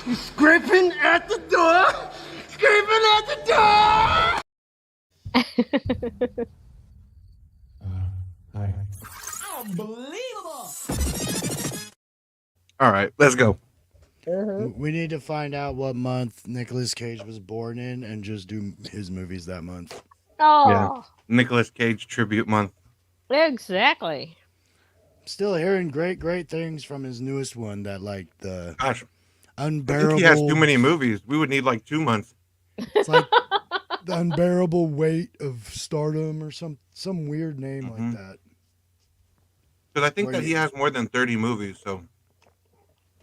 You scraping at the door? Scraping at the door! Hi. Unbelievable! All right, let's go. We need to find out what month Nicolas Cage was born in and just do his movies that month. Oh, Nicolas Cage tribute month. exactly. Still hearing great things from his newest one that like the Gosh, I unbearable. think he has too many movies. We would need like 2 months. It's like the unbearable weight of stardom or some weird name like that. Because I think Or that he you- has more than 30 movies. So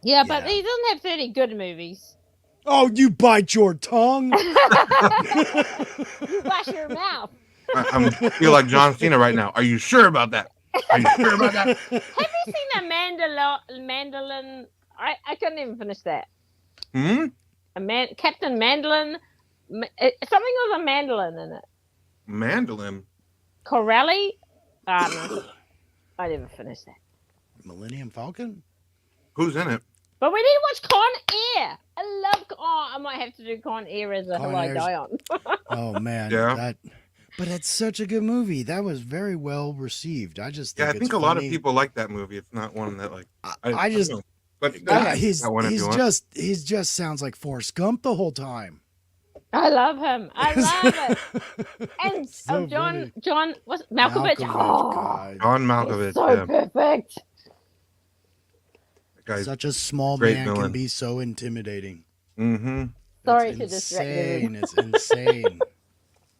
Yeah, but Yeah. he doesn't have 30 good movies. Oh, you bite your tongue. You wash your mouth. I feel like John Cena right now. Are you sure about that? Are you sure about that? Have you seen a mandolin? I couldn't even finish that. Captain Mandolin. Something with a mandolin in it. Mandolin. Corelli? No, I never finished that. Millennium Falcon? Who's in it? But we need to watch Con Air. I love. Oh, I might have to do Con Air as a Con Hill I Air's- Die on. Oh man, Yeah. But it's such a good movie. That was very well received. I just think Yeah, I it's think a lot of funny. people like that movie. It's not one that like I just don't know. But he's that one if you want. just sounds like Forrest Gump the whole time. I love him. I love it. And So John funny. what's Malkovich? Oh, God. John he's Malkovich. so Yeah, perfect. that guy's Such a small great man can villain. be so intimidating. Sorry It's to distract you. insane. It's insane.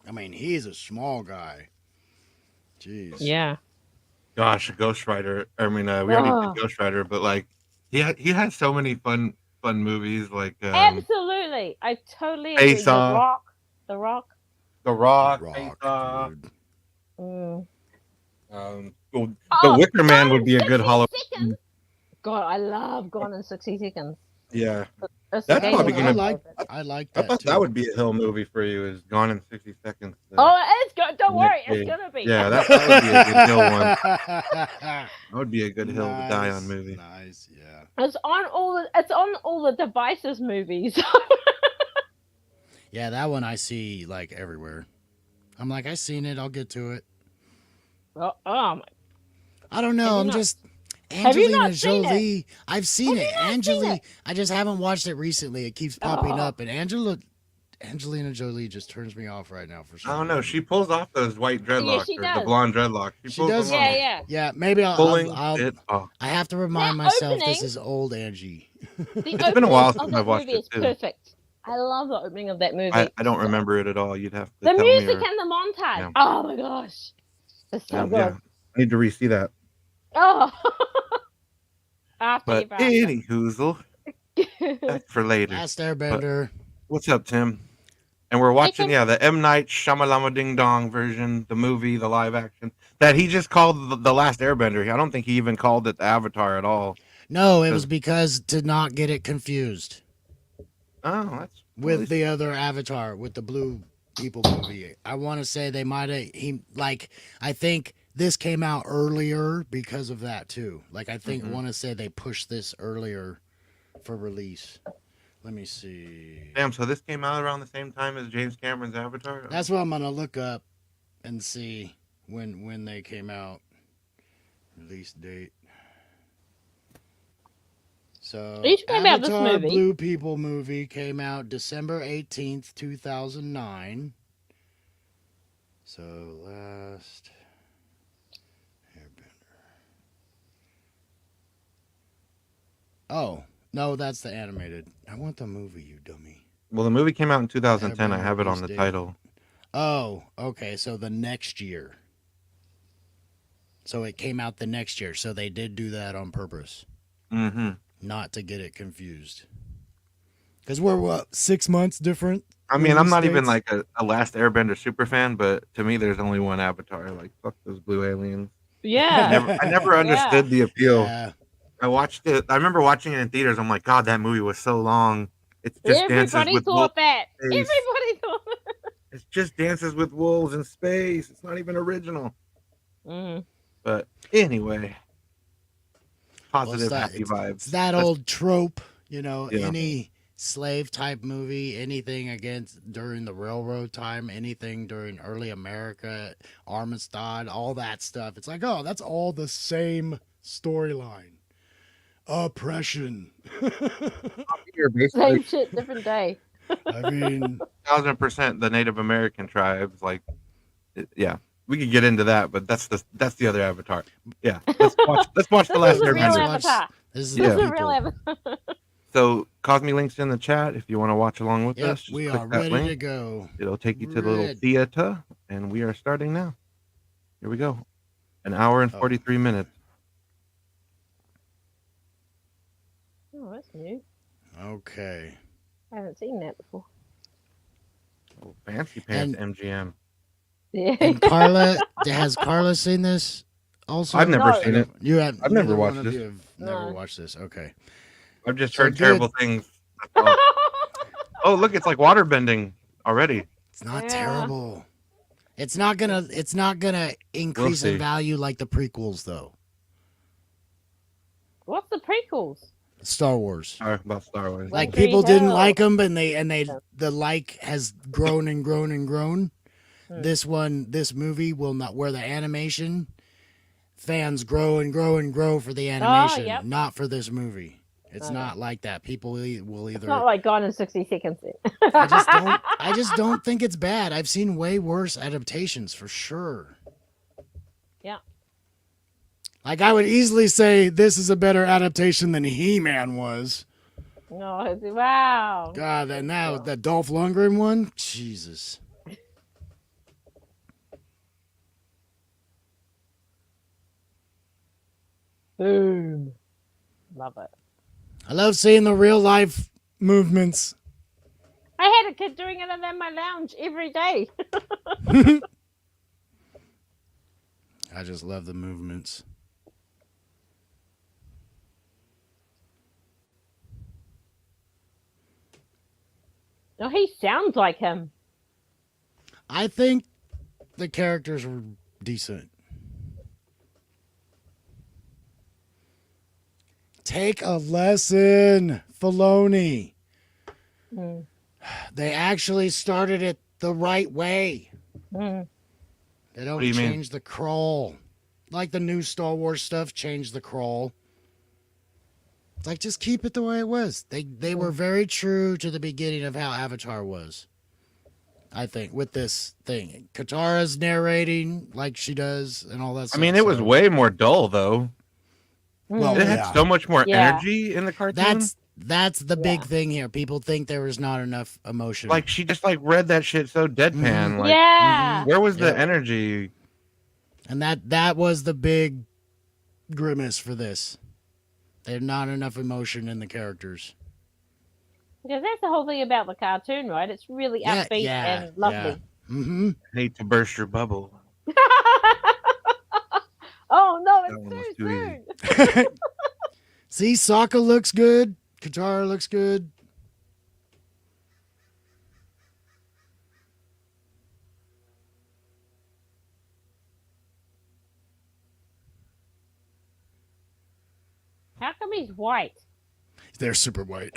I mean, he's a small guy. Jeez. Yeah. Gosh, Ghost Rider. I mean, we already did Ghost Rider, but like he had so many fun movies like Absolutely. I totally agree. Face Off. The Rock. The Rock, Rock, Face Off. dude. Mm. The Oh, Wicker Man Gone would be in a good 60 Halloween. Seconds. God, I love Gone in 60 Seconds. Yeah, That's That's the probably game gonna- of my I like I that thought too. that would be a Hill movie for you. Is Gone in 60 Seconds. Oh, it's good. Don't Nick worry, Cage. it's gonna be. Yeah, that would be a good Hill one. That would be a good Hill to die on movie. Nice, yeah. It's on all the Devices movies. Yeah, that one I see like everywhere. I'm like, I seen it. I'll get to it. oh my. I don't know. Have you I'm not- just Have you Angelina not seen it? Jolie. I've seen Have it. you not seen Angelina. it? I just haven't watched it recently. It keeps popping Oh. up, and Angelina Jolie just turns me off right now for some I don't know. reason. She pulls off those white dreadlocks she or the does. blonde dreadlocks. She pulls does. them Yeah, off. yeah. Yeah, maybe Pulling I'll it off. I have to remind That myself this opening- is old Angie. The It's been a while opening since of I've that watched movie it, is too. perfect. I love the opening of that movie. I don't remember it at all. You'd have to The tell music me. Or, and the montage. Yeah. Oh my gosh, it's so good. yeah, I need to re-see that. Oh. After But you've any hoozle, that's for later. Last Airbender. What's up, Tim? And we're watching, Nathan? the M. Night Shyamalama Ding Dong version, the movie, the live action, that he just called the Last Airbender. I don't think he even called it the Avatar at all. No, it was because to not get it confused Oh, that's with the other Avatar, with the blue people movie. I want to say they might have I think this came out earlier because of that too. Like I think want to say they pushed this earlier for release. Let me see. damn. So this came out around the same time as James Cameron's Avatar. That's what I'm gonna look up and see when they came out. Release date. So Are you talking about this Avatar movie? Blue People movie came out December 18th, 2009. So last Airbender. Oh, no, that's the animated. I want the movie, you dummy. Well, the movie came out in 2010. I Airbender have it on release the date. title. Oh, okay. So the next year. So it came out the next year. So they did do that on purpose, Mm-hmm. not to get it confused. Because we're what, 6 months different? I mean, I'm Release not even dates? like a Last Airbender super fan, but to me, there's only one Avatar. Like, fuck those blue aliens. Yeah. I never understood the appeal. Yeah. I watched it. I remember watching it in theaters. I'm like, God, that movie was so long. It just dances Everybody with thought wolves. that. Space. Everybody thought that. It's just dances with wolves in space. It's not even original. Mm. But anyway, positive, that- happy vibes. It's that That's- old trope, you know, Yeah. any slave type movie, anything against during the railroad time, anything during early America, Armistead, all that stuff. It's like, oh, that's all the same storyline. Oppression. You're basically Same shit, different day. I mean, 1000% the Native American tribes. Like, yeah, we could get into that, but that's the other Avatar. Yeah, let's watch the This last is a real Let's Airbender. watch- avatar. this is Yeah. This the is a real people. avatar. So Cosme links in the chat if you want to watch along with Yep, us. Just we click are that ready link. to go. It'll take you to the little Red. theater, and we are starting now. Here we go. An hour and Oh. 43 minutes. Oh, that's new. Okay. I haven't seen that before. Oh, fancy pants And- MGM. Yeah. And Carla, has Carla seen this also? I've never No. seen it. You have. I've never neither watched one of this. you have never No. watched this. Okay. I've just So heard good. terrible things. That's all. Oh, look, it's like water bending already. It's not Yeah. terrible. It's not gonna increase in see. value like the prequels though. What's the prequels? Star Wars. Sorry about Star Wars. Like Three people didn't hell. like them, and the like has grown and grown and grown. Hmm. This movie will not, where the animation fans grow and grow and grow for the animation, yep. not for this movie. It's Okay. not like that. People will It's either. not like Gone in 60 Seconds. I just don't think it's bad. I've seen way worse adaptations for sure. Yeah. Like I would easily say this is a better adaptation than He-Man was. No, wow. God, and now that Dolph Lundgren one, Jesus. Boom. Love it. I love seeing the real life movements. I had a kid doing it in my lounge every day. I just love the movements. No, he sounds like him. I think the characters were decent. Take a lesson, Filoni. Mm. They actually started it the right way. Mm. They don't What do you mean? change the crawl. Like the new Star Wars stuff, change the crawl. It's like just keep it the way it was. They were very true to the beginning of how Avatar was. I think with this thing, Katara's narrating like she does and all that I stuff. mean, it was so- way more dull though. Well, It Mm. had yeah. so much more Yeah. energy in the cartoon. That's the big Yeah. thing here. People think there was not enough emotion. Like she just like read that shit so deadpan. Mhm. Like, Yeah. where was the Yeah. energy? And that was the big grimace for this. There's not enough emotion in the characters. Because that's the whole thing about the cartoon, right? It's really Yeah, upbeat yeah, and lovely. Mm-hmm. Hate to burst your bubble. Oh no, That one was it's too too easy. soon. See, Sokka looks good. Katara looks good. How come he's white? They're super white.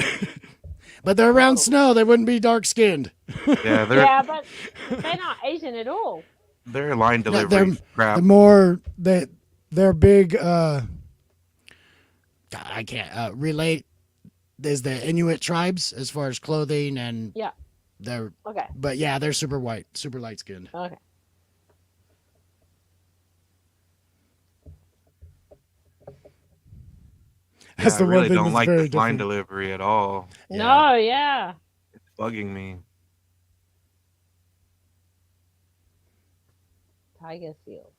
But they're around snow. They wouldn't be dark skinned. Yeah, Yeah, but they're not Asian at all. their line they're- delivery crap. The more they're big. I can't relate. There's the Inuit tribes as far as clothing and Yeah. they're. Okay. But yeah, they're super white, super light skinned. Okay. That's I the really one thing don't that's like very this line different. delivery at all. Yeah. No, yeah. It's bugging me. Tiger seal.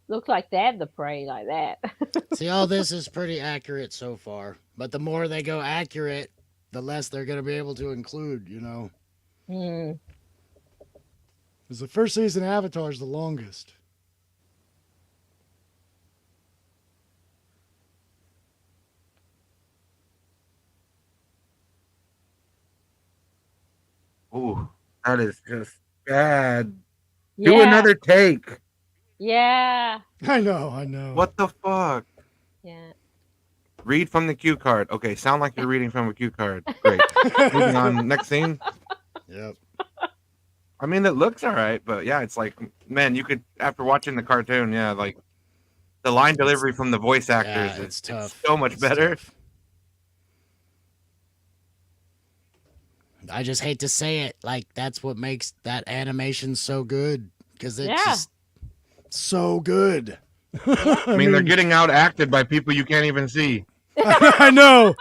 Looks like they have the prey like that. See, all this is pretty accurate so far. But the more they go accurate, the less they're going to be able to include, you know. Hmm. Because the first season of Avatar is the longest. Ooh, that is just bad. Yeah. Do another take. Yeah. I know. What the fuck? Yeah. Read from the cue card. Okay, sound like you're reading from a cue card. Great. Moving on. Next scene. Yep. I mean, it looks all right, but yeah, it's like, man, you could, after watching the cartoon, yeah, like the line delivery from the voice actors Yeah, it's tough. so much It's better. tough. I just hate to say it, like that's what makes that animation so good because it's Yeah. just so good. I mean, they're getting out acted by people you can't even see. I know.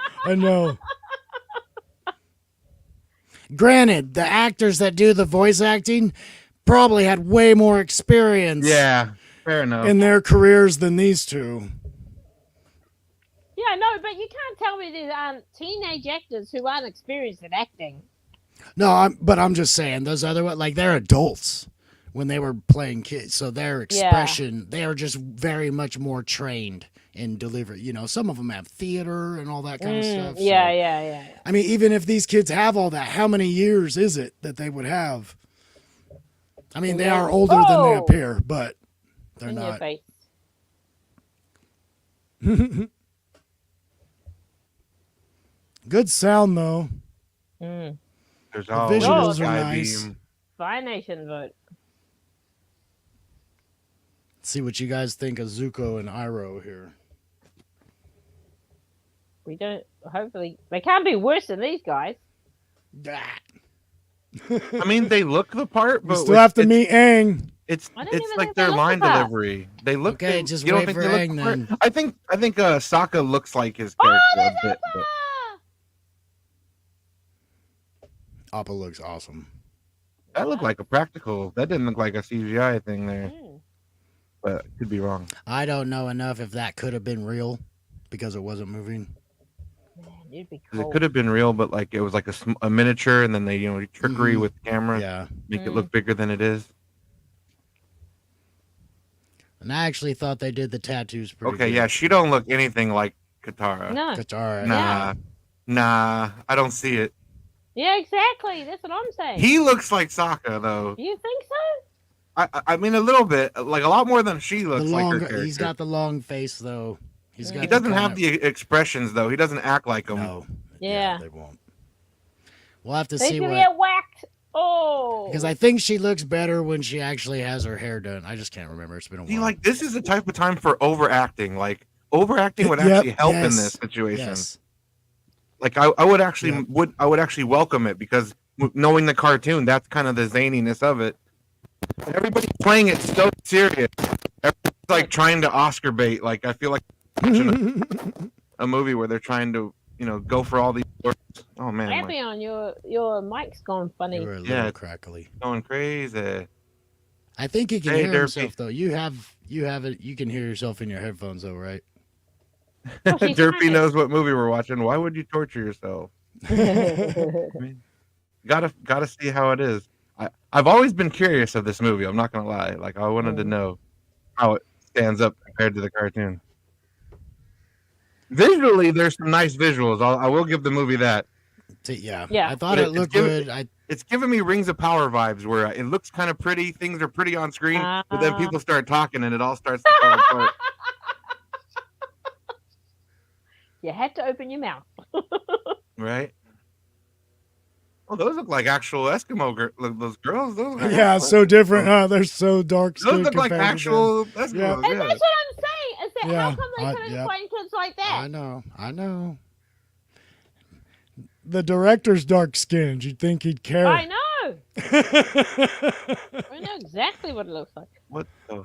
Granted, the actors that do the voice acting probably had way more experience Yeah, fair enough. in their careers than these two. Yeah, no, but you can't tell me these aren't teenage actors who aren't experienced in acting. No, but I'm just saying those other ones, like they're adults when they were playing kids, so their expression, they are just very much more trained in delivery. You know, some of them have theater and all that kind of stuff. Yeah, so, yeah. I mean, even if these kids have all that, how many years is it that they would have? I mean, they are older than they appear, but they're In your not. face. Good sound though. Mm. There's The always visuals are Sky nice. Beam. Fire Nation vote. See what you guys think of Zuko and Iroh here. We don't. Hopefully, they can't be worse than these guys. I mean, they look the part, We but still have to meet Aang. It's I didn't even like think they their looked line the part. delivery. They look. Okay, they, just you don't wait think for they look Aang the part? then. I think Sokka looks like his Oh, character there's a bit. But Appa looks awesome. that looked like a practical. That didn't look like a CGI thing there. Mm. But could be wrong. I don't know enough if that could have been real because it wasn't moving. Man, you'd be 'Cause cold. it could have been real, but like it was like a miniature, and then they trickery Mhm. with the camera, Yeah. make it look bigger than it is. And I actually thought they did the tattoos pretty Okay, good. yeah, she don't look anything like Katara. No. Katara. Nah, I don't see it. Yeah, exactly. That's what I'm saying. He looks like Sokka though. You think so? I mean a little bit, like a lot more than she The looks like her long, character. he's got the long face though. He's got He the doesn't kind have of- the expressions though. He doesn't act like them. No. Yeah. They won't. We'll have to He's see gonna what. get whacked. Oh. Because I think she looks better when she actually has her hair done. I just can't remember. It's been a while. See, like this is the type of time for overacting. Like overacting would Yep, actually help in yes, this situation. Yes. Like I would actually Yep. I would actually welcome it because knowing the cartoon, that's kind of the zaniness of it. Everybody's playing it so serious. Everybody's like trying to Oscar bait. Like I feel like watching a movie where they're trying to go for all these. Oh man, my Lampion, your mic's gone funny. You were a little Yeah. crackly. going crazy. I think he can Hey, hear Derpy. himself though. You have it. You can hear yourself in your headphones though, right? Oh, she's Derpy fine. knows what movie we're watching. Why would you torture yourself? Gotta see how it is. I've always been curious of this movie. I'm not gonna lie. Like I wanted to know how it stands up compared to the cartoon. Visually, there's some nice visuals. I will give the movie that. Yeah. Yeah. I thought But it it's looked given- good. It's giving me Rings of Power vibes, where it looks kind of pretty. Things are pretty on screen, but then people start talking, and it all starts to fall apart. You had to open your mouth. Right? Oh, those look like actual Eskimo those girls. Those are Yeah, so different. Huh? They're so dark. Those look like actual Eskimos. And Yeah. that's what I'm saying. Is that Yeah, how come they couldn't yeah. find kids like I that? know. The director's dark skinned. You'd think he'd care. I know. I know exactly what it looks like. What the?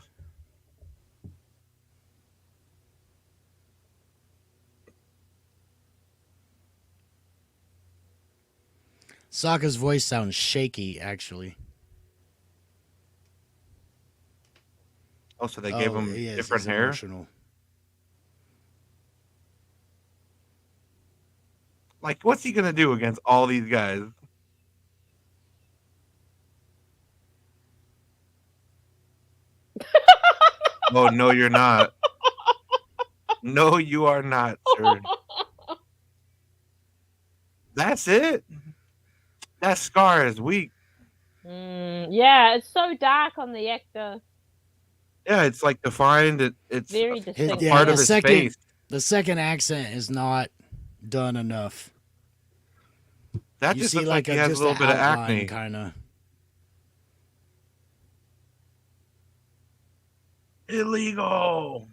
Sokka's voice sounds shaky, actually. Oh, so they gave him he is. different He's hair. emotional. Like, what's he gonna do against all these guys? Oh no, you're not. No, you are not, sir. That's it. That scar is weak. Yeah, it's so dark on the actor. Yeah, it's like defined. It's Very a distinct. Yeah, part the of his second- face. The second accent is not done enough. That You just see looks like he has a just little bit of outline, acne. kind of. Illegal.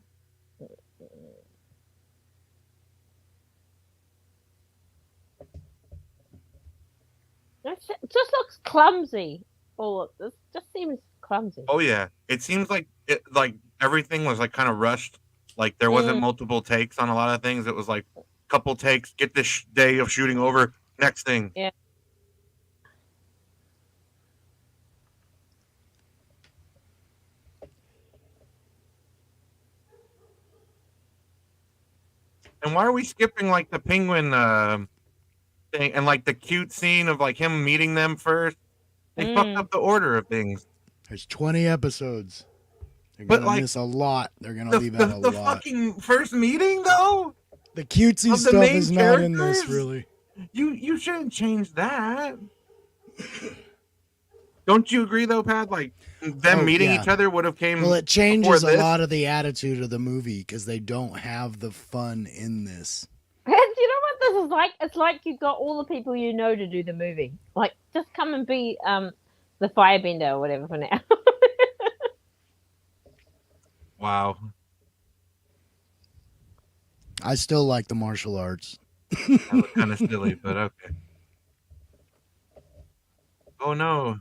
It just looks clumsy. Oh, this just seems clumsy. Oh yeah, it seems like everything was like kind of rushed. Like there wasn't multiple takes on a lot of things. It was like a couple takes. Get this day of shooting over. Next thing. Yeah. And why are we skipping like the penguin thing and like the cute scene of like him meeting them first? They fucked up the order of things. There's 20 episodes. They're But, gonna like, miss a lot. They're gonna leave out a The lot. fucking first meeting though. The cutesy of the stuff main is not in this, characters? really. You shouldn't change that. Don't you agree though, Pat? Like them meeting yeah. each other would have came. Well, it changes before a this. lot of the attitude of the movie because they don't have the fun in this. Do you know what this is like? It's like you've got all the people you know to do the movie. Like, just come and be the firebender or whatever for now. Wow. I still like the martial arts. That was kind of silly, but okay. Oh no,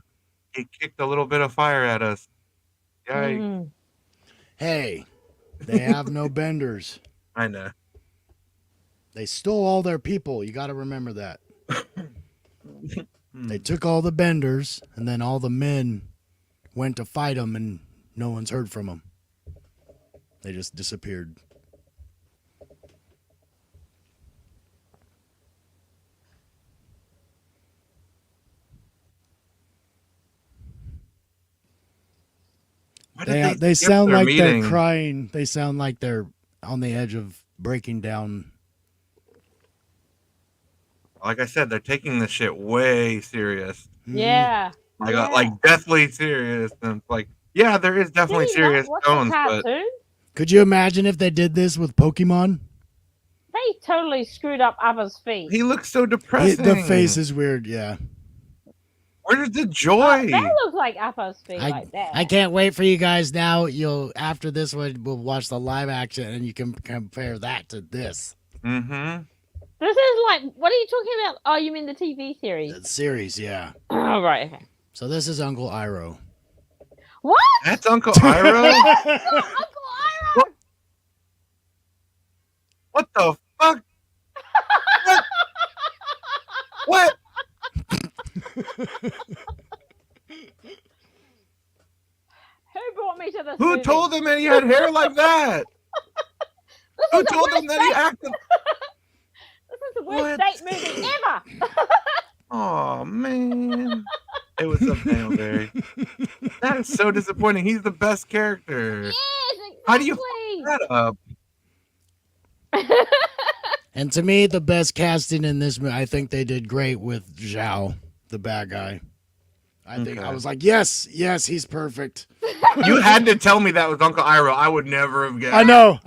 he kicked a little bit of fire at us. Yikes. Hey, they have no benders. I know. They stole all their people. You got to remember that. They took all the benders, and then all the men went to fight them, and no one's heard from them. They just disappeared. They sound like they're crying. They sound like they're on the edge of breaking down. Like I said, they're taking this shit way serious. Yeah. Like deathly serious. And it's like, yeah, there is definitely serious tones, but could you imagine if they did this with Pokemon? They totally screwed up Appa's feet. he looks so depressing. The face is weird, yeah. Where's the joy? That looks like Appa's feet like that. I can't wait for you guys now. After this one, we'll watch the live action and you can compare that to this. Mm-hmm. This is like, what are you talking about? Oh, you mean the TV series? The series, yeah. Oh, right. Okay. So this is Uncle Iroh. What? That's Uncle Iroh? Uncle Iroh! What the fuck? What? Who brought me to this Who movie? told him that he had hair like that? Who told him that he acted? This is the worst date movie ever. Oh man, it was so Barry. That is so disappointing. He's the best character. Yes, exactly. How do you fuck that up? And to me, the best casting in this movie, I think they did great with Zhao, the bad guy. I think I was like, yes, he's perfect. You had to tell me that was Uncle Iroh. I would never have guessed. I know.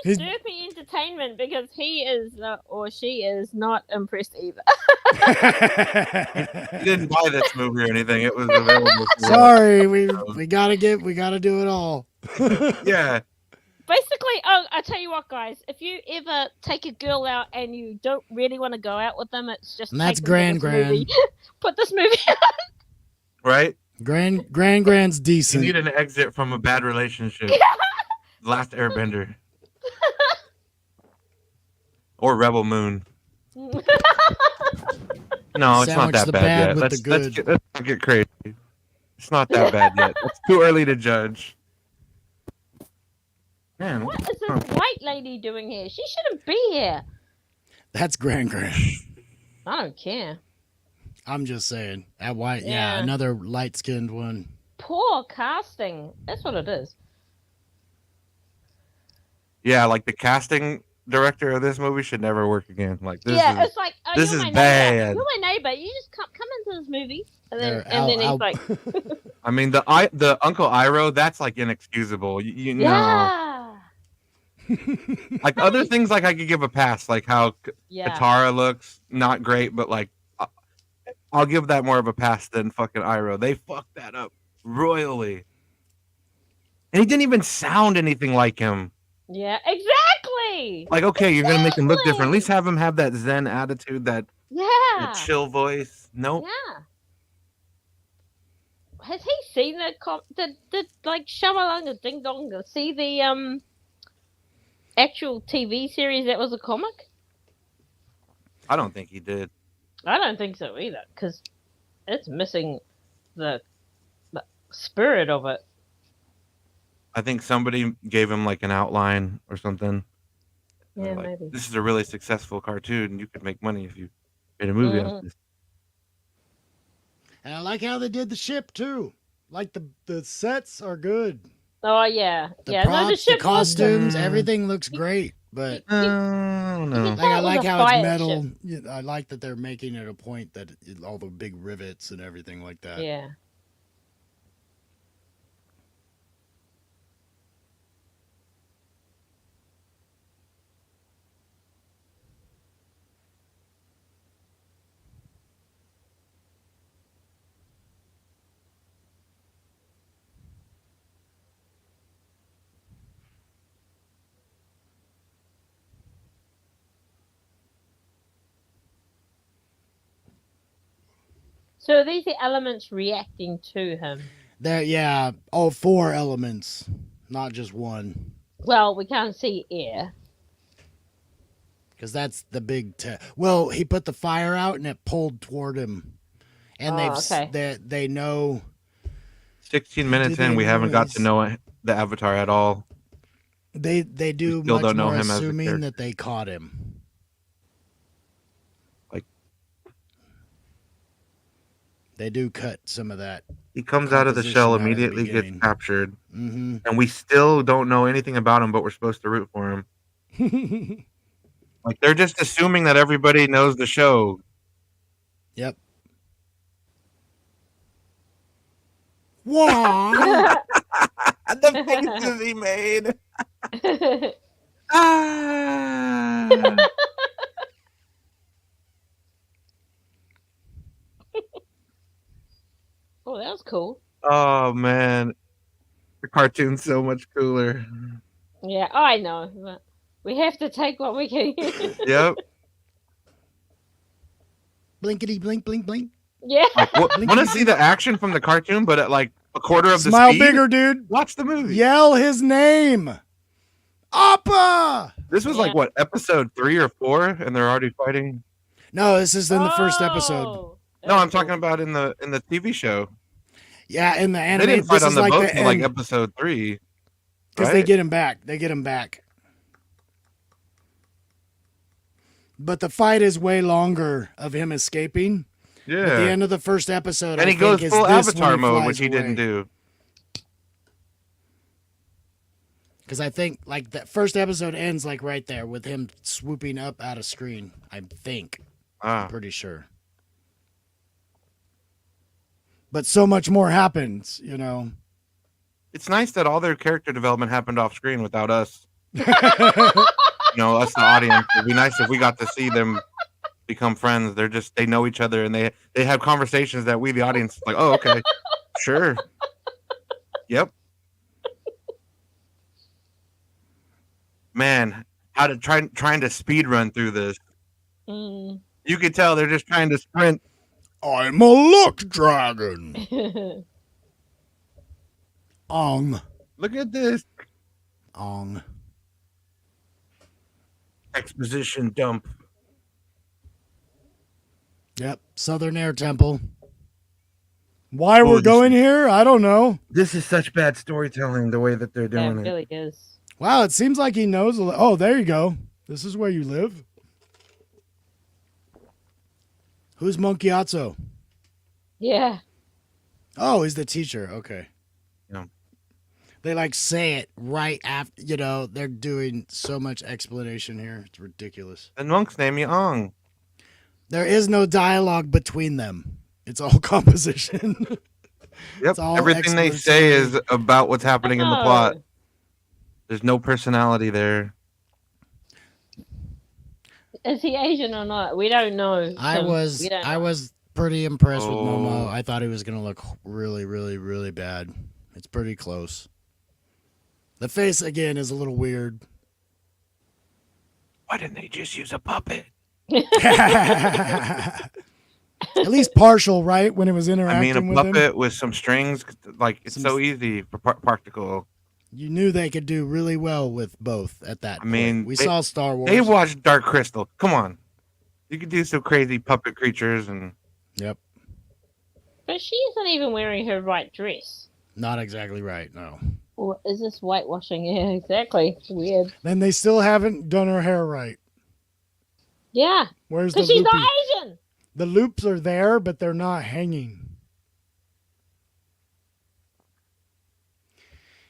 Who's Derpy Entertainment? Because he is or she is not impressed either. He didn't buy this movie or anything. It was available. Sorry, we gotta do it all. Yeah. Basically, I tell you what, guys. If you ever take a girl out and you don't really want to go out with them, it's just And that's take them to Gran. movie. Put this movie on. Right? Grand's You decent. need an exit from a bad relationship. Last Airbender. Or Rebel Moon. No, it's not Sandwich that the bad bad yet. with Let's the good. let's not get crazy. It's not that bad yet. It's too early to judge. Man, What is this white lady doing here? She shouldn't be here. That's Gran. I don't care. I'm just saying. That white, Yeah. another light-skinned one. Poor casting. That's what it is. yeah, like the casting director of this movie should never work again. Like this is it's like, oh, this you're is my bad. neighbor. You're my neighbor. You just come into this movie, and then There, he's like, I mean the Uncle Iroh, that's like inexcusable. You know. yeah. Like other things, like I could give a pass, like how Yeah. Katara looks, not great, but like I'll give that more of a pass than fucking Iroh. They fucked that up royally, and he didn't even sound anything like him. Yeah, exactly. Like, okay, you're gonna make him look different. At Exactly. least have him have that Zen attitude, that Yeah. chill voice. Nope. Yeah. Has he seen did like Shamalanga Ding Dong see the actual TV series that was a comic? I don't think he did. I don't think so either, because it's missing the spirit of it. I think somebody gave him like an outline or something. Yeah, Like, maybe. this is a really successful cartoon, and you could make money if you made a movie out of this. And I like how they did the ship too. Like the sets are good. Oh yeah, The yeah. props, No, the ship was costumes, Mm. everything looks great. But I don't know. You like I it was like a how it's fire metal. ship. Yeah, I like that they're making it a point that all the big rivets and everything like that. Yeah. So are these the elements reacting to him? There, yeah, all 4 elements, not just one, Well, we can't see air. because that's the big. Well, he put the fire out and it pulled toward him, and Oh, okay. they know 16 minutes Did in, they we haven't got to notice- know the Avatar at all. they do still much don't know more him as a assuming character. that they caught him. Like, They do cut some of that. he comes out of the shell, Composition out of the immediately gets beginning. captured, Mm-hmm. and we still don't know anything about him, but we're supposed to root for him. Like, they're just assuming that everybody knows the show. Yep. Wow. The faces he made. Ah! Oh, that was cool. Oh man, the cartoon's so much cooler. Yeah, I know. But we have to take what we can. Yep. Blinkety blink blink blink. Yeah. Like, want to see the action from the cartoon, but at like a quarter of the Smile speed? bigger, dude. Watch the movie. Yell his name. Appa. This was like what, episode 3 or 4, and they're already fighting. No, this is in the first episode. Oh, No, I'm that's cool. talking about in the TV show. Yeah, in the They anime, didn't fight this on is the like boat the until like end episode 3. because they right? get him back. They get him back. But the fight is way longer of him escaping. Yeah. At the end of the first episode, And I he goes think, is full this Avatar when mode, flies which he didn't away. do. Because I think like that first episode ends like right there with him swooping up out of screen. I think. Ah. I'm pretty sure. But so much more happens, you know. It's nice that all their character development happened off screen without us. You know, us, the audience. It'd be nice if we got to see them become friends. They know each other, and they have conversations that we, the audience, like, oh, okay, sure, yep. Man, how to trying to speed run through this. Mm. You could tell they're just trying to sprint. I'm a luck dragon. Ong. Look at this Ong. exposition dump. Yep. Southern Air Temple. Why Oh, we're this going here? I don't know. This is such bad storytelling, the way that they're Yeah, doing it it. really is. Wow, it seems like he knows. Oh, there you go. This is where you live. Who's Monkiatsu? Yeah. Oh, he's the teacher. Okay. Yeah. They like say it right after, you know, they're doing so much explanation here. It's ridiculous. And monk's name Yang. There is no dialogue between them. It's all composition. Yep. all Everything they say is about what's happening in the plot. Oh. There's no personality there. Is he Asian or not? We don't know. I Tim. was We don't I know. was pretty impressed with Momo. Oh. I thought he was gonna look really, really, really bad. It's pretty close. The face again is a little weird. Why didn't they just use a puppet? At least partial, right? When it was I interacting mean, a with him, puppet with some strings, like it's Some so s- easy for practical. you knew they could do really well with both at that point. mean, We they- saw Star Wars. They watched Dark Crystal. Come on, you could do some crazy puppet creatures and. Yep, But she isn't even wearing her right dress. not exactly right. No. Or is this whitewashing? Yeah, exactly. It's weird. Then they still haven't done her hair right. Yeah, Where's the because she's loopy? not Asian. The loops are there, but they're not hanging.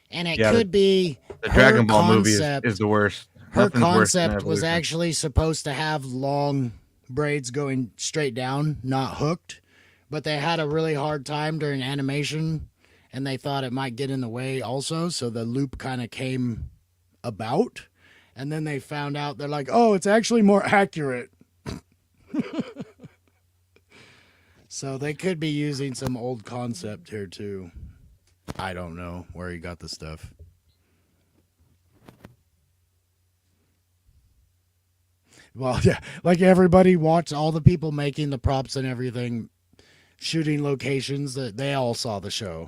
And it Yeah, could be The her Dragon Ball movie concept- is the worst. her Nothing's worse than concept was Evolution. actually supposed to have long braids going straight down, not hooked. But they had a really hard time during animation, and they thought it might get in the way also. So the loop kind of came about. And then they found out, they're like, oh, it's actually more accurate. So they could be using some old concept here too. I don't know where he got the stuff. Well, yeah, like everybody watched, all the people making the props and everything, shooting locations, that they all saw the show.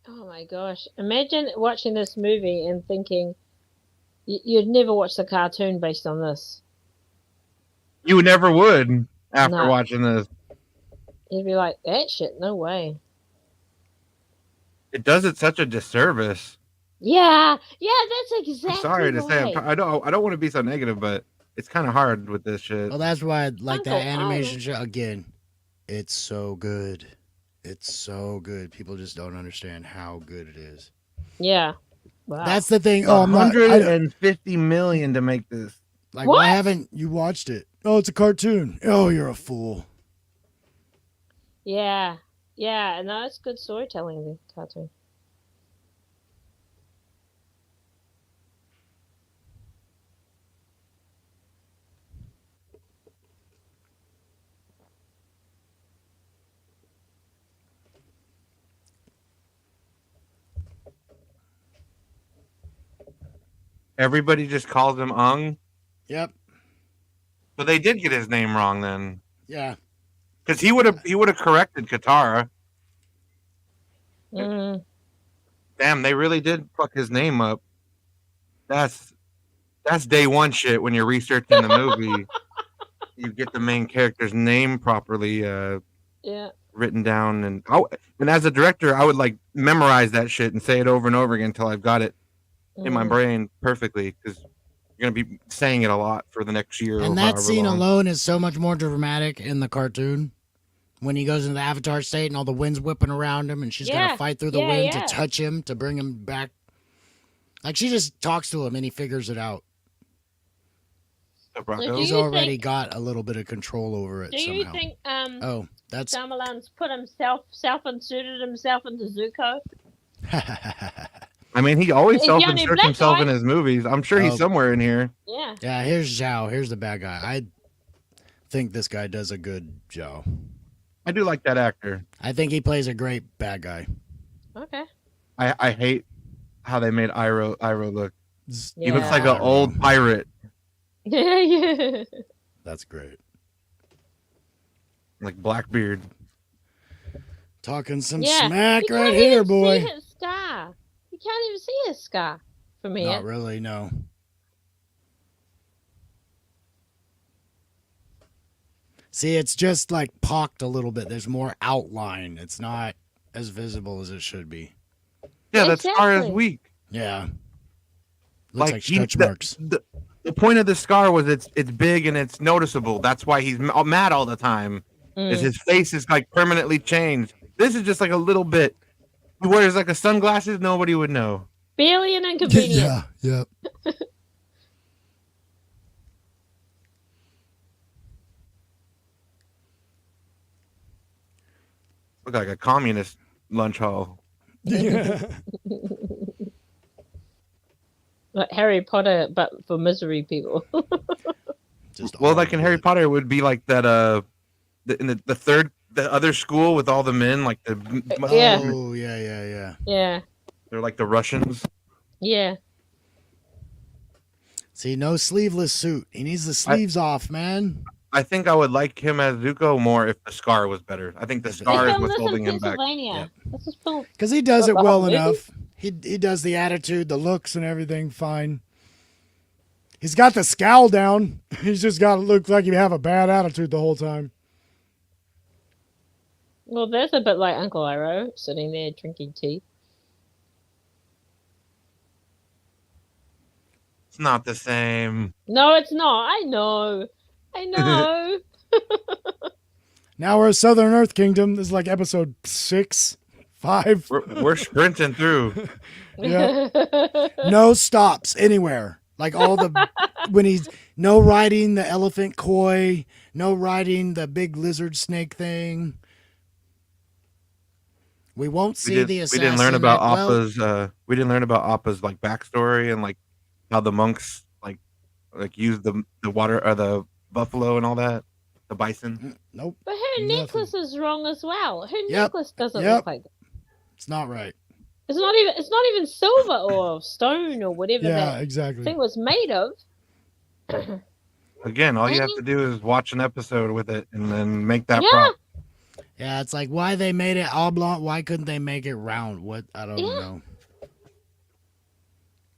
Oh my gosh! Imagine watching this movie and thinking you'd never watch the cartoon based on this. You never would after No. watching this. You'd be like, that shit, no way. It does it such a disservice. Yeah, that's exactly. I'm sorry to say, why. I don't want to be so negative, but it's kind of hard with this shit. Well, that's why I like Uncle that animation Al. show. Again, it's so good. It's so good. People just don't understand how good it is. Yeah. Wow. That's the thing. Oh, I'm not. I, 150 million to make this. like, What? why haven't you watched it? Oh, it's a cartoon. Oh, you're a fool. Yeah. Yeah. No, it's good storytelling. The cartoon. Everybody just calls him Ung. Yep. So they did get his name wrong then, Yeah. because he would have corrected Katara. Mm. Damn, they really did fuck his name up. That's day one shit when you're researching the movie. You get the main character's name properly Yeah. written down, and as a director, I would like memorize that shit and say it over and over again until I've got it in my Mm. brain perfectly, because you're gonna be saying it a lot for the next year. or And that however scene long. alone is so much more dramatic in the cartoon. When he goes into the Avatar state and all the wind's whipping around him and she's got Yeah, to fight through the yeah, wind yeah. to touch him, to bring him back. Like, she just talks to him and he figures it out. So, Do Bronco. He's you already think- got a little bit of control over it Do you somehow. think Oh, that's... Shyamalan's put self-inserted himself into Zuko? I mean, he always It's Johnny self-inserts Black, himself in right? his movies. I'm sure he's Oh. somewhere in here. Yeah. Yeah, here's Zhao. Here's the bad guy. I think this guy does a good Zhao. I do like that actor. I think he plays a great bad guy. Okay. I hate how they made Iroh look. He looks Yeah. like an old pirate, Yeah, yeah. That's great. like Blackbeard. Talking some Yeah. smack You right can't here, even boy. See his scar. You can't even see his scar from here. Not really, no. See, it's just like pocked a little bit. There's more outline. It's not as visible as it should be. Yeah, that scar is Exactly. weak. Yeah. Looks like he- stretch marks. The point of the scar was it's big and it's noticeable. That's why he's mad all the time. Is Mm. his face is like permanently changed. This is just like a little bit. He wears like a sunglasses, nobody would know. Barely an inconvenience. Yeah, yeah. Look like a communist lunch hall. Like Harry Potter, but for misery people. Just Well, all like in Harry good. Potter, it would be like that. In the other school with all the men, like Yeah. Oh, yeah. Yeah. they're like the Russians. Yeah. See, no sleeveless suit. He needs the sleeves off, man. I think I would like him as Zuko more if the scar was better. I think the If it- They scar is filmed what's this in holding him back. Pennsylvania. Yep. This is filmed. Because he does The it whole well movie? enough. He does the attitude, the looks, and everything fine. He's got the scowl down. He's just got to look like he have a bad attitude the whole time. Well, there's a bit like Uncle Iroh sitting there drinking tea. It's not the same. No, it's not. I know. I know. Now we're Southern Earth Kingdom. This is like episode 6, 5. We're sprinting through. Yeah. No stops anywhere. Like all the when he's no riding the elephant koi, no riding the big lizard snake thing. We won't see the We assassin. didn't learn about well, Appa's. We didn't learn about Appa's like backstory and like how the monks like use the water or the buffalo and all that, the bison. Nope. But her Nothing. necklace is wrong as well. Her Yep. necklace doesn't Yep. look like that. It's not right. It's not even silver or stone or whatever Yeah, that exactly. thing was made of. Again, all you have to do is watch an episode with it and then make that Yeah. prop. Yeah, it's like why they made it oblong. Why couldn't they make it round? What I don't Yeah. know.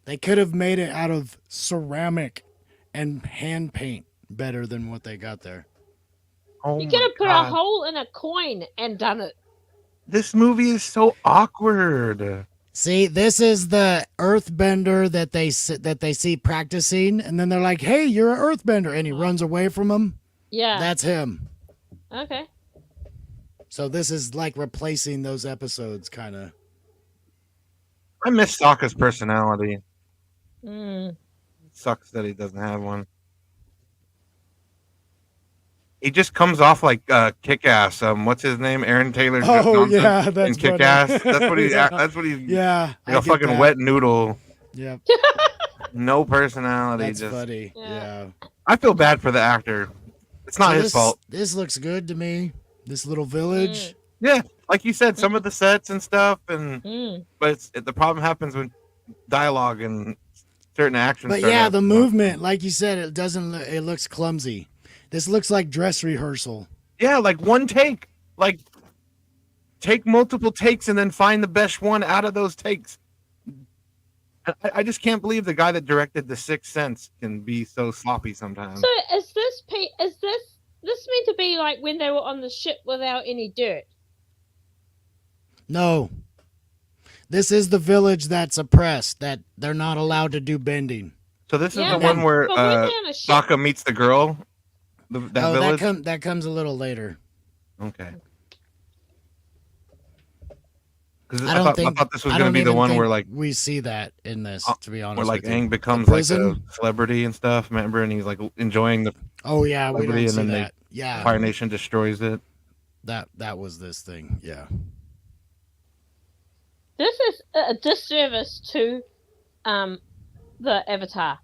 They could have made it out of ceramic and hand paint better than what they got there. Oh You could have my put God. a hole in a coin and done it. This movie is so awkward. See, this is the earthbender that they see practicing, and then they're like, "Hey, you're an earthbender," and he runs away from them. Yeah. That's him. Okay. So this is like replacing those episodes, kind of. I miss Sokka's personality. Mm. Sucks that he doesn't have one. He just comes off like Kick-Ass. What's his name? Aaron Taylor. Oh Johnson yeah, that's in Kick-Ass. funny. That's what he. Yeah. That's what he. Yeah, Like a I get fucking that. wet noodle. Yeah, No personality. that's just. funny. Yeah. Yeah. I feel bad for the actor. It's not So his this, fault. This looks good to me. This little village. Yeah, like you said, some of the sets and stuff, Mm. but the problem happens when dialogue and certain actions. But start yeah, the happening. movement, like you said, it doesn't. It looks clumsy. This looks like dress rehearsal. Yeah, like one take. Like take multiple takes and then find the best one out of those takes. I just can't believe the guy that directed The Sixth Sense can be so sloppy sometimes. So is this meant to be like when they were on the ship without any dirt? No. This is the village that's oppressed, that they're not allowed to do bending. So this is Yeah, the one where but when they're on a ship, Sokka meets the girl. That Oh, village. that comes a little later. Okay. 'Cause I don't think. I thought this was I going don't to be the even one think where like we see that in this. To be honest, where like with you. Aang becomes like a prison? celebrity and stuff. Remember, and he's like enjoying the Oh yeah, we celebrity, don't and see then they- that. Yeah, Fire Nation destroys it. that was this thing. Yeah. this is a disservice to the Avatar,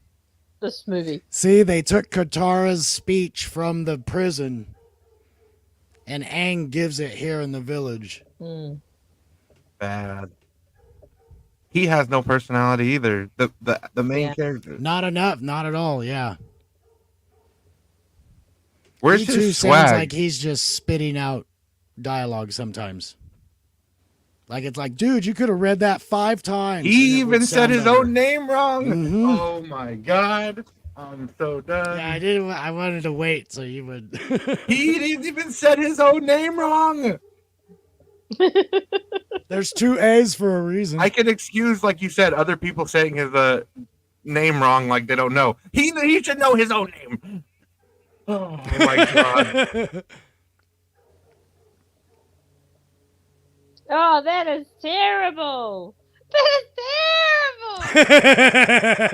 this movie. See, they took Katara's speech from the prison, and Aang gives it here in the village. Mm. Bad. He has no personality either. The main Yeah. character. Not enough, not at all. Yeah. Where's He too his sounds swag? like he's just spitting out dialogue sometimes. Like it's like, dude, you could have read that 5 times. He and it would even said sound his better. own name wrong. Mhm. Oh my god. I'm so done. Yeah, I did. I wanted to wait so you would. He even said his own name wrong. There's 2 A's for a reason. I can excuse, like you said, other people saying his name wrong, like they don't know. He should know his own name. Oh my god. Oh, that is terrible. That is terrible.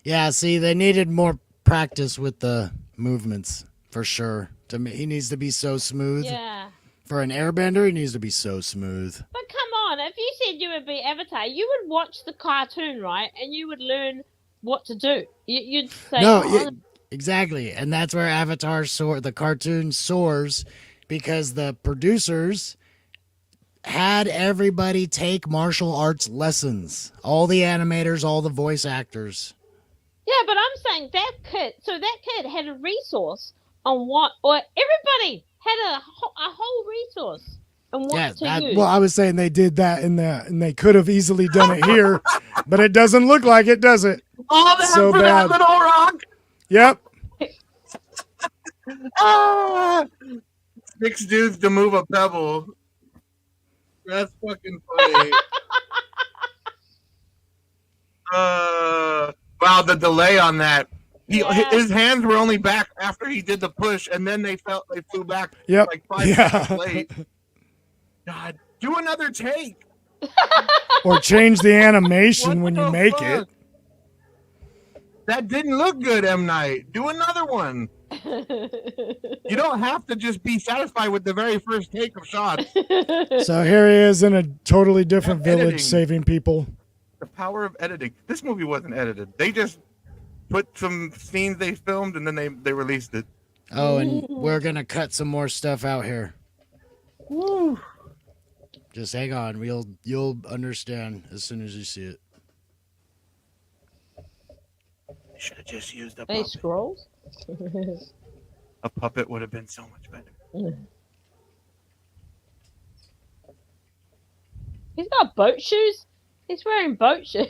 Yeah, see, they needed more practice with the movements. for sure. To me, he needs to be so smooth. Yeah. For an airbender, he needs to be so smooth. But come on, if you said you would be Avatar, you would watch the cartoon, right? And you would learn what to do. You'd say, No, oh, exactly. And that's where Avatar the cartoon soars, because the producers had everybody take martial arts lessons. All the animators, all the voice actors. yeah, but I'm saying that kid had a resource on what, or everybody had a whole resource on what to use. Well, I was saying they did that in that, and they could have easily done it here, but it doesn't look like it, does it? All that So for bad. that little rock. Yep. Ah! 6 dudes to move a pebble. That's fucking funny. Wow, the delay on that. His hands were only back after he did the push, and then they flew back Yep. like 5 Yeah. seconds late. God, do another take. Or change the animation What when you the make fuck? it. That didn't look good, M. Night. Do another one. You don't have to just be satisfied with the very first take of shots. So here he is in a totally different village Editing. saving people. The power of editing. This movie wasn't edited. They just put some scenes they filmed and then they released it. Oh, and we're going to cut some more stuff out here. Woo. Just hang on. You'll understand as soon as you see it. Should have just used a Hey, puppet. scrolls? A puppet would have been so much better. He's got boat shoes? He's wearing boat shoes.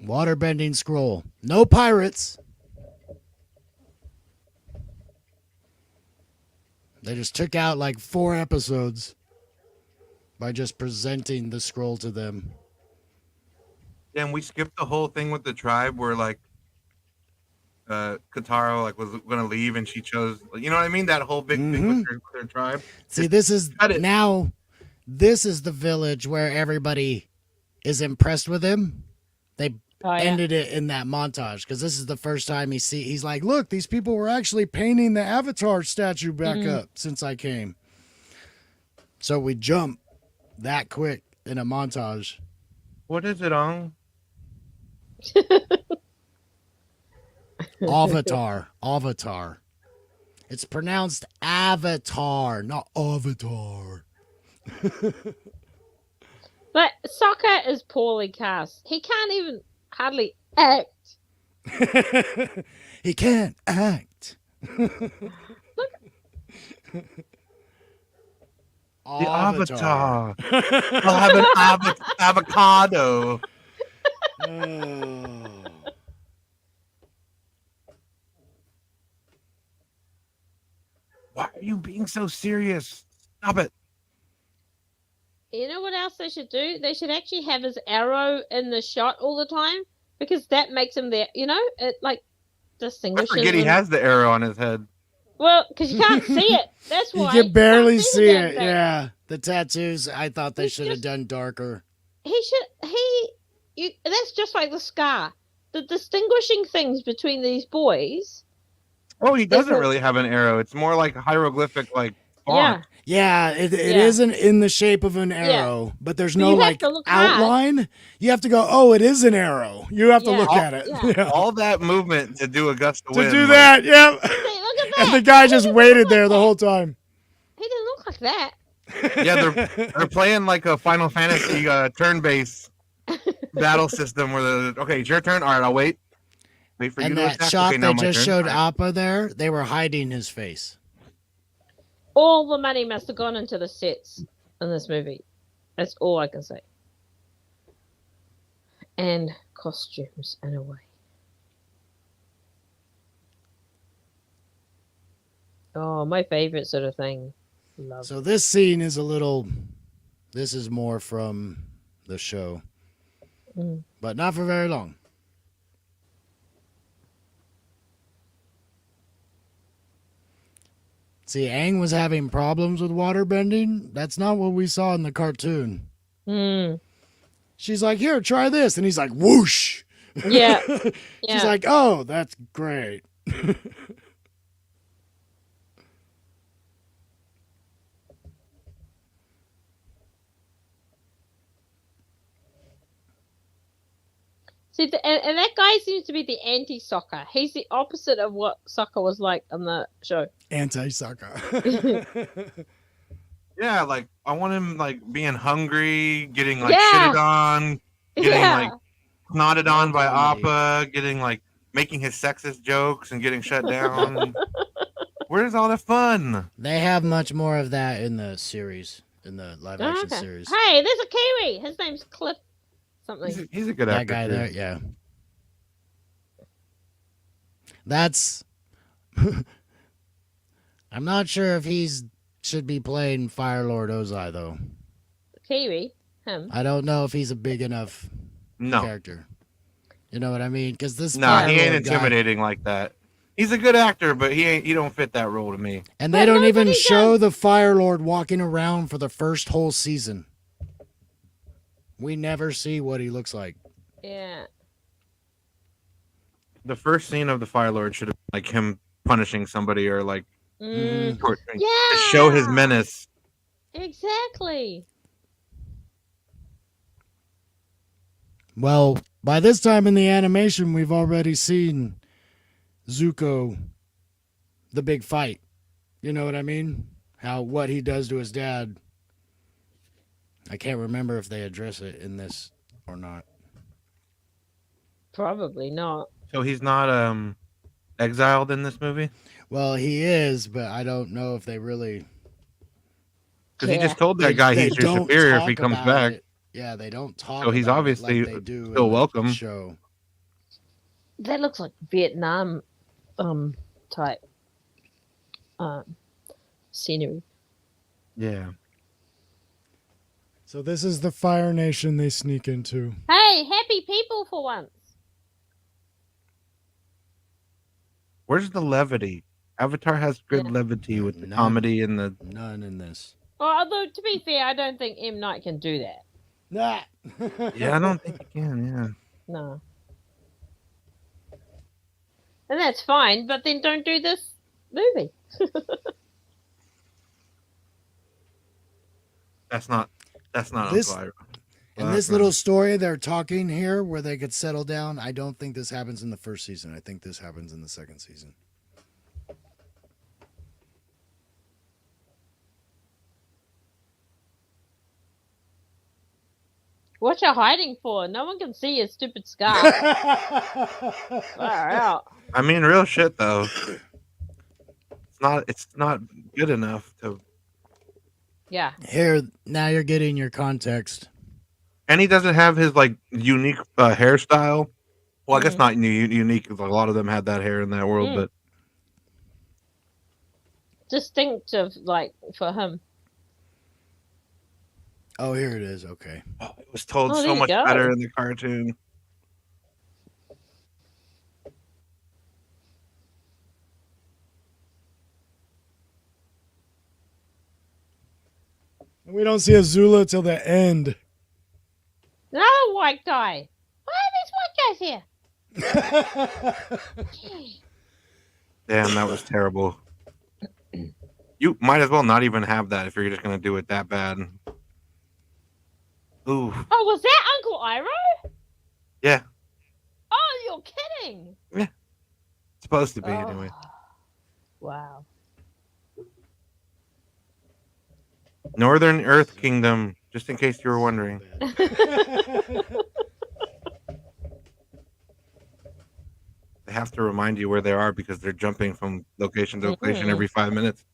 Waterbending scroll. No pirates. They just took out like 4 episodes by just presenting the scroll to them. Then we skipped the whole thing with the tribe where like Katara like was gonna leave and she chose, you know what I mean? That whole big thing with their tribe. See, this is cut it. now. This is the village where everybody is impressed with him. They ended it in that montage because this is the first time he's like, look, these people were actually painting the Avatar statue back up since I came. So we jump that quick in a montage. What is it on? Avatar. It's pronounced Avatar, not Avatar. But Sokka is poorly cast. He can't even hardly act. He can't act. The Avatar. I'll have an avocado. Oh. Why are you being so serious? Stop it. You know what else they should do? They should actually have his arrow in the shot all the time because that makes him there. You know, it like I distinguishes. forget he him. has the arrow on his head. Well, because you can't see it. That's You why can barely can't see the damn it. thing. Yeah, the tattoos. I thought they He's should have just- done darker. He should. That's just like the scar. The distinguishing things between these boys. Oh, he doesn't a- really have an arrow. It's more like hieroglyphic, like font. Yeah, it Yeah. isn't in the shape of an arrow, but there's But no you have like to look hard. outline. You have to go, oh, it is an arrow. You have to Yeah. look at it. Yeah. Yeah. All that movement to do a gust of To wind. do like- that, yeah. See, look at that. And the guy He just didn't waited look there like the that. whole time. He didn't look like that. Yeah, they're playing like a Final Fantasy turn-based battle system where okay, it's your turn. All right, I'll wait. Wait for you And to that attack. shot Okay, now they my just turn. showed All right. Appa there, they were hiding his face. All the money must have gone into the sets in this movie. That's all I can say. And costumes, in a way. Oh, my favorite sort of thing. Love. So this scene is this is more from the show, Mm. but not for very long. See, Aang was having problems with waterbending. That's not what we saw in the cartoon. Mm. She's like, here, try this. And he's like, whoosh. Yeah. She's Yeah. like, oh, that's great. See, and that guy seems to be the anti-soccer. He's the opposite of what soccer was like on the show. Anti-soccer. Yeah, like I want him like being hungry, getting like Yeah. shitted on, getting Yeah. like snotted on by comedy. Appa, getting like making his sexist jokes and getting shut down. Where's all the fun? They have much more of that in the series, in the live Oh, action okay. series. Hey, there's a Kiwi. His name's Cliff something. He's a good That actor. guy too. there, yeah. That's. I'm not sure if he's should be playing Fire Lord Ozai though. Kiwi, him. I don't know if he's a big enough No, character. You know what I mean? Because this nah, Fire he ain't Lord guy- intimidating like that. He's a good actor, but he don't fit that role to me. and they But don't even nobody show the Fire Lord walking around for the first whole season. We never see what he looks like. Yeah. The first scene of the Fire Lord should have been like him punishing somebody or like Mm. torturing Yeah. to show his menace. Exactly. Well, by this time in the animation, we've already seen Zuko, the big fight. You know what I mean? What he does to his dad. I can't remember if they address it in this or not. Probably not. So he's not exiled in this movie Well, he is, but I don't know if they really. because he Yeah. just told that guy they he's your don't superior if talk he comes about back. it. Yeah, they don't talk. So he's about it obviously like they do still in the welcome. show. That looks like Vietnam type scenery. Yeah. So this is the Fire Nation they sneak into. Hey, happy people for once. Where's the levity? Avatar has good Yeah. levity with the None. comedy and the. None in this. Although to be fair, I don't think M Night can do that. Nah. Yeah, I don't think you can. Yeah. No. And that's fine, but then don't do this movie. That's not This- Uncle Ira. In this little story they're talking here where they could settle down, I don't think this happens in the first season. I think this happens in the second season. What you hiding for? No one can see your stupid scar. Far out. I mean, real shit though. It's not good enough to. Yeah. Here, now you're getting your context. And he doesn't have his like unique hairstyle. Well, I guess Mhm. not unique. 'Cause a lot of them had that hair in that world, Mm. but Distinctive, like, for him. Oh, here it is. Okay. it was told Oh, there so you much go. better in the cartoon. We don't see Azula till the end. Another white guy. Why are these white guys here? Damn, that was terrible. You might as well not even have that if you're just gonna do it that bad. Ooh, Oh, was that Uncle Iroh? yeah, Oh, you're kidding. supposed to be Oh. anyway. Wow. Northern Earth Kingdom, just in case you were wondering. They have to remind you where they are because they're jumping from location to location Mhm. every 5 minutes.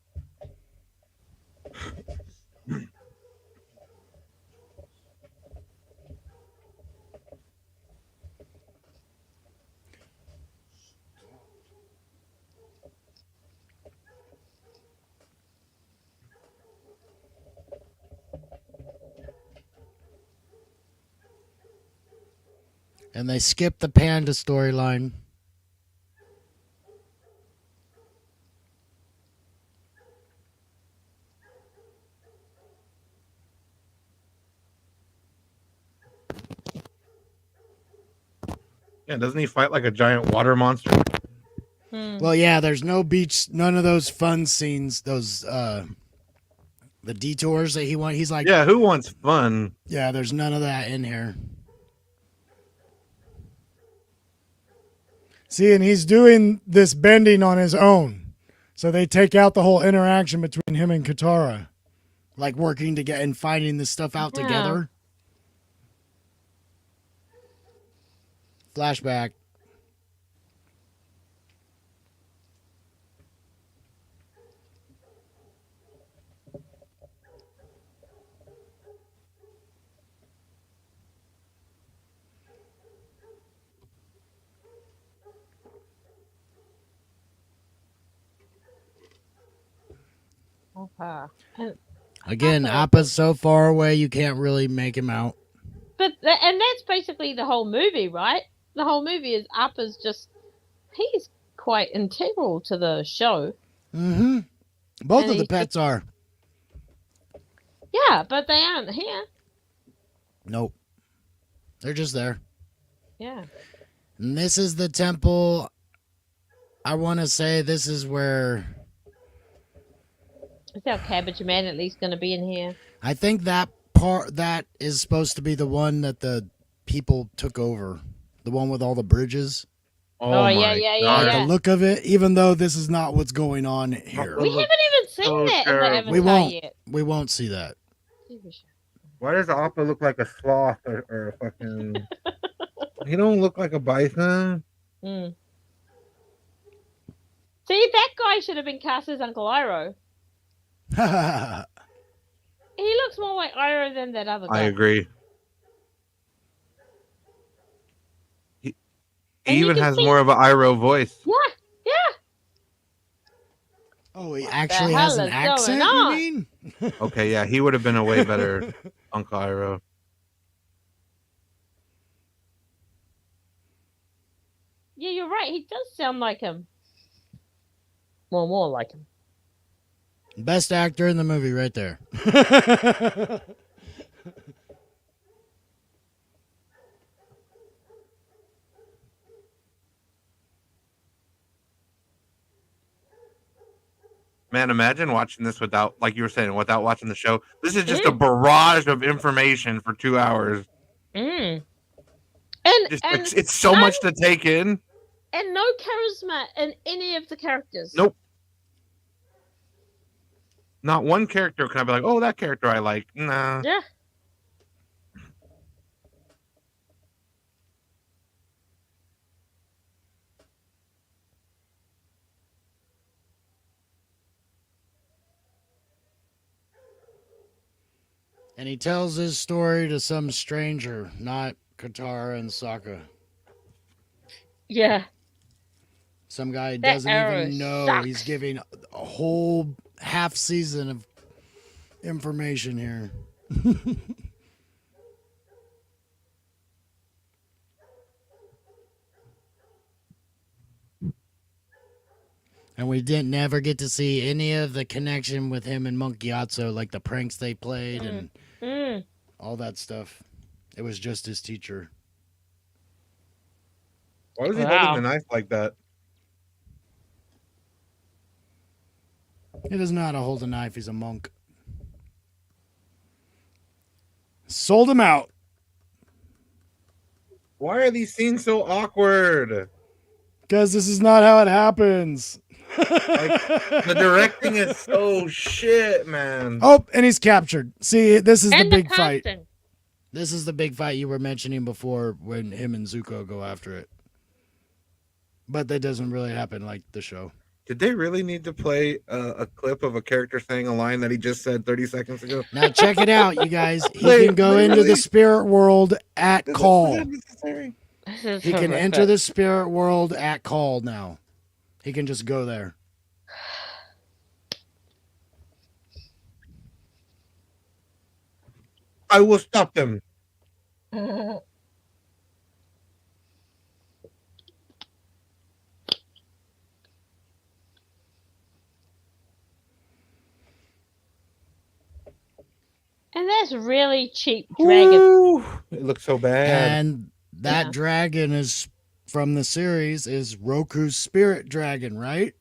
And they skip the panda storyline. Yeah, doesn't he fight like a giant water monster? Well, yeah, there's no beach, none of those fun scenes, those the detours that he wants. He's like, Yeah, who wants fun? yeah, there's none of that in here. See, and he's doing this bending on his own. So they take out the whole interaction between him and Katara. Like working to get and finding this stuff out Yeah. together. Flashback. Okay. And, Again, Okay. Appa's so far away you can't really make him out. and that's basically the whole movie, right? The whole movie is Appa's just he's quite integral to the show. Mm-hmm. Both And of the he's pets are. Yeah, but they aren't here. Nope. They're just there. Yeah. And this is the temple. I want to say this is where Is our Cabbage Man at least going to be in here? I think that part that is supposed to be the one that the people took over. The one with all the bridges. Oh, yeah, my yeah, God. yeah. The look of it, even though this is not what's going on here. We look haven't even seen so that in the terrible. Avatar We won't. yet. We won't see that. Why does Appa look like a sloth or a fucking? He don't look like a bison. Mm. See, that guy should have been cast as Uncle Iroh. He looks more like Iroh than that other guy. I agree. He And you even can has see- more of an Iroh voice. Yeah, yeah. Oh, he What actually the has hell an is going accent, you on? mean? Okay, yeah, he would have been a way better Uncle Iroh. Yeah, you're right. He does sound like him. Well, more like him. Best actor in the movie right there. Man, imagine watching this without, like you were saying, without watching the show. This is just a barrage of information for 2 hours. Mm. And Just, and it's so much to take in. and no charisma in any of the characters. Nope. Not one character can I be like, oh, that character I like. Nah. Yeah. And he tells his story to some stranger, not Katara and Sokka. Yeah. Some guy That doesn't arrow even know. sucks. He's giving a whole half season of information here. And we didn't never get to see any of the connection with him and Monk Gyatso, like the pranks they played and Mm. all that stuff. It was just his teacher. Why was he Wow. holding the knife like that? He doesn't know how to hold a knife. He's a monk. Sold him out. Why are these scenes so awkward? Because this is not how it happens. The directing is so shit, man. Oh, and he's captured. See, this is the And big fight. casting. This is the big fight you were mentioning before when him and Zuko go after it. But that doesn't really happen like the show. Did they really need to play a clip of a character saying a line that he just said 30 seconds ago? Now check it out, you guys. He Wait, can go into literally? the spirit world at Is call. that necessary? This is He can horrific. enter the spirit world at call now. He can just go there. I will stop them. And that's really cheap dragon. Woo! It looks so bad. And that Yeah. dragon is from the series is Roku's spirit dragon, right?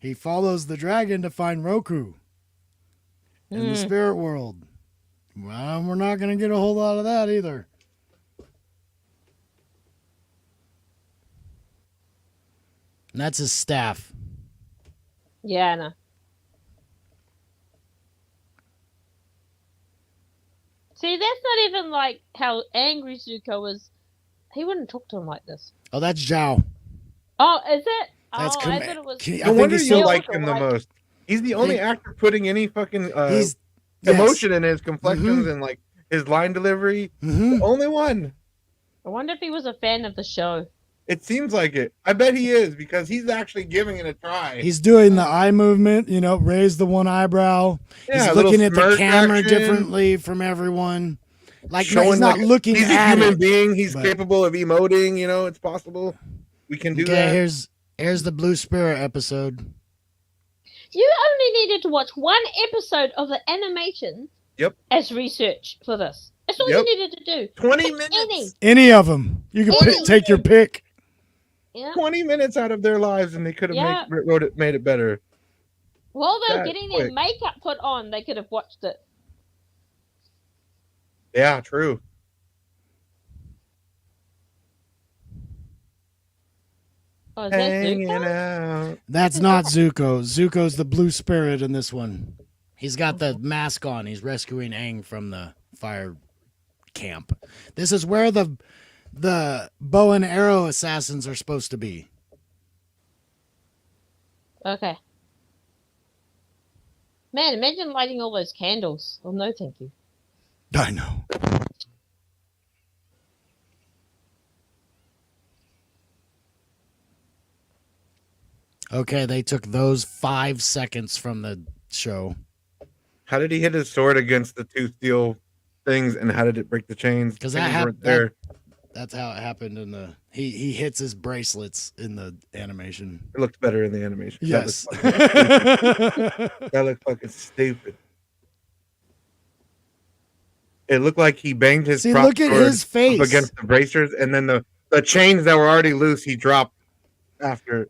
He follows the dragon to find Roku in the spirit world. Well, we're not going to get a whole lot of that either. And that's his staff. Yeah, I know. See, that's not even like how angry Zuko was. He wouldn't talk to him like this. Oh, that's Zhao. Oh, is it? That's I thought it was. I No think wonder he's you still, like him the most. He's the only actor putting any fucking he's emotion in his complexions and like his line delivery. The only one. I wonder if he was a fan of the show. It seems like it. I bet he is because he's actually giving it a try. He's doing the eye movement, raise the one eyebrow. Yeah, He's a little looking at the smirk camera action. differently from everyone. Like, Showing he's not looking he's at a human it. being. He's but- capable of emoting. It's possible. We can do Okay, that. here's the Blue Spirit episode. You only needed to watch one episode of the animation. Yep. As research for this. That's all Yep. you needed to do. 20 Pick minutes. Any of them. You can take your pick. Yeah. 20 minutes out of their lives, and they could have made it better. While they were That getting their quick. makeup put on, they could have watched it. Yeah, true. Oh, is that Hanging Zuko? out. That's not Zuko. Zuko's the Blue Spirit in this one. He's got the mask on. He's rescuing Aang from the fire camp. This is where the bow and arrow assassins are supposed to be. Okay. Man, imagine lighting all those candles. Oh, no, thank you. I know. Okay, they took those 5 seconds from the show. How did he hit his sword against the two steel things, and how did it break the chains? 'Cause Chains that hap- weren't there. That's how it happened in the. He hits his bracelets in the animation. It looked better in the animation. Yes. That looked fucking stupid. It looked like he banged his See, prop look at sword his face. up against the bracers, and then the chains that were already loose, he dropped after.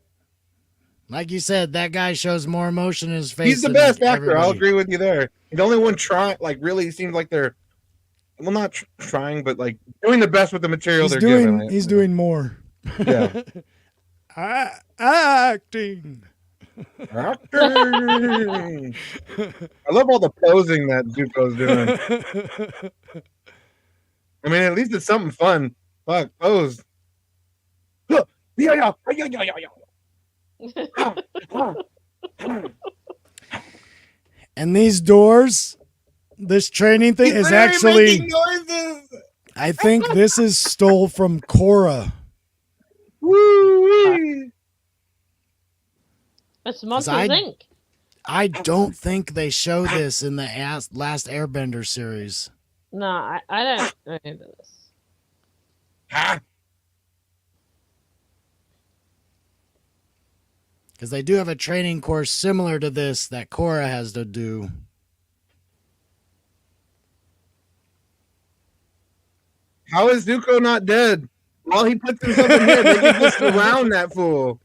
Like you said, that guy shows more emotion in his face. He's the than best actor. I'll everybody. agree with you there. The only one trying, like, really seems like they're, well, not trying, but like doing the best with the material He's they're doing. given. He's doing more. Yeah. Acting. Acting. I love all the posing that Zuko's doing. I mean, at least it's something fun. Fuck, pose. Yeah, yeah, yeah, yeah, yeah. And these doors, this training thing is actually. making noises. I think this is stole from Korra. Woo-wee. It's Monsters I- Inc. I don't think they show this in the last Airbender series. No, I don't remember this. Ah, Because they do have a training course similar to this that Korra has to do. how is Zuko not dead? While he puts himself in here, they can just surround that fool.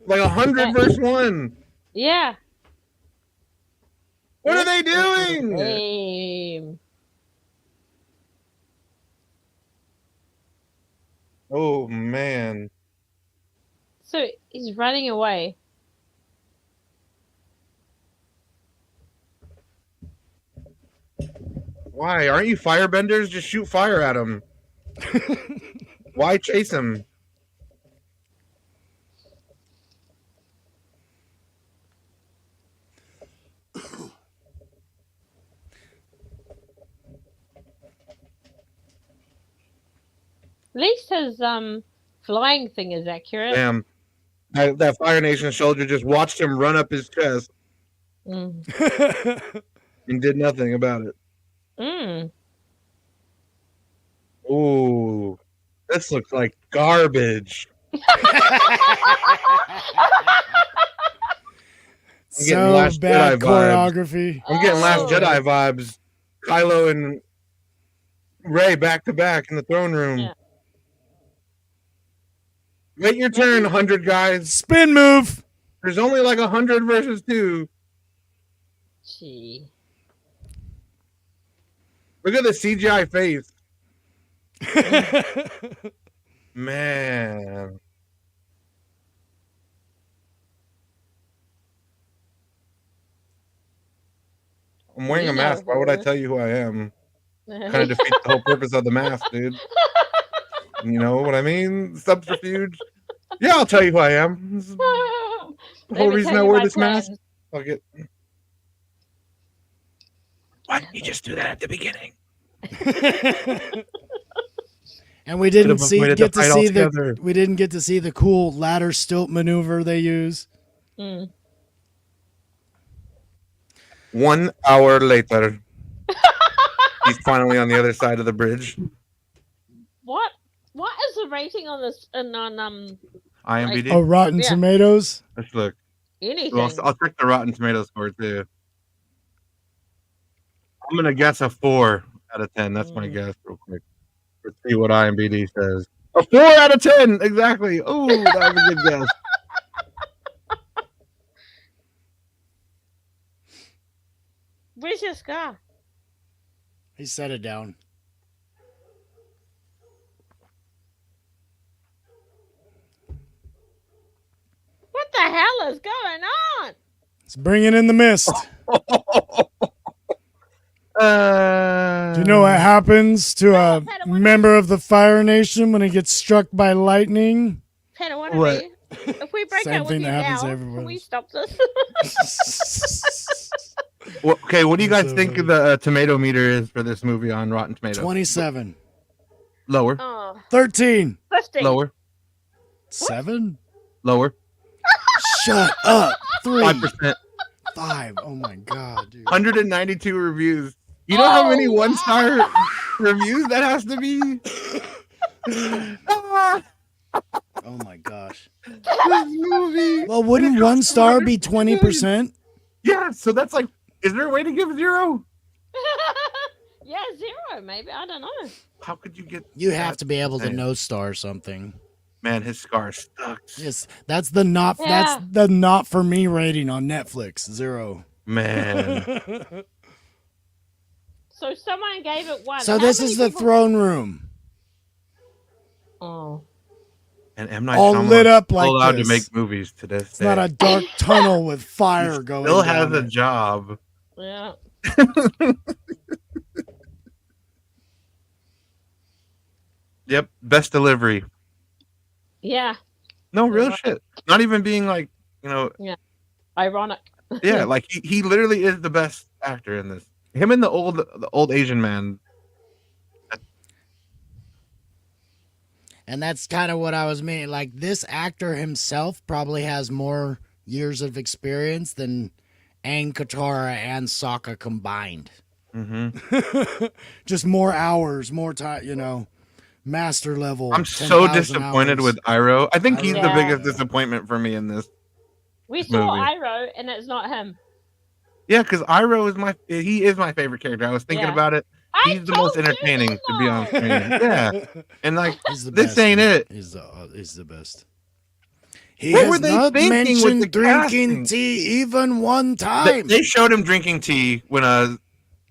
Like 100 versus 1. Yeah. What are they doing? Lame. Oh, man. So he's running away. Why? Aren't you firebenders? Just shoot fire at him. Why chase him? At least his flying thing is accurate. Damn. That Fire Nation soldier just watched him run up his chest Mm. and did nothing about it. Mm. Ooh. This looks like garbage. getting So Last bad Jedi vibes. choreography. I'm getting Last Oh. Jedi vibes. Kylo and Rey back to back in the throne room. Yeah. Wait your turn, 100 guys. Spin move. There's only like 100 versus 2. Gee. Look at the CGI face. Man. I'm wearing You a know mask. Why would I her. tell you who I am? Kind of defeats the whole purpose of the mask, dude. You know what I mean? Subterfuge. Yeah, I'll tell you who I am. This is the Let whole me reason tell I you wore my this mask. plans. I'll get. Why didn't you just do that at the beginning? And we didn't Could've avoided get the to fight see altogether. we didn't get to see the cool ladder stilt maneuver they use. Mm. 1 hour later, he's finally on the other side of the bridge. What is the rating on this on IMDb. Oh, Rotten Yeah. Tomatoes. Let's look. anything? Well, I'll check the Rotten Tomatoes score too. I'm gonna guess a 4 out of 10. That's my guess, real quick. Let's see what IMDb says. A 4 out of 10, exactly. Oh, that was a good guess. Where's your scar? He set it down. What the hell is going on? It's bringing in the mist. Do you know what happens to a member of the Fire Nation when he gets struck by lightning? Padawan, What? if we break Same out with thing you that happens now, to can everyone. we stop this? Well, okay, what do you That's guys so think funny. the tomato meter is for this movie on Rotten Tomatoes? 27. Lower, Oh, 13. 50. lower, 7? lower. Shut up. 3. 5%. 5. Oh my god, dude. 192 reviews. You know how many Oh, 1-star reviews that has to be? Ah, Oh my gosh. this movie. Well, wouldn't And it cost 1 star be 100. 20%? Yeah, so that's like, is there a way to give 0? yeah, 0 maybe. I don't know. How could you get? You have to be able to insane? no star something. Man, his scar sucks. Yes, that's the not Yeah. that's the not for me rating on Netflix. 0. Man, So someone gave it 1. So How this many is the people- throne room. Oh. and M Night All Shyamalan lit up is like still allowed this. to make movies to this It's day. not a dark tunnel with He fire going still has down a it. job. Yeah. Yep, best delivery. Yeah. No, real Right. shit. Not even being like, Ironic. yeah, like he literally is the best actor in this. Him and the old Asian man. And that's kind of what I was meaning. Like, this actor himself probably has more years of experience than Aang, Katara, and Sokka combined. Mm-hmm. Just more hours, more time, master level. I'm so 10,000 disappointed hours. with Iroh. I think he's the Yeah. biggest disappointment for me in this. We saw Movie. Iroh, and it's not him. Yeah, because Iroh is my favorite character. I was thinking Yeah. about it. I He's the most told you entertaining to be on so. screen. Yeah, and like He's the this best, ain't dude. it. He's the best. He What has were they not thinking with mentioned the drinking casting? tea even one They, time. they showed him drinking tea when But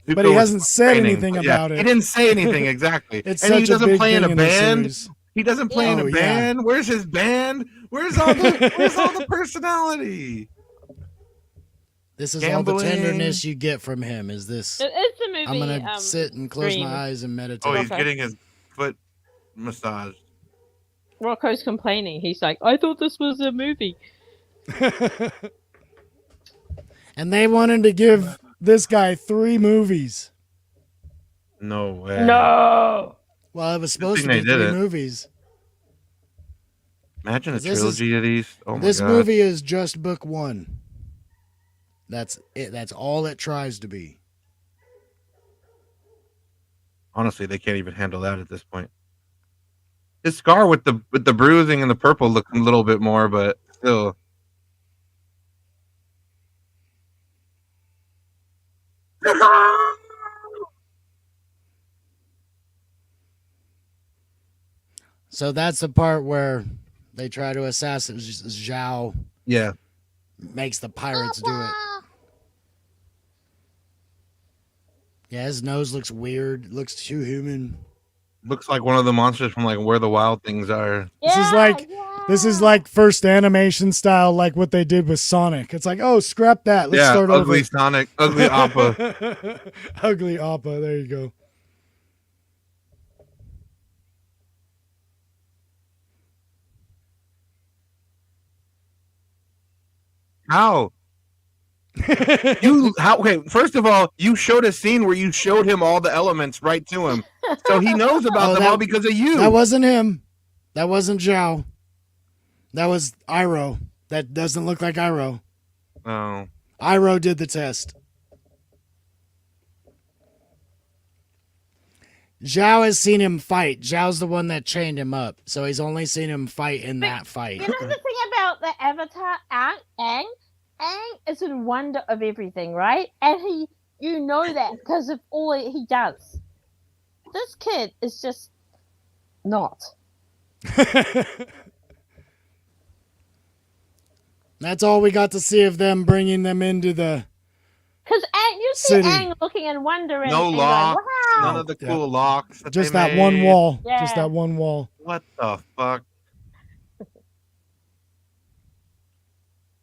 Zuko he was hasn't said training. anything Yeah, about it. He didn't say anything exactly. It's And he such a doesn't big play in thing a in the band. series. He doesn't play in Oh, a yeah. band. Where's his band? Where's all the personality? This is all the Gambling. tenderness you get from him. Is this? It's the movie. I'm gonna sit and close Dream. my eyes and meditate. Oh, he's Okay. getting his foot massaged. Rocco's complaining. He's like, I thought this was a movie. And they wanted to give this guy 3 movies. No way. No. Well, it was supposed to thing be they 3 did it. movies. Imagine a This is- trilogy of these. Oh my This god. movie is just book 1. That's it. That's all it tries to be. Honestly, they can't even handle that at this point. His scar with the bruising and the purple looks a little bit more, but still. So that's the part where They try to assassinate Zhao. Yeah. Makes the pirates do it. Yeah, his nose looks weird. Looks too human. Looks like one of the monsters from like Where the Wild Things Are. This is like this is like first animation style, like what they did with Sonic. It's like, oh, scrap that. Let's start ugly over. Sonic, ugly Appa. Ugly Appa. There you go. How? Okay, first of all, you showed a scene where you showed him all the elements right to him. So he knows about them all because of you. That wasn't him. That wasn't Zhao. That was Iroh. That doesn't look like Iroh. Oh. Iroh did the test. Zhao has seen him fight. Zhao's the one that chained him up. So he's only seen him fight in that fight. You know the thing about the Avatar, Aang? Aang is in wonder of everything, right? And you know that because of all he does. This kid is just not. That's all we got to see of them bringing them into the Because you see city. Aang looking and wondering. No and locks, going, wow. none of the cool locks. Just they that one made. wall. Yeah. Just that one wall. What the fuck?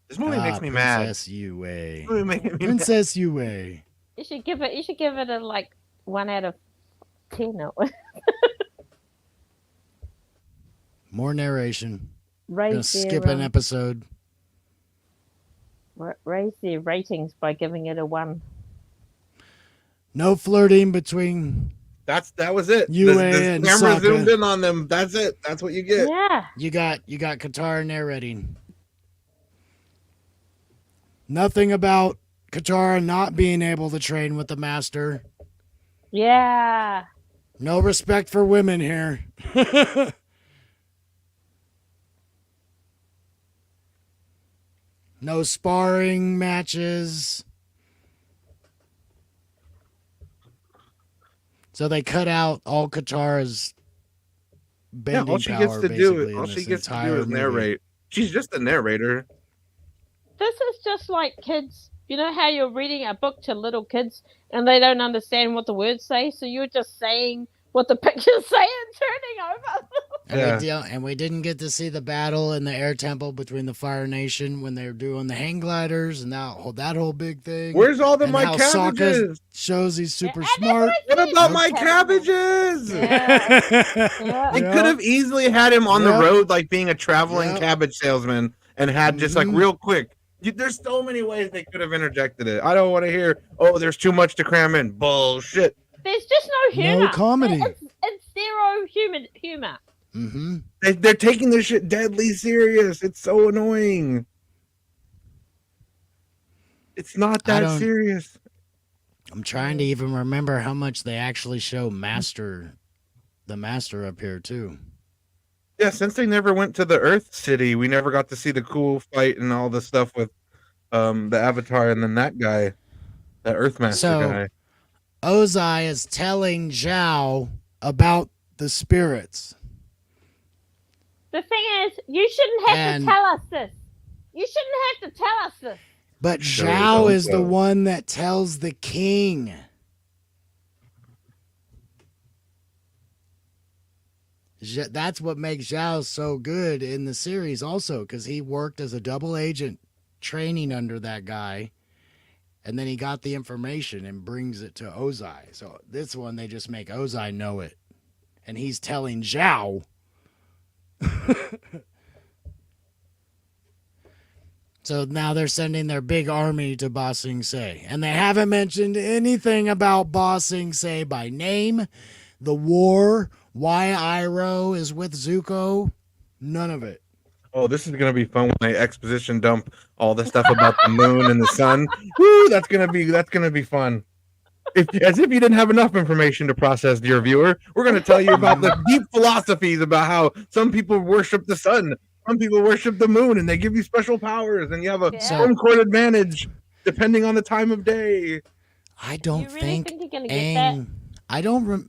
This movie makes me mad. Princess Yue. This movie making me mad. Princess Yue. You should give it a like 1 out of 10. More narration. Raise Gonna skip an episode. Raise their ratings by giving it a 1. No flirting between. That was it. Yue The and camera Sokka. zoomed in on them. That's it. That's what you get. Yeah. You got Katara narrating. Nothing about Katara not being able to train with the master. Yeah. No respect for women here. No sparring matches. So they cut out all Katara's bending all she power, gets to do basically, is all in she this gets to entire do is movie. narrate. She's just a narrator. This is just like kids. You know how you're reading a book to little kids and they don't understand what the words say, so you're just saying what the pictures say and turning over. And we didn't get to see the battle in the air temple between the Fire Nation when they were doing the hang gliders and that whole big thing. Where's all and my how cabbages? Sokka shows he's super Yeah, smart. What about my cabbages? Yeah. They could have easily had him on the Yep. road, like being a traveling Yep. cabbage salesman, and had just like Mhm. real quick. There's so many ways they could have interjected it. I don't want to hear, oh, there's too much to cram in. Bullshit. There's just no humor. No comedy. It's zero humor. Mm-hmm. They're taking this shit deadly serious. It's so annoying. It's not I that don't- serious. I'm trying to even remember how much they actually show the master up here too. Yeah, since they never went to the Earth City, we never got to see the cool fight and all the stuff with the Avatar and then that guy, that Earthmaster So- guy. Ozai is telling Zhao about the spirits. The thing is, you shouldn't have And- to tell us this. You shouldn't have to tell us this. But Sure, Zhao don't is the go. one that tells the king. That's what makes Zhao so good in the series also, because he worked as a double agent training under that guy, and then he got the information and brings it to Ozai. So this one, they just make Ozai know it, and he's telling Zhao. So now they're sending their big army to Ba Sing Se. And they haven't mentioned anything about Ba Sing Se by name, the war, why Iroh is with Zuko. None of it. Oh, this is gonna be fun when they exposition dump all the stuff about the moon and the sun. Woo, that's gonna be fun. As if you didn't have enough information to process, dear viewer, we're gonna tell you about the deep philosophies about how some people worship the sun, some people worship the moon, and they give you special powers, and you have a Yeah. home court advantage depending on the time of day. I don't You really think think you're gonna get that? Aang. I don't.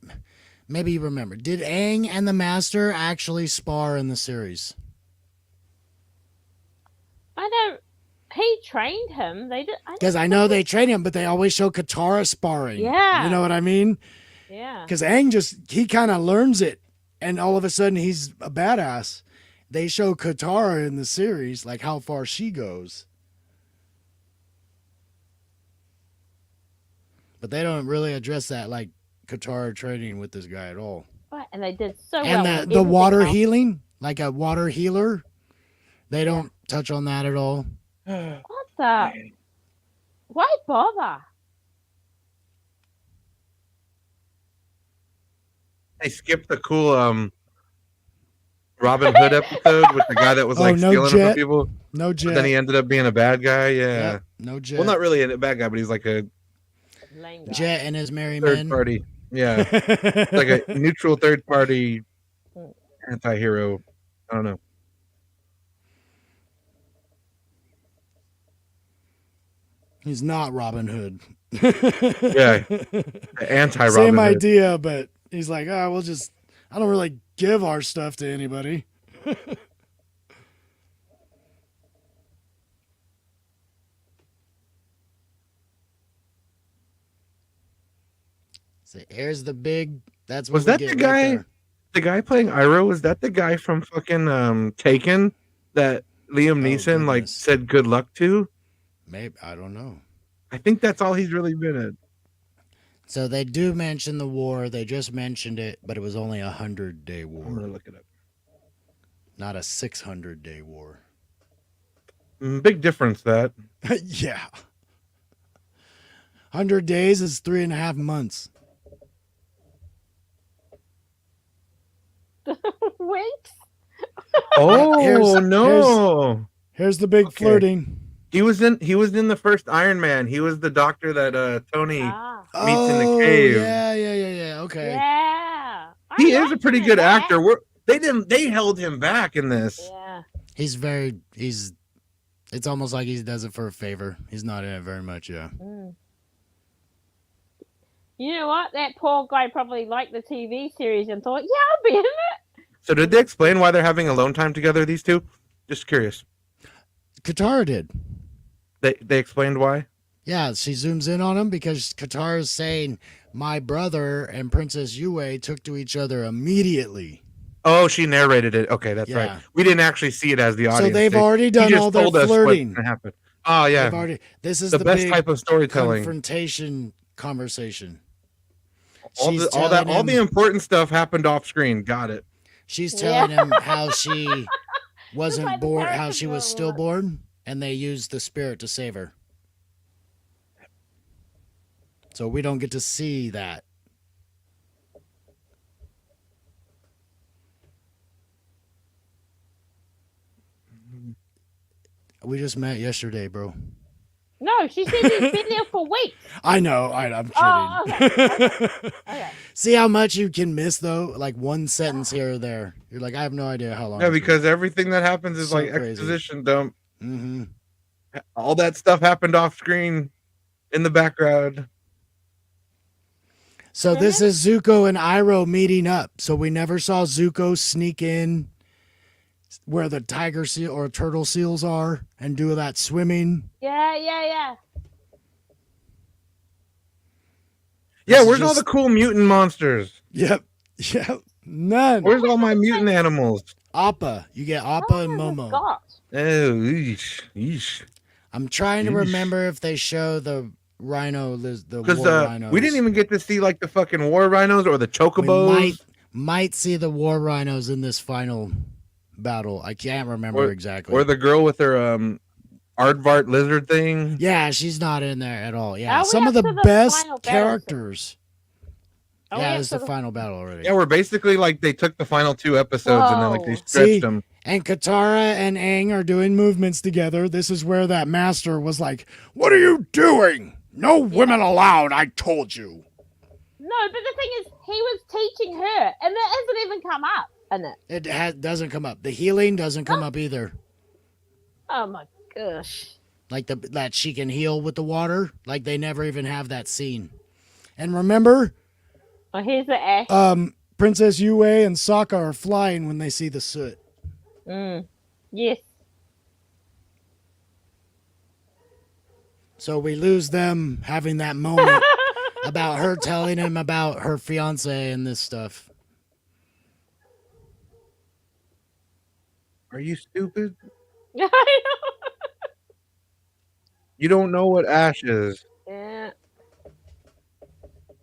Maybe you remember. Did Aang and the Master actually spar in the series? I don't. He trained him. They did. Because I know they train him, but they always show Katara sparring. Yeah. You know what I mean? Yeah. Because Aang he kind of learns it, and all of a sudden he's a badass. They show Katara in the series, like how far she goes. But they don't really address that, like Katara training with this guy at all. Right, and they did so well. And with the everything water else. healing, like a water healer, they don't touch on that at all. What the? Why bother? They skipped the cool Robin Hood episode with the guy that was Oh, like no stealing it jet. from people. No But jet. then he ended up being a bad guy. Yeah. Yep, no jet. Well, not really a bad guy, but he's like a Lame guy. Jet and his merry third men. party. Yeah. Like a neutral third party anti-hero. I don't know. He's not Robin Hood. Yeah. Anti-Robin Same Hood. idea, but he's like, I don't really give our stuff to anybody. So here's the big. That's what Was we that get the right guy? there. The guy playing Iroh, was that the guy from fucking Taken that Liam Neeson like goodness. said good luck to? Maybe, I don't know. I think that's all he's really been in. So they do mention the war. They just mentioned it, but it was only 100-day I'm war, gonna look it up. not a 600-day war. Big difference that. Yeah. 100 days is 3.5 months. Weeks? Oh Here's- no. Here's the big Okay. flirting. He was in the first Iron Man. He was the doctor that Tony Ah. meets in the Oh, cave. Yeah. Okay. Yeah. He I is a like pretty him good in that. actor. They held him back in this. Yeah. It's almost like he does it for a favor. He's not in it very much, yeah. Mm. You know what? That poor guy probably liked the TV series and thought, yeah, I'll be in it. So did they explain why they're having alone time together, these two? Just curious. Katara did. They explained why? Yeah, she zooms in on him because Katara's saying, my brother and Princess Yue took to each other immediately. Oh, she narrated it. Okay, that's Yeah. right. We didn't actually see it as the audience. So they've They- already he done just all their told us what's flirting. gonna happen. Oh yeah, This is the the best big type of storytelling. confrontation conversation. All She's all telling the him- important stuff happened off screen. Got it. She's telling him how she like wasn't the born, how character she was drama. stillborn, and they used the spirit to save her. So we don't get to see that. We just met yesterday, bro. No, she said he's been there for weeks. I know. I'm kidding. Oh, okay. Okay. See how much you can miss though? Like one sentence here or there. You're like, I have no idea how long. Yeah, because everything that happens is So like crazy. exposition dump. Mm-hmm. All that stuff happened off screen, in the background. So this is Zuko and Iroh meeting up. So we never saw Zuko sneak in where the tiger seal or turtle seals are and do that swimming. Yeah. Yeah, This is where's all just- the cool mutant monsters? Yep. None. Where's all my mutant animals? Appa. You get Appa What and has it Momo. got? Oh, yeesh. I'm trying to Yeesh. remember if they show the rhino, the Because war rhinos. we didn't even get to see like the fucking war rhinos or the We chocobos. might see the war rhinos in this final battle. I can't remember exactly. Or the girl with her aardvark lizard thing. Yeah, she's not in there at all. Yeah, Are we some of up the to the best final battle? characters. Are we Yeah, up it's to the final battle already. Yeah, we're basically like they took the final 2 episodes and then like they Whoa. stretched See? them. And Katara and Aang are doing movements together. This is where that master was like, "What are you doing? No women allowed, I told you." No, but the thing is, he was teaching her, and that hasn't even come up in it. It doesn't come up. The healing doesn't come up either. Oh my gosh. Like that she can heal with the water. Like they never even have that scene. And remember, Oh, here's the ash. Princess Yue and Sokka are flying when they see the soot. Yes. So we lose them having that moment about her telling him about her fiance and this stuff. Are you stupid? I know. You don't know what Ash is. Yeah.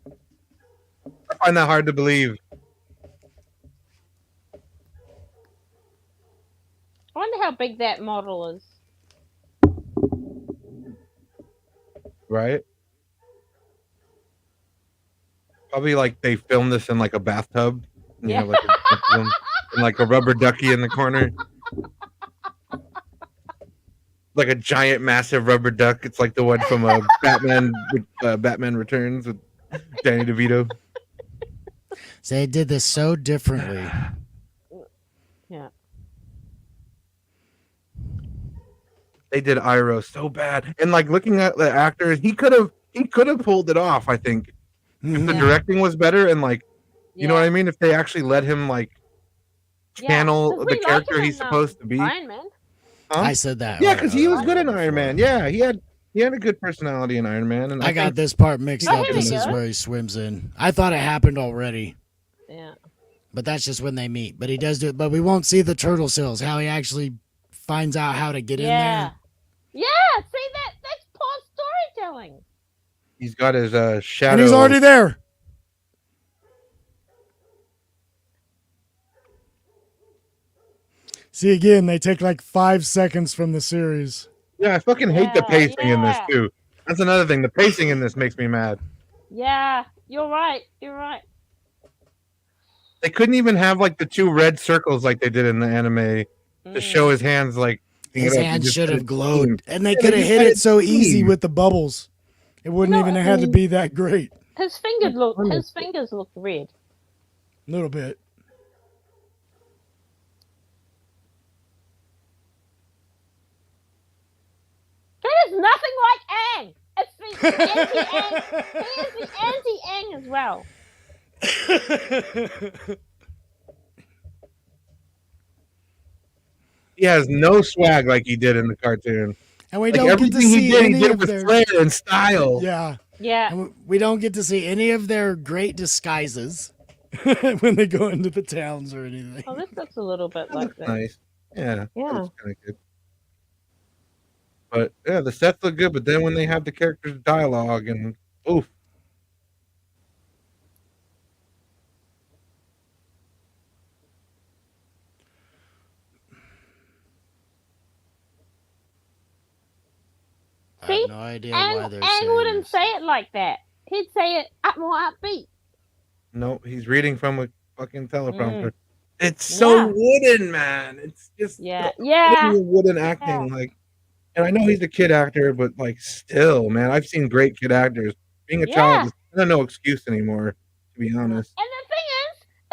I find that hard to believe. I wonder how big that model is. Right? Probably like they filmed this in like a bathtub. And you Yeah. have like a bunch of them and like a rubber ducky in the corner. Like a giant, massive rubber duck. It's like the one from Batman Returns with Danny DeVito. So they did this so differently. Yeah. They did Iroh so bad, and like looking at the actors, he could have pulled it off. I think if the Yeah. directing was better, and like you know what I mean, if they actually let him like channel 'cause the we like character him he's in, supposed to be. Iron Man. Huh? I said that. Yeah, because he was good in before. Iron Man. Yeah, he had a good personality in Iron Man, and I got think this part mixed Oh, up. here we This is go. where he swims in. I thought it happened already, Yeah. but that's just when they meet. But he does do it. But we won't see the turtle cells. How he actually finds out how to get in Yeah. there. Yeah. See that's poor storytelling. he's got his shadow. And he's already there. See, again, they take like 5 seconds from the series. Yeah, I fucking hate the Yeah, pacing in this yeah. too. That's another thing. The pacing in this makes me mad. Yeah. You're right. You're right. They couldn't even have like the two red circles like they did in the anime to show his hands like His it up. He hands just should had have it glowed. clean. And they Yeah, could they have just hit had it so easy clean. with the bubbles. It wouldn't No, even have had to be that great. His fingers look red. A little bit. That is nothing like Aang. It's the anti-Aang. He is the anti-Aang as well. He has no swag like he did in the cartoon. And we Like don't get to everything he see did, any he did it of with their flair and style. Yeah. Yeah. And we don't get to see any of their great disguises when they go into the towns or anything. Oh, this looks a little bit That like looks that. nice. Yeah. Yeah. That looks kind of good. But yeah, the sets look good. But then when they have the characters' dialogue and oof. I See? have no idea why they're saying Aang wouldn't this. say it like that. He'd say it more upbeat. No, he's reading from a fucking teleprompter. It's so Yeah. wooden, man. It's just Yeah. the Yeah. wooden acting. Like, and I know he's a kid actor, but like, still, man, I've seen great kid actors. Being a Yeah. child is kind of no excuse anymore, to be honest. And the thing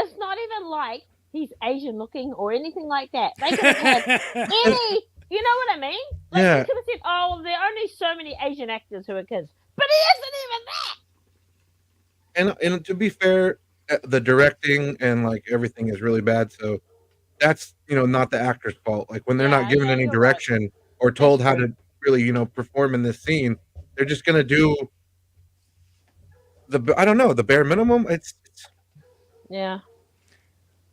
is, it's not even like he's Asian looking or anything like that. They could have had any, you know what I mean? Like Yeah. they could have said, oh, there are only so many Asian actors who are kids. But he isn't even that. And to be fair, the directing and like everything is really bad. So that's not the actor's fault. Like when they're Yeah, not given yeah, any you're right. direction or told That's how true. to really perform in this scene, they're just gonna do I don't know, the bare minimum. It's Yeah.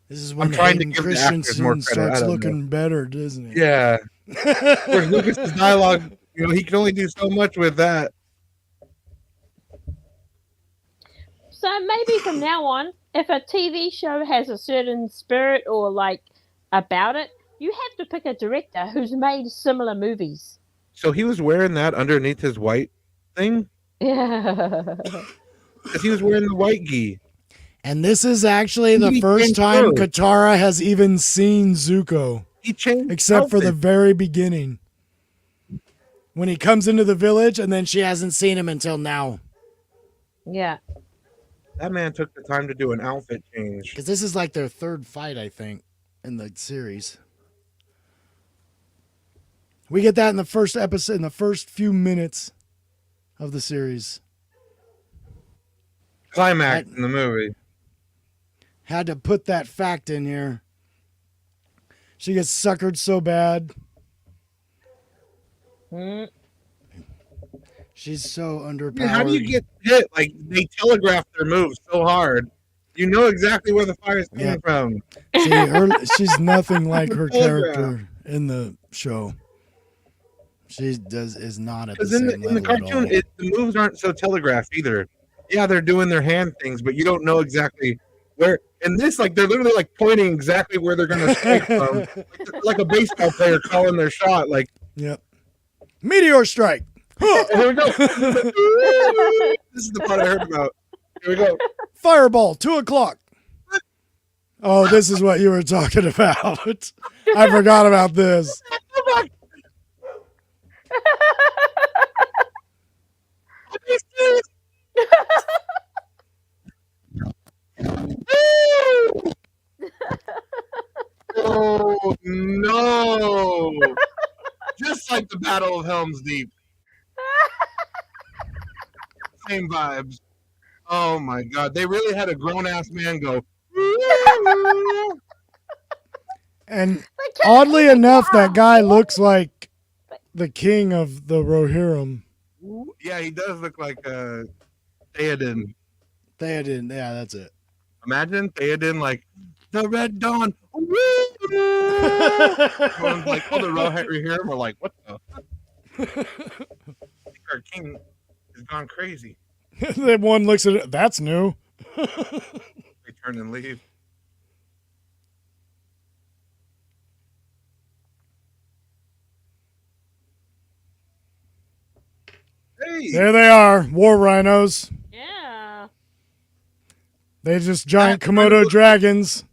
This is when trying to Hayden give the actors more Christensen credit. I starts don't looking better, doesn't he? yeah. Whereas Lucas's dialogue, he can only do so much with that. So maybe from now on, if a TV show has a certain spirit or like about it, you have to pick a director who's made similar movies. So he was wearing that underneath his white thing Yeah. because he was wearing the white gi. And this is actually the He first changed time clothes. Katara has even seen Zuko, He changed except for the outfits. very beginning. When he comes into the village, and then she hasn't seen him until now. Yeah. That man took the time to do an outfit change. Because this is like their third fight, I think, in the series. We get that in the first episode, in the first few minutes of the series. Climax in the movie. Had to put that fact in here. She gets suckered so bad. Mm. She's so underpowered. I mean, how do you get hit? Like they telegraph their moves so hard. You know exactly where the fire is coming Yep. from. See, she's nothing like her Telegraph. character in the show. She is not at the Because in same the level at all. cartoon, the moves aren't so telegraphed either. Yeah, they're doing their hand things, but you don't know exactly where. In this, like they're literally like pointing exactly where they're gonna strike from, like a baseball player calling their shot. Like, Yep. Meteor strike. Huh. here we go. This is the part I heard about. Here we go. Fireball. 2:00. Oh, this is what you were talking about. I forgot about this. Oh no! Just like the Battle of Helm's Deep. Same vibes. Oh my god, they really had a grown ass man go. And oddly enough, that guy looks like the king of the Rohirrim. Yeah, he does look like Theoden. Theoden, yeah, that's it. Imagine Theoden like the Red Dawn. Everyone's like, oh, the Rohirrim were like, what the? Our king has gone crazy. That one looks at it. That's new. They turn and leave. Hey, There they are, war rhinos. Yeah. They just giant Komodo dragons.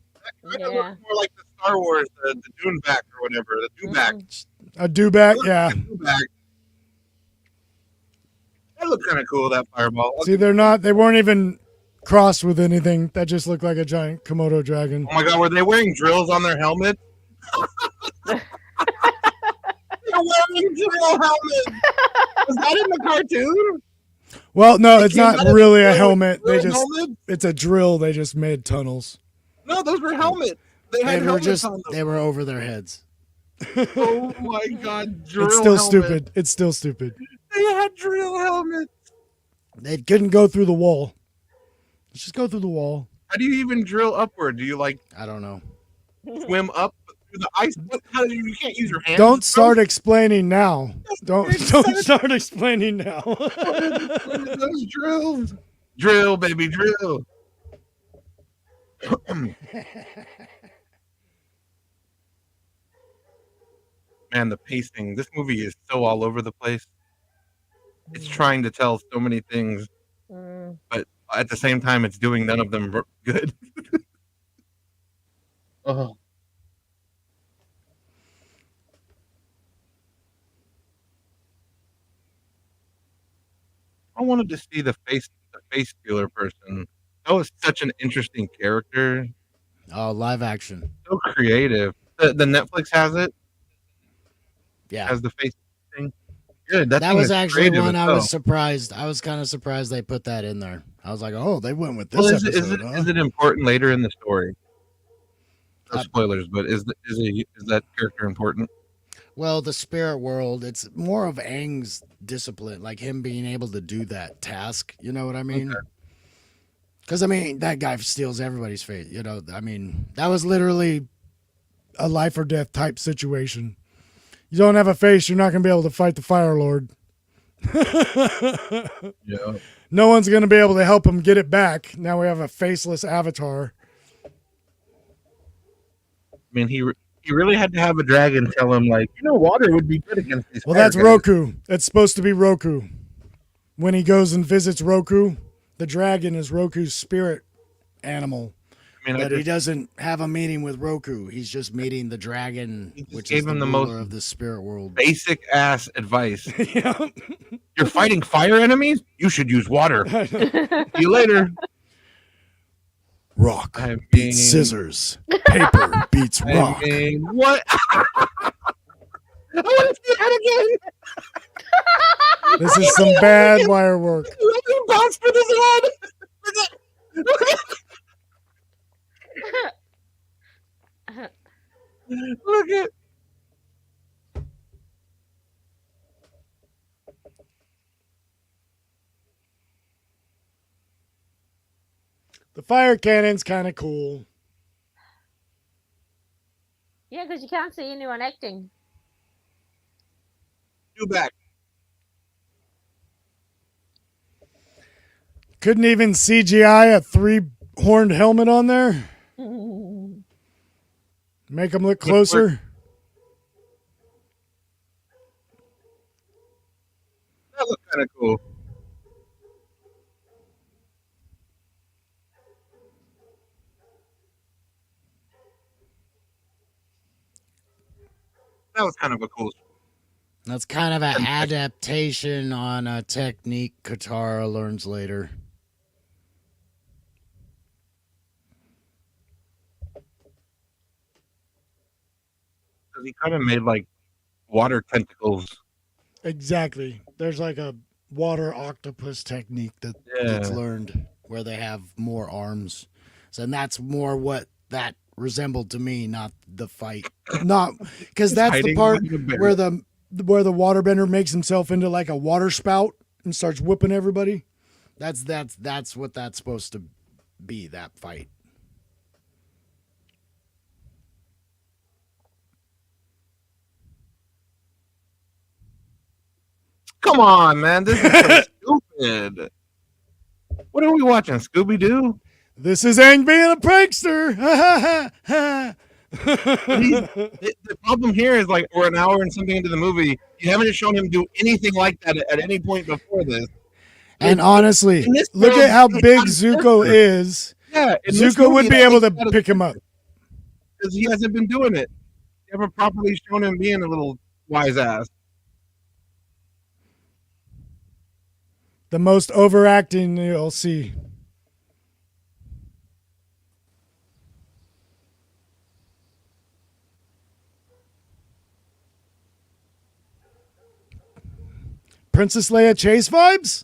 that kind of looks more like the Star Wars, the Duneback or whatever, the Dewback. A dewback, yeah. Dewback. That looked kind of cool. That fireball. See, they weren't even crossed with anything. That just looked like a giant Komodo dragon. Oh my god, were they wearing drills on their helmet? They're wearing drill helmets. Was that in the cartoon? Well, no, it's came not out of really the a drill helmet. They helmet? just it's a drill. They just made tunnels. No, those were helmets. They had helmets on them. They were over their heads. Oh my god, drill It's still helmet. stupid. It's still stupid. They had drill helmets. They couldn't go through the wall. Let's just go through the wall. How do you even drill upward? Do you like I don't know. swim up through the ice? How do you can't use your hands? Don't start explaining now. Don't start explaining now. What are those drills? Drill, baby, drill. Man, the pacing. This movie is so all over the place. It's trying to tell so many things, but at the same time, it's doing none of them good. Oh. I wanted to see the face stealer person. That was such an interesting character. Oh, live action. So creative. The Netflix has it. Yeah. Has the face thing. Good. That That thing was is actually creative one as I hell. was surprised. I was kind of surprised they put that in there. I was like, oh, they went with this Well, episode, huh? is it important later in the story? No Uh, spoilers, but is that character important? Well, the spirit world, it's more of Aang's discipline, like him being able to do that task. You know what I mean? Okay. Because, I mean, that guy steals everybody's fate. You know, I mean, that was literally a life or death type situation. You don't have a face, you're not going to be able to fight the Fire Lord. Yeah. No one's going to be able to help him get it back. Now we have a faceless avatar. I mean, he really had to have a dragon tell him, like, water would be good against these. Well, fire that's guys. Roku. That's supposed to be Roku. When he goes and visits Roku, the dragon is Roku's spirit animal. I mean, But he doesn't have a meeting with Roku. He's just meeting the dragon, He just which gave is the him the ruler most of the spirit world. basic ass advice. Yeah. You're fighting fire enemies? You should use water. See you later. Rock I mean- beats scissors. Paper beats rock. I mean, what? I want to see that again. This is some bad wire work. Let me bounce for this head. Look at. The fire cannon's kind of cool. Yeah, because you can't see anyone acting. Do back. Couldn't even CGI a 3-horned helmet on there. Make them look closer. That looks kind of cool. That was kind of a cool. That's kind of an adaptation on a technique Katara learns later. He kind of made like water tentacles. Exactly. There's like a water octopus technique that's Yeah. learned. Where they have more arms. So, and that's more what that resembled to me, not the fight. Not because He's that's the hiding part behind the where barrel. the waterbender makes himself into like a water spout and starts whooping everybody. That's what that's supposed to be, that fight. Come on, man. This is so stupid. What are we watching? Scooby Doo? This is Aang being a prankster. The problem here is like we're an hour and something into the movie. You haven't shown him do anything like that at any point before this. And honestly, In this Look film, at how he's big not a Zuko character. is. Yeah, in this Zuko would movie, be that able to makes that a pick him up. because he hasn't been doing it. You haven't properly shown him being a little wise ass. The most overacting you'll see. Princess Leia chase vibes?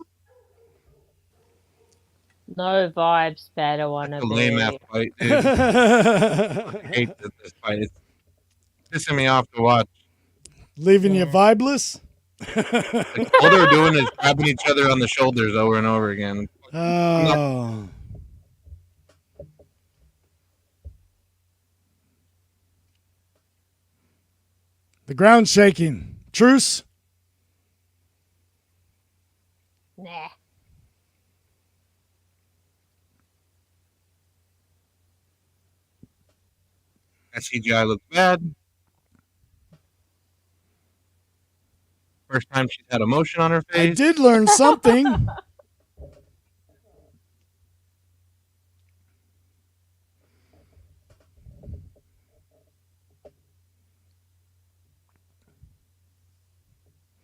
No vibes, better wanna It's a lame ass be. fight, dude. I hate this fight. It's pissing me off to watch. Leaving you Yeah. vibeless? Like, all they're doing is grabbing each other on the shoulders over and over again. Oh. The ground's shaking. Truce? Nah. That CGI looks bad. First time she's had emotion on her I face. did learn something.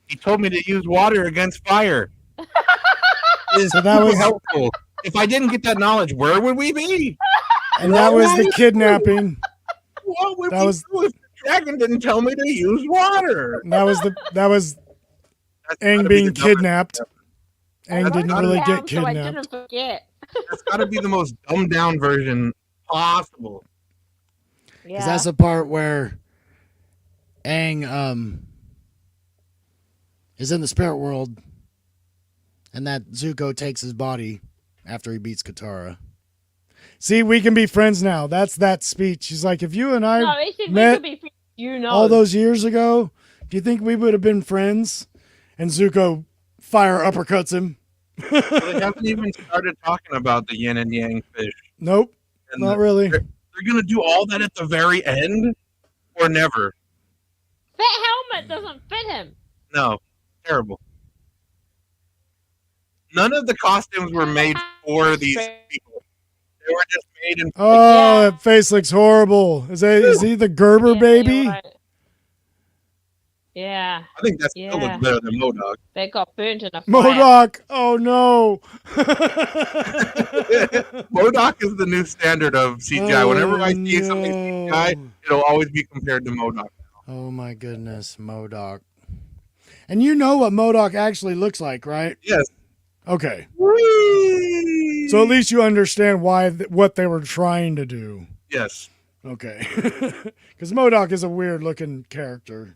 He told me to use water against fire. It's So that super was- helpful. If I didn't get that knowledge, where would we be? And that was the kidnapping. What would That we was- do if the dragon didn't tell me to use water? That was That's Aang gotta be being the dumbest- kidnapped. Aang That's didn't gotta really be- get So I kidnapped. didn't forget. That's got to be the most dumbed down version possible. Yeah. Because that's the part where Aang is in the spirit world, and that Zuko takes his body after he beats Katara. See, we can be friends now. That's that speech. She's like, if you and I no, he said met we could be, you know. all those years ago, do you think we would have been friends? And Zuko fire uppercuts him. So they haven't even started talking about the yin and yang fish. Nope, And not really. they're going to do all that at the very end or never. That helmet doesn't fit him. No, terrible. None of the costumes were made for these people. They were just made in. Oh, Yeah. that face looks horrible. Is he the Gerber Yeah, baby? you're right. Yeah, I think that still Yeah. looks better than Modok. they got burnt in a fire. Modok. Oh no. Modok is the new standard of CGI. Whenever I see something no. CGI, it'll always be compared to Modok. Oh my goodness, Modok. And you know what Modok actually looks like, right? Yes. Okay. So at least you understand what they were trying to do. Yes. Okay. Because Modok is a weird looking character.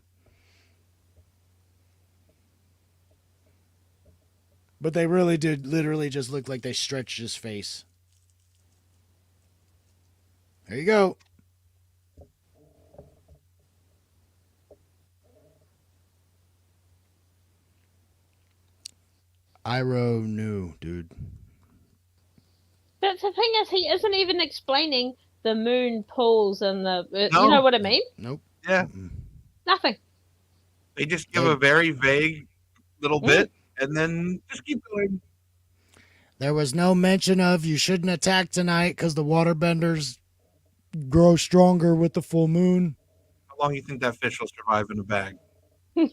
But they really did literally just look like they stretched his face. There you go. Iroh knew, dude. But the thing is, he isn't even explaining the moon pools and the. No. You know what I mean? Nope. Yeah. Nothing. They just give a very vague little bit, and then just keep going. There was no mention of you shouldn't attack tonight because the waterbenders grow stronger with the full moon. How long do you think that fish will survive in a bag? You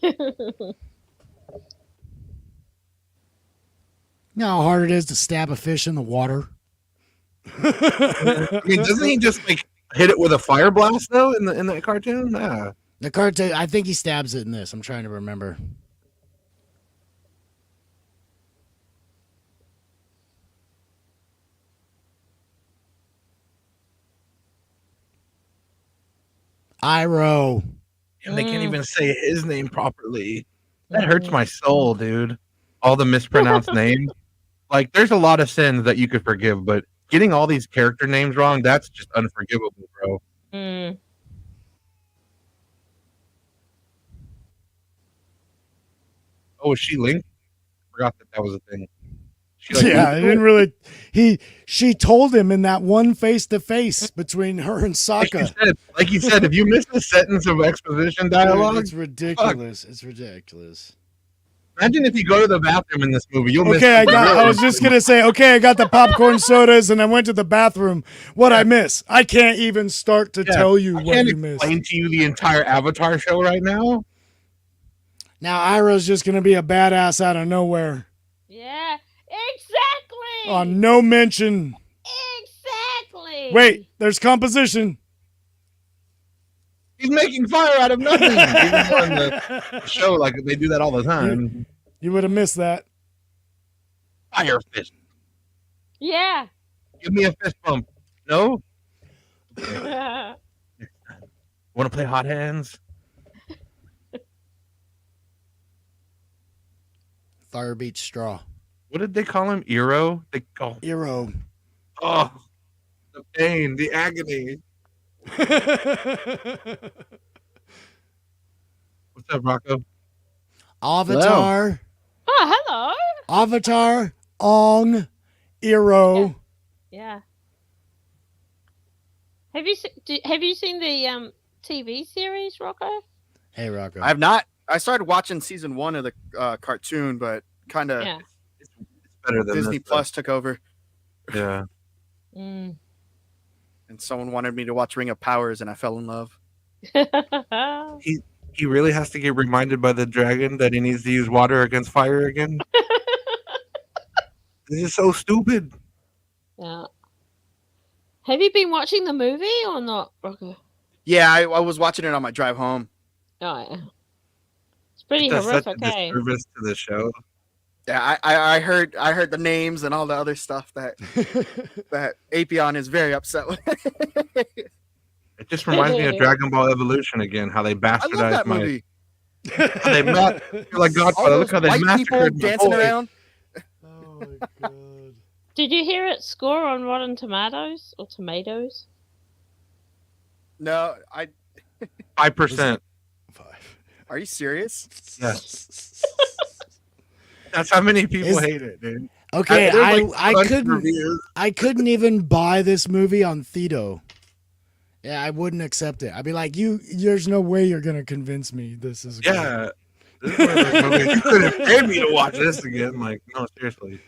know how hard it is to stab a fish in the water? I mean, doesn't he just like hit it with a fire blast though in the cartoon? Yeah. The cartoon, I think he stabs it in this. I'm trying to remember. Iroh. And they can't even say his name properly. That hurts my soul, dude. All the mispronounced names. Like, there's a lot of sins that you could forgive, but getting all these character names wrong, that's just unforgivable, bro. Mm. Oh, was she Link? Forgot that was a thing. She, Yeah, I didn't really. She told him in that one face to face between her and Sokka. Like you said, if you miss a sentence of exposition dialogue, Dude, it's ridiculous. It's ridiculous. Imagine if you go to the bathroom in this movie, you'll miss. Okay, I was just gonna say. Okay, I got the popcorn sodas and I went to the bathroom. What I miss? I can't even start to tell you I what can't you missed. explain to you the entire Avatar show right now. Now Iroh's just gonna be a badass out of nowhere. Yeah, exactly. On no mention. Exactly. Wait, there's composition. He's making fire out of nothing. Even on the show, like they do that all the time. You would have missed that. Fire fist. Yeah. Give me a fist bump. No? Want to play hot hands? Fire beats straw. What did they call him? Eero? Iroh. Oh, the pain, the agony. What's up, Rocco? Avatar. Oh, hello. Avatar. Ong. Iroh. Yeah. Have you seen the TV series, Rocco? Hey, Rocco. I have not. I started watching season 1 of the cartoon, but kind of It's better than Disney this, Plus took over, Yeah. Mm. and someone wanted me to watch Ring of Powers, and I fell in love. He really has to get reminded by the dragon that he needs to use water against fire again. This is so stupid. Yeah. Have you been watching the movie or not, Rocco? Yeah, I was watching it on my drive home. Oh, yeah. It's pretty That's such a horrific, eh? disservice to the show. Yeah, I heard the names and all the other stuff that Apion is very upset with. It just reminds me of Dragon Ball Evolution again. How they I bastardized love that my. movie. How they you're like All Godfather. those Look how they white people massacred my dancing boy. around. Oh my god. Did you hear it score on Rotten Tomatoes or Tomatoes? No, 5%. 5. are you serious? Yes. That's how many people Is- hate it, dude. Okay, There's, like, I bunch of couldn't reviews. I couldn't even buy this movie on Thedo. Yeah, I wouldn't accept it. I'd be like, there's no way you're gonna convince me this is good. Yeah. This is one of those movies. You couldn't pay me to watch this again. Like, no, seriously.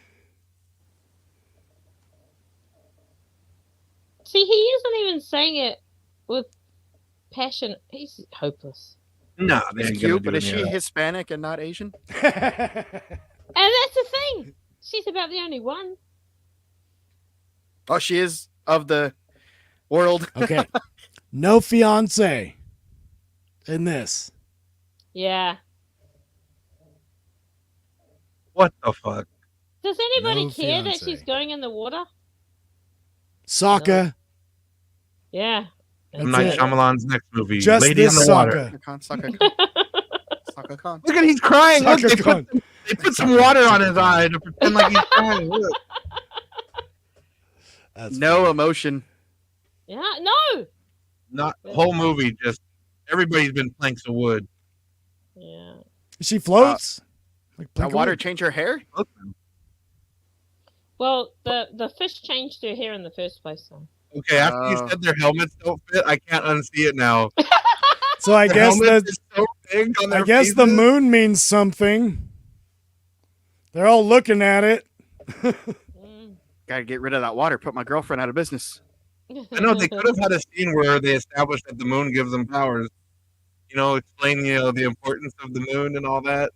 See, he isn't even saying it with passion. He's hopeless. No, they She's ain't gonna cute, do but is any she of that. And Hispanic and not Asian? that's the thing. She's about the only one. Oh, she is of the world. Okay. No fiance in this. Yeah. What the fuck? Does anybody No care that fiancé. she's going in the water? Sokka. Yeah. M. That's Night it. Shyamalan's next movie, Just Lady in this the Water. Sokka. Sokka Khan. Sokka Khan. Look at he's crying. Look, Sokka Khan. they put some water on his eye to pretend like he's crying. Look. That's No funny. emotion. Yeah, no. Not the whole movie. Just everybody's been planks of wood. Yeah. She floats. Like That plank of water wood. change her hair? Well, the fish changed their hair in the first place, so. Okay, after you said their helmets don't fit, I can't unsee it now. So I The guess helmet the is so big on their I guess the faces. moon means something. They're all looking at it. Gotta get rid of that water. Put my girlfriend out of business. I know they could have had a scene where they established that the moon gives them powers. You know, explain the importance of the moon and all that.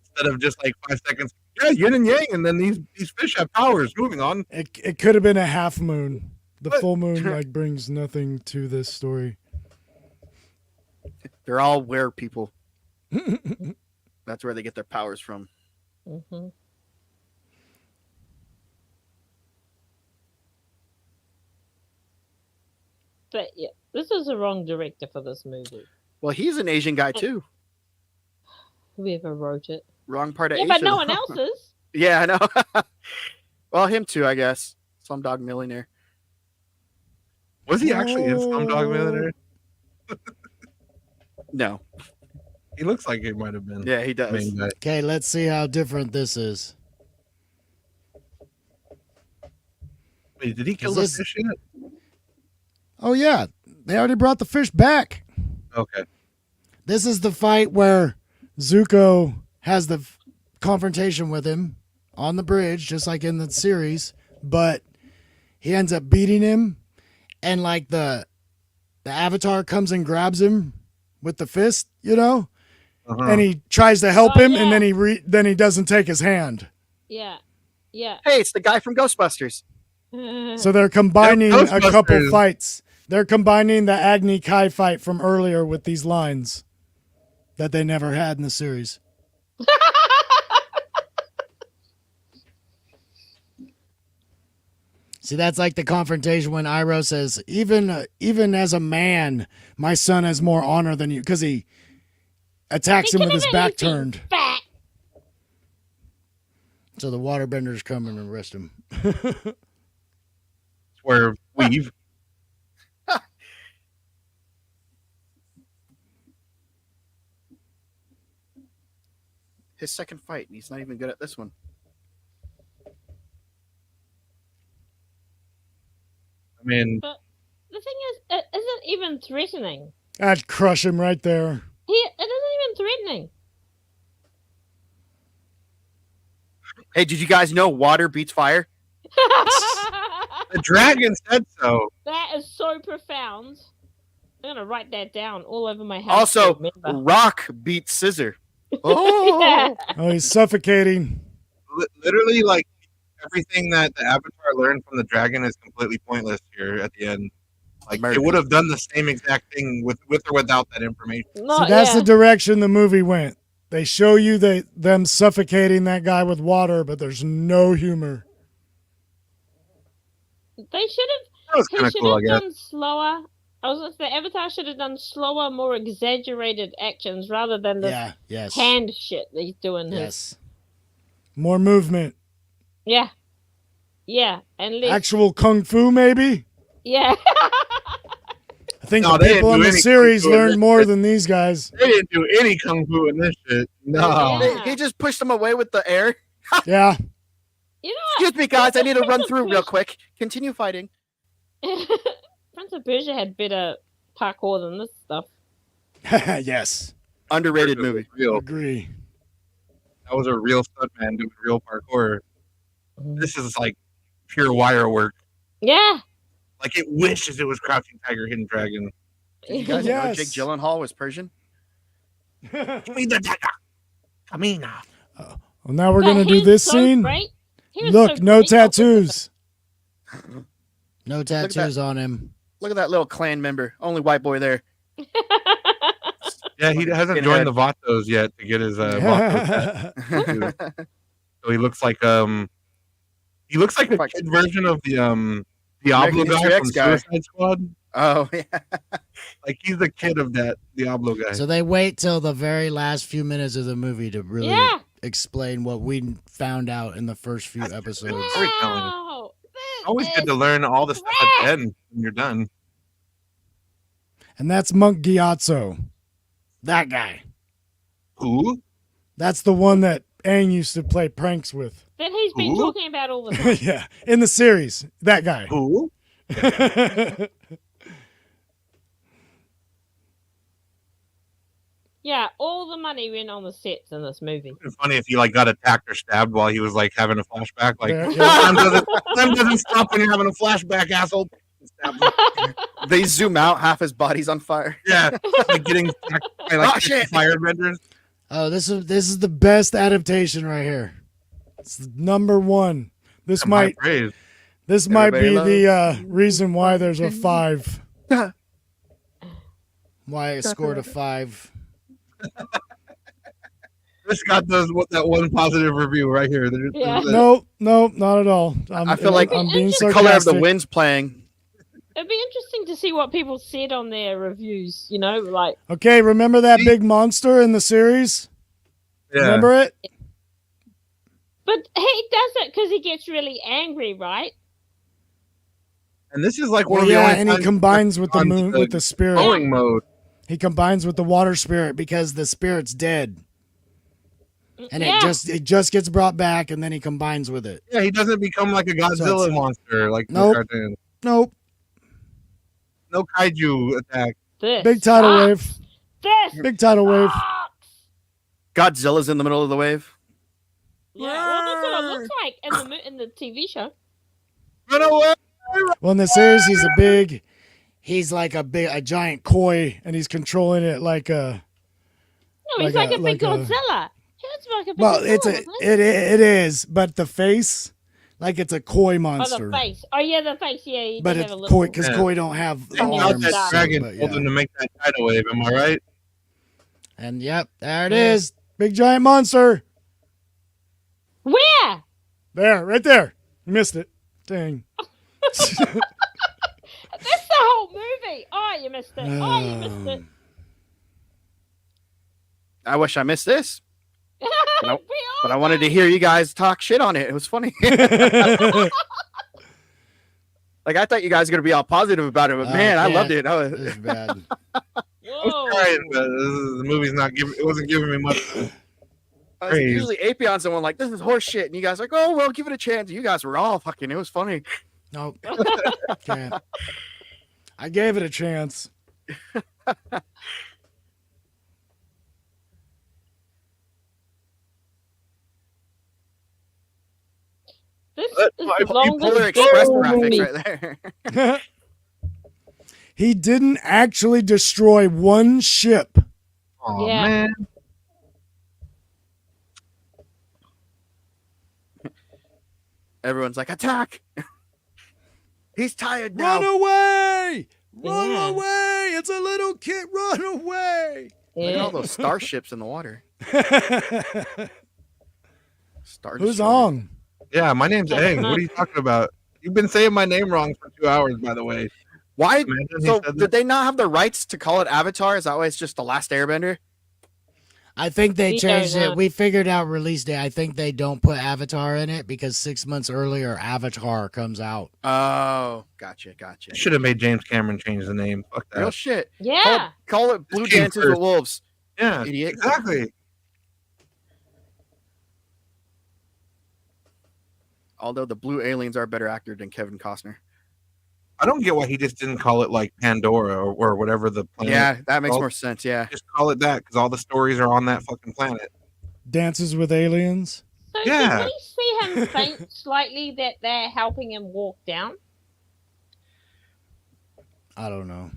Instead of just like 5 seconds, yeah, yin and yang, and then these fish have powers. Moving on. It could have been a half moon. The What? full moon like brings nothing to this story. They're all were people. That's where they get their powers from. Mm-hmm. But yeah, this is the wrong director for this movie. Well, he's an Asian guy too. Whoever wrote it. Wrong part of Yeah, Asia. but no one else is. Yeah, I know. Well, him too, I guess. Slumdog Millionaire. Was he actually in Slumdog Millionaire? No. He looks like he might have been. Yeah, he the does. main guy. Okay, let's see how different this is. Wait, did he kill Is the this- fish yet? Oh yeah, they already brought the fish back. Okay. This is the fight where Zuko has the confrontation with him on the bridge, just like in the series, but he ends up beating him, and like the Avatar comes and grabs him with the fist, Uh-huh. and he tries to help Oh, him, yeah. and then he doesn't take his hand. Yeah. Yeah. Hey, it's the guy from Ghostbusters. So they're combining a couple Ghostbusters. fights. They're combining the Agni Kai fight from earlier with these lines that they never had in the series. See, that's like the confrontation when Iroh says, even as a man, my son has more honor than you, because he attacks him with his back turned. Fat. So the waterbenders come and arrest him. Where weave. His second fight, and he's not even good at this one. I mean, The thing is, it isn't even threatening. I'd crush him right there. It isn't even threatening. Hey, did you guys know water beats fire? the dragon said so. That is so profound. I'm gonna write that down all over my house. to Also, remember. rock beats scissor. Oh, Yeah. Oh, he's suffocating. Literally, like everything that the Avatar learned from the dragon is completely pointless here at the end. Like Murder. it would have done the same exact thing with or without that information. No, So that's yeah. the direction the movie went. They show you them suffocating that guy with water, but there's no humor. They should have. That was He kind of should cool, I have guess. done slower. I was gonna say, Avatar should have done slower, more exaggerated actions rather than the Yeah, yes. hand shit that he's doing. Yes. More movement. Yeah. Yeah, and less. Actual kung fu, maybe? Yeah. I think No, the they people didn't in do the any series kung fu in learned this more shit. than these guys. They didn't do any kung fu in this shit. No. Yeah. he just pushed him away with the air. Yeah. You know Excuse me, guys. I need to Prince run of through real Persia- quick. Continue fighting. Prince of Persia had better parkour than this stuff. Yes. Underrated It was movie. Real. Agree. That was a real stuntman doing real parkour. Mm-hmm. This is like pure wire work. Yeah. Like it wishes it was Crouching Tiger, Hidden Dragon. Did you guys know Yes. Jake Gyllenhaal was Persian? Give me the dagger. Kamina. Well, now we're But going to do he's this so scene. great. He was Look, so no great. tattoos. No at that. tattoos on him. Look at that little clan member. Only white boy there. Yeah, he hasn't Skinhead. joined the Vatos yet to get his Vato tat. So he looks like a Fuck. kid version of the Diablo American History guy X from guy. Suicide Squad. Oh, yeah. Like he's the kid of that Diablo guy. So they wait till the very last few minutes of the movie to really Yeah. explain what we found out in the first few episodes. storytelling. Wow. Always good to learn all the stuff at the end when you're done. And that's Monk Gyatso. That guy. Who? That's the one that Aang used to play pranks with. That he's been Who? talking about all the time. Yeah, in the series. That guy. Who? Yeah, all the money went on the sets in this movie. It'd be funny if he like got attacked or stabbed while he was like having a flashback. Like Yeah, time doesn't stop when you're having a flashback, asshole. Stab him. They zoom out, half his body's on fire. Yeah, like getting attacked by like Oh, shit. firebenders. Oh, this is the best adaptation right here. It's number one. This Some high might praise. this might be Everybody the reason why there's a 5. Why I scored a 5. This got that one positive review right here. Yeah. No, not at all. I feel like I'm being The sarcastic. color of the wind's playing. It'd be interesting to see what people said on their reviews, you know, like, Okay, remember that big monster in the series? Yeah. Remember it? but he does it because he gets really angry, right? And this is like one Well, of the yeah, only and he times combines with the on moon, with the spirit. glowing mode. He combines with the water spirit because the spirit's dead, and yeah. it just gets brought back, and then he combines with it. Yeah, he doesn't become like a Godzilla it's- monster like Nope. the cartoon. Nope. No kaiju attack. This Big tidal sucks. wave. This Big tidal wave. sucks. Godzilla's in the middle of the wave. Yeah, well, that's what it looks like in the TV show. Run away! Well, in the series, he's like a giant koi, and he's controlling it like a. No, he's Like like a- a big like a- Godzilla. He looks like a big Well, Godzilla, it's doesn't he? it is, but the face, like it's a koi Oh, monster. the face. Oh, yeah, the face. Yeah, he But does it's have a little. koi because Yeah. koi don't have Take out arms. that dragon but told yeah. him to make that tidal wave, am I right? And yep, there it is. Big giant monster. Where? There, right there. You missed it. Dang. That's the whole movie. Oh, you missed it. Oh, you missed it. I wish I missed this, Nope. We all but I wanted to hear you guys talk shit on it. It was funny. Like I thought you guys were gonna be all positive about it, but man, I yeah. loved it. I was, It's bad. I Whoa. was trying, but the movie's not giving. It wasn't giving me much. Praise. usually Apion's the one like this is horse shit, and you guys are like, oh well, give it a chance. You guys were all fucking. It was funny. Nope. Can't. I gave it a chance. This Let is my the people longest Polar Express movie. graphics right there. He didn't actually destroy one ship. Oh Yeah. man, Everyone's like, attack! He's tired Run now. away! Run Yeah. away! It's a little kid. Run away! Look at Yeah. all those starships in the water. Star Who's Destroyer. on? yeah. My name's That's Aang. not- What are you talking about? You've been saying my name wrong for 2 hours, by the way. Why? Imagine he So said that. did they not have the rights to call it Avatar? Is that why it's just the last Airbender? I think they We changed don't know. it. We figured out release date. I think they don't put Avatar in it because 6 months earlier Avatar comes out. Oh, gotcha. Should have made James Cameron change the name. Fuck Real that. shit. Yeah. Call it Blue King Dances first. with Wolves. Yeah, Idiot. exactly. Although the blue aliens are a better actor than Kevin Costner. I don't get why he just didn't call it like Pandora or whatever the planet. Yeah, that makes Well- more sense. Yeah. Just call it that because all the stories are on that fucking planet. Dances with Aliens. So Yeah. did we see him faint slightly that they're helping him walk down? I don't know.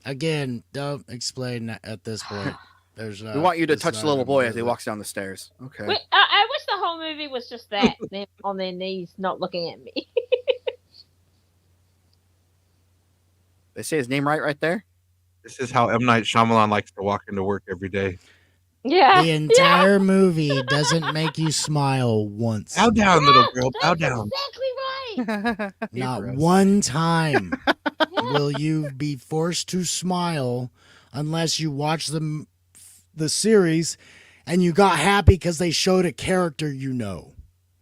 Again, don't explain that at this point. There's We want you to it's touch not the little boy as he really- walks down the stairs. Okay. Wait, I wish the whole movie was just that. Them on their knees, not looking at me. They say his name right there. This is how M. Night Shyamalan likes to walk into work every day. Yeah. The entire movie doesn't make you smile once. Bow down, little girl. Bow That's down. exactly right. Not Gross. one time Yeah. will you be forced to smile unless you watch the series and you got happy because they showed a character you know.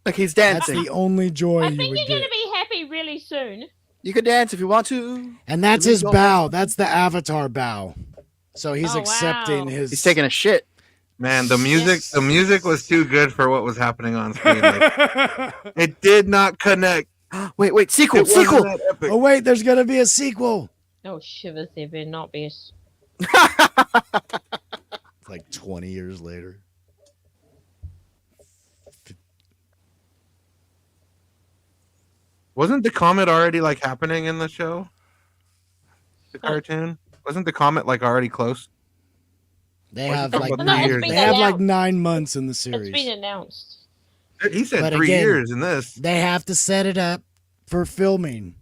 Like he's That's dancing. the only joy I you think would you're going get. to be happy really soon You can dance if you want to. And that's Really his don't bow. That's the Avatar bow. So he's Oh, accepting wow. his. He's taking a shit. Man, the music was too good for what was happening on screen. Like, it did not connect. Wait, sequel, It wasn't sequel. that epic. Oh wait, there's gonna be a sequel. Oh, shivers, there better not be. Like 20 years later. Wasn't the comet already like happening in the show? The cartoon? Wasn't the comet like already close? They Why'd you have talk like about No, 3 it's years? been they have like announced. 9 months in the It's series. been announced. He said But 3 again- years in this. They have to set it up for filming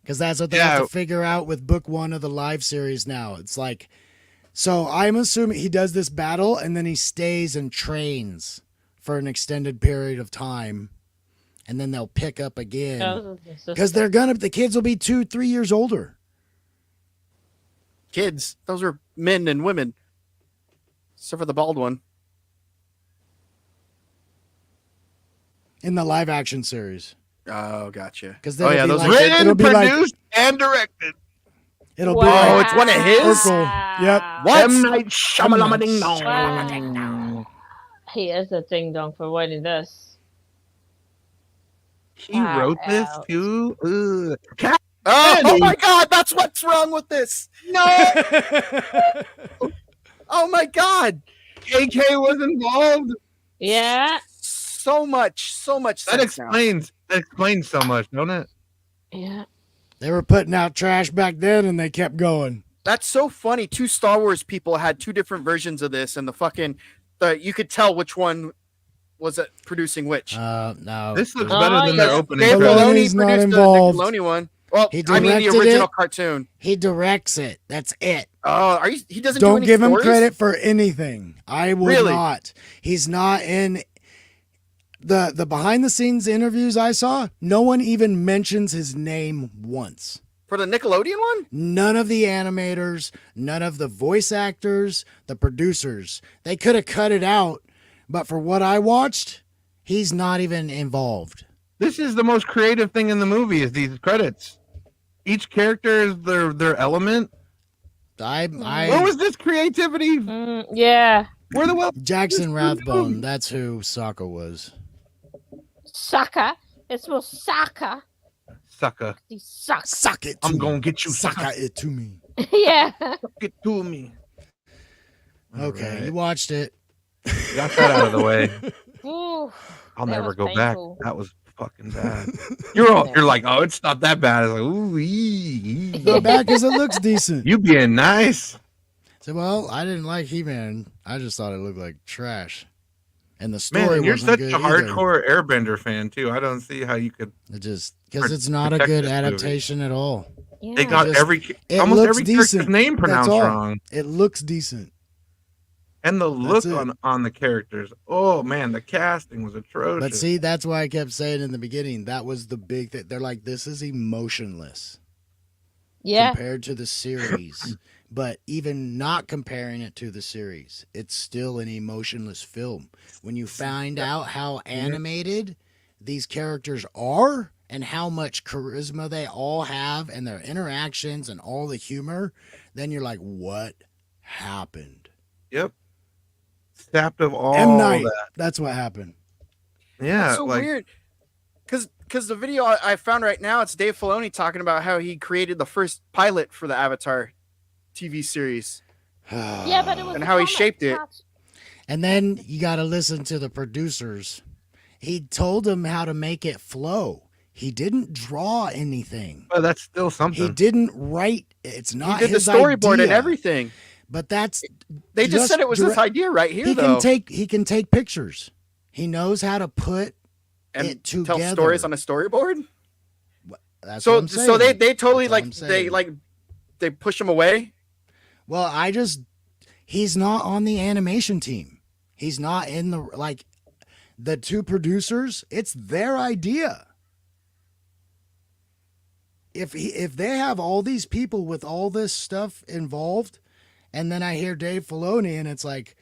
because that's what they have to figure out with book 1 of the live series now. It's like, so I'm assuming he does this battle and then he stays and trains for an extended period of time, and then they'll pick up again because the kids will be 2-3 years older. Kids, those are men and women. Except for the bald one. In the live action series. Oh, gotcha. 'Cause Oh that'll yeah, be those like- are kids. it'll Written, be like- produced, and directed. It'll Wow. be Oh, like it's one of his? Urkel. Yep. What? M. Night Shyamalan Ding Dong. Wow. He is a ding dong for writing this. He wrote this Wow. too? Ugh. Cat- Oh my god, that's what's wrong with this. No. Oh my god. AK was involved. Yeah. So much That sense now. explains so much, don't it? Yeah. They were putting out trash back then and they kept going. That's so funny. 2 Star Wars people had 2 different versions of this, and you could tell which one was producing which. No. This looks Oh, better than their yeah. opening Dave Filoni. credits. Filoni Filoni's not produced the involved. Nickelodeon one. Well, He I mean the directed original it. cartoon. He directs it. That's it. Oh, he doesn't do Don't any give him stories? credit for anything. I would Really? not. He's not in the behind the scenes interviews I saw. No one even mentions his name once. For the Nickelodeon one? None of the animators, none of the voice actors, the producers. They could have cut it out, but for what I watched, he's not even involved. This is the most creative thing in the movie is these credits. Each character is their element. I Where was this creativity? Yeah. Where the well? Jackson Rathbone, that's who Sokka was. Sucker. It's for sucker. Sucker. He sucks. Suck it to I'm me. gonna get you, Suck sucker. it to me. Yeah. Get to me. Okay, Alright. you watched it. Got that out of the way. Ooh, I'll That never was go painful. back. That was fucking bad. You're like, oh, it's not that bad. It's like, ooh, Not bad because it looks decent. you being nice. So, well, I didn't like He-Man. I just thought it looked like trash. And the story Man, you're wasn't such good a either. hardcore Airbender fan too. I don't see how you could. It just because it's not a protect good this movie. adaptation at all. Yeah. They got just- it almost looks every character's decent. name pronounced all. wrong, It looks decent. and the look it. on the characters. Oh man, the casting was atrocious. But see, that's why I kept saying in the beginning that was the big thing. They're like, this is emotionless Yeah. compared to the series. But even not comparing it to the series, it's still an emotionless film. When you find out how animated these characters are and how much charisma they all have and their interactions and all the humor, then you're like, what happened? Yep. Sapped of all M. Night. that. That's what happened. Yeah, That's so like weird. Because the video I found right now, it's Dave Filoni talking about how he created the first pilot for the Avatar TV series. Yeah, but it was And a how he comic shaped it. touch. And then you got to listen to the producers. He told them how to make it flow. He didn't draw anything. but that's still He something. didn't write. It's not He did the his storyboard idea. and everything. But that's They just said it was his direct- idea right here, He though. can take pictures. He knows how to put and it tell together. stories on a storyboard. That's So what I'm saying. so they totally That's what I'm saying. they push him away. Well, he's not on the animation team. He's not in the 2 producers. It's their idea. If they have all these people with all this stuff involved, and then I hear Dave Filoni, and it's like,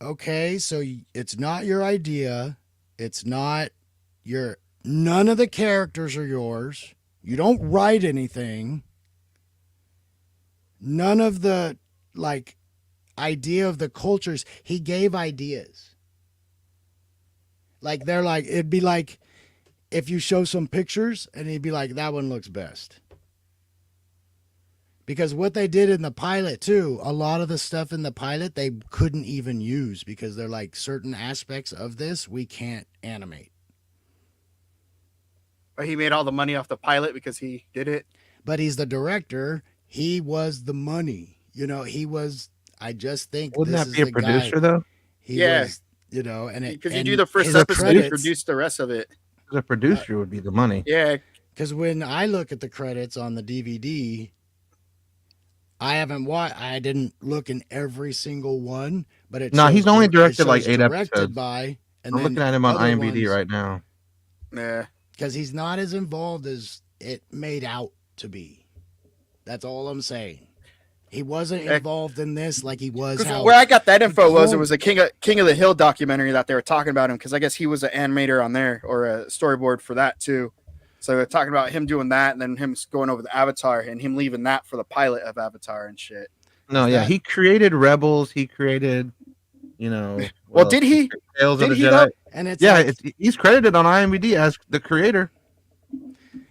okay, so it's not your idea. It's not none of the characters are yours. You don't write anything. None of the like idea of the cultures. He gave ideas. Like they're like it'd be like if you show some pictures and he'd be like, that one looks best. Because what they did in the pilot too, a lot of the stuff in the pilot they couldn't even use because they're like certain aspects of this we can't animate. But he made all the money off the pilot because he did it. But he's the director. He was the money. You know, he was. I just think Wouldn't this that is be a the producer guy. though? He Yeah. was. You know, and Because you and do the first his episode, you credits- produce the rest of it. The producer would be the money. Yeah. Because when I look at the credits on the DVD, I haven't watched. I didn't look in every single one, but it. No, shows he's only it directed like shows 8 directed episodes. by. And I'm then looking at him on other IMDb ones- right now. Yeah. because he's not as involved as it made out to be. That's all I'm saying. He wasn't involved in this like he was. 'Cause How where I got that info was it Clone- was a King of the Hill documentary that they were talking about him because I guess he was an animator on there or a storyboard for that too. So they're talking about him doing that and then him going over the Avatar and him leaving that for the pilot of Avatar and shit. No, Is yeah, that- he created Rebels. He created, you know. Well, what did else? he? Tales Did of the he, Jedi. though? and it's Yeah, like he's credited on IMDb as the creator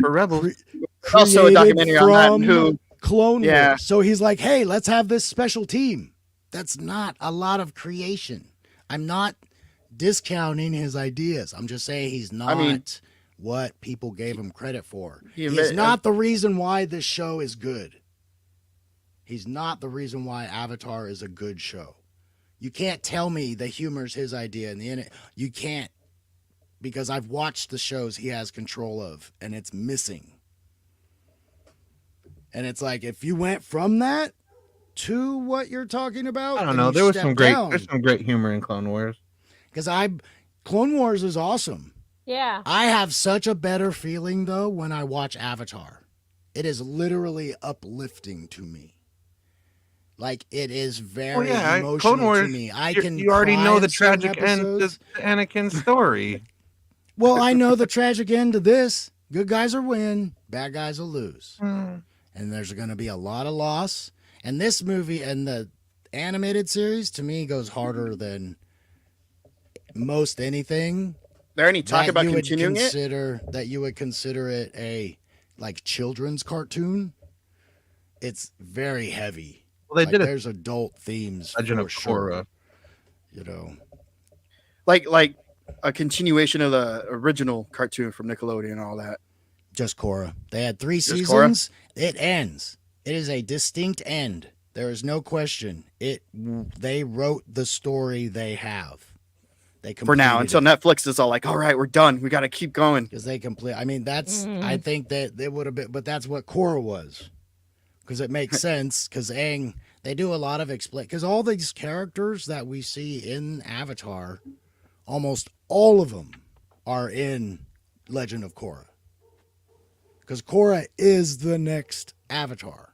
for Rebels. Also a created documentary on that from who Clone Yeah. Wars. So he's like, hey, let's have this special team. That's not a lot of creation. I'm not discounting his ideas. I'm just saying he's not mean- what people gave him credit for. He He's admit- not the reason why this show is good. He's not the reason why Avatar is a good show. You can't tell me the humor's his idea and you can't, because I've watched the shows he has control of and it's missing. And it's like if you went from that to what you're talking about, I don't and know. you There was stepped some great. down, There's some great humor in Clone Wars. because Clone Wars is awesome. Yeah. I have such a better feeling though when I watch Avatar. It is literally uplifting to me. Like it is very emotional Clone Wars. to me. You already cry know in the certain tragic end episodes. to Anakin's story. Well, I know the tragic end to this. Good guys will win, bad guys will lose. And there's going to be a lot of loss. And this movie and the animated series, to me, goes harder than most anything. there any talk that about you would continuing it? consider, That you would consider it a like children's cartoon. It's very heavy. Well, they Like, did it. there's adult themes Legend for of sure. Korra. You know, Like a continuation of the original cartoon from Nickelodeon and all that. just Korra. They had 3 Just Korra? seasons. It ends. It is a distinct end. There is no question. They wrote the story they have. They For now, until Netflix is all like, all right, we're done. We got to keep going. because they complete. I mean, that's. Mhm. I think that it would have been, but that's what Korra was, because it makes sense. Because Aang, they do a lot of explain. Because all these characters that we see in Avatar, almost all of them are in Legend of Korra. Because Korra is the next Avatar.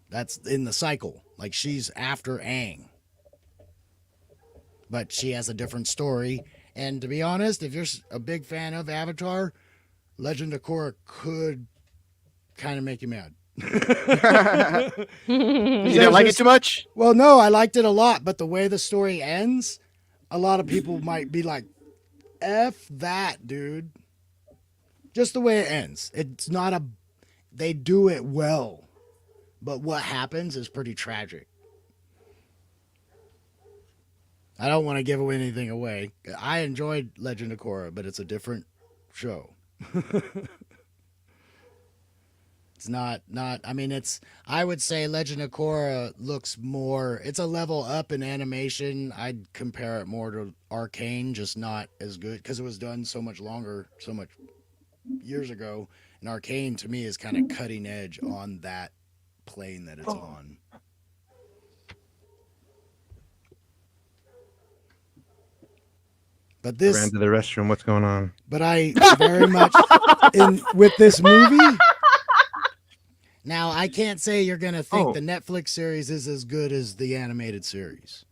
That's in the cycle. Like she's after Aang. But she has a different story. And to be honest, if you're a big fan of Avatar, Legend of Korra could kind of make you mad. You didn't like it too much? Well, no, I liked it a lot, but the way the story ends, a lot of people might be like, F that, dude. Just the way it ends. It's not a. They do it well, but what happens is pretty tragic. I don't want to give anything away. I enjoyed Legend of Korra, but it's a different show. It's not, I mean, I would say Legend of Korra looks more, it's a level up in animation. I'd compare it more to Arcane, just not as good because it was done so much longer, so much years ago. And Arcane to me is kind of cutting edge on that plane that it's on. But I this, ran to the restroom. What's going on? but I very much with this movie. Now I can't say you're gonna think Oh. the Netflix series is as good as the animated series.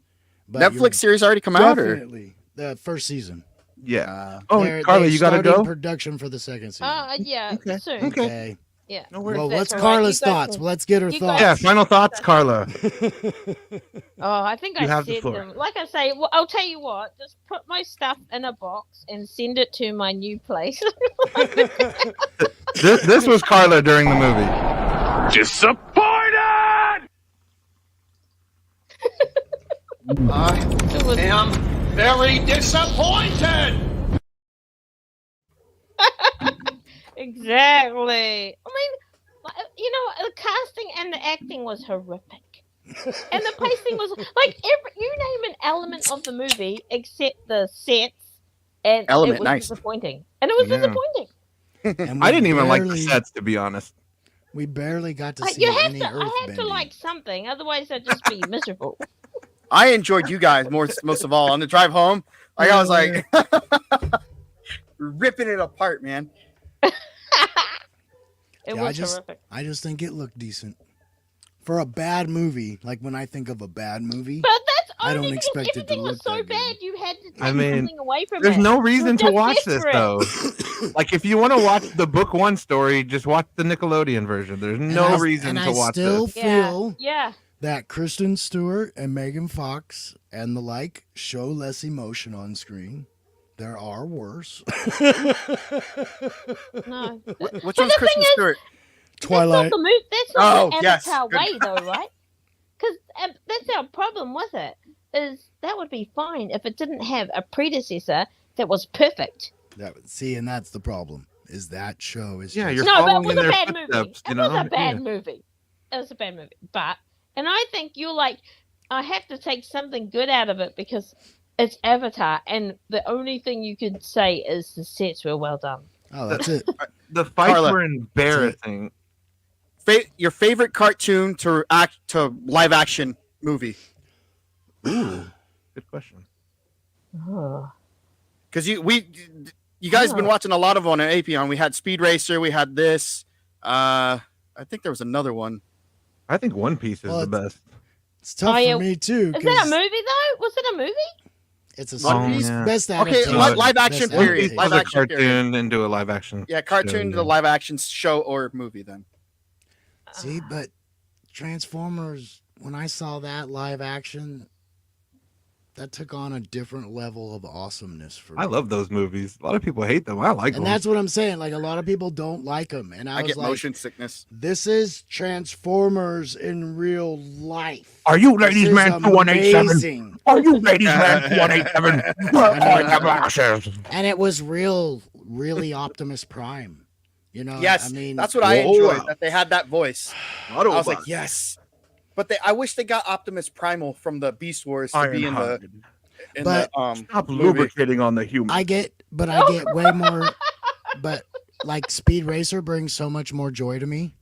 But Netflix series already come out, or definitely the first season. Yeah. Oh, They're Carla, you gotta starting go. production for the second season. Yeah, Okay, soon. okay. Okay. Yeah. No worries. Well, That's what's all right. Carla's You guys thoughts? can- Let's get her you thoughts. Yeah, final thoughts, Carla. Oh, I think You I have the said floor. them. Like I say, well, I'll tell you what. Just put my stuff in a box and send it to my new place. This was Carla during the movie. Disappointed! I It was- am very disappointed! Exactly. I mean, the casting and the acting was horrific. And the pacing was like you name an element of the movie except the sets, and Element, it was nice. disappointing. And it was Yeah. disappointing. And I we didn't even like the barely- sets, to be honest. We barely got to see You have any to. earth I had to bending. like something, otherwise I'd just be miserable. I enjoyed you guys most of all on the drive home. Like I was like ripping it apart, man. It Yeah, was horrific. I just think it looked decent. For a bad movie, like when I think of a bad movie, But that's I only don't because expect it to everything was look so that good. bad. You had to take I mean, something away from There's it. no reason to just watch this desperate. though. Like if you want to watch the book one story, just watch the Nickelodeon version. There's no reason to watch still this. feel Yeah. that Kristen Stewart and Megan Fox and the like show less emotion on screen. There are worse. No. Which the one's Kristen thing is- Stewart? Twilight. That's not Oh, the yes. Avatar Good. way, though, right? Because that's our problem with it. Is that would be fine if it didn't have a predecessor that was perfect. See, and that's the problem. Is that show is Yeah, just- you're No, but it following was in a their bad movie. footsteps, It you was know? a bad Yeah. movie. It was a bad movie. And I think you're like, I have to take something good out of it because it's Avatar, and the only thing you could say is the sets were well done. Oh, that's it. The fights Carla. were embarrassing. Your favorite cartoon to live action movie? Ooh, good question. Oh. Because you guys have been Oh. watching a lot of on Apion. We had Speed Racer. We had this. I think there was another one. I think One Piece is Well, the best. It's tough Oh, yeah. for me too. Is that a 'cause movie though? Was it a movie? It's a One series. Piece? Yeah. Best Okay, adaptation. live action Best One period. Piece adaptation. Live was a action period. cartoon into a live action. Yeah, cartoon to yeah. the live action show or movie. Then See, but Transformers, when I saw that live action, that took on a different level of awesomeness for me. I love those movies. A lot of people hate them. I like And them. that's what I'm saying. Like, a lot of people don't like them. And I I was get like, motion sickness. this is Transformers in real life. Are you This ladies is man 218? amazing. Are you ladies man 218? And it was really Optimus Prime. You know, Yes, I mean, that's what I enjoyed. That they had that voice. I was like, yes. But I wish they got Optimus Primal from the Beast Wars to be in the But- Stop movie. lubricating on the human. I get way more. But like Speed Racer brings so much more joy to me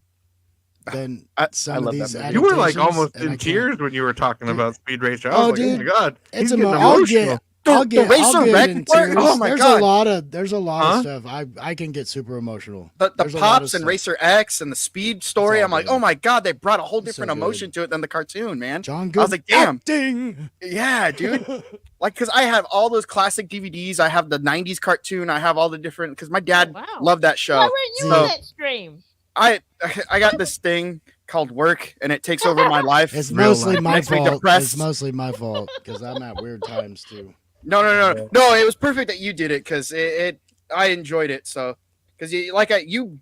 than I some of love these. that movie. You were like adaptations, almost and I in can't- tears when you were talking Dude. about Speed Racer. I Oh, was like, dude. oh my god, It's he's getting I'll emotional. get The I'll get Racer in Wreck part? tears. Oh my there's God. there's a lot Huh? of stuff. I can get super emotional. The There's a lot of Pops and stuff. Racer X and the Speed story. all I'm like, good. oh my god, they brought a whole It's so different good. emotion to it than the cartoon, man. John Good. I was like, damn. acting. Yeah, dude. Like, because I have all those classic DVDs. I have the '90s cartoon. I have all the different. Because my dad Oh, wow. loved that Why show. weren't you So- on that stream? I got this thing called work, and it takes over my life. It's Real mostly life. my Makes me fault. depressed. It's mostly my fault because I'm at weird times too. No. It was perfect that you did it because I enjoyed it. So because you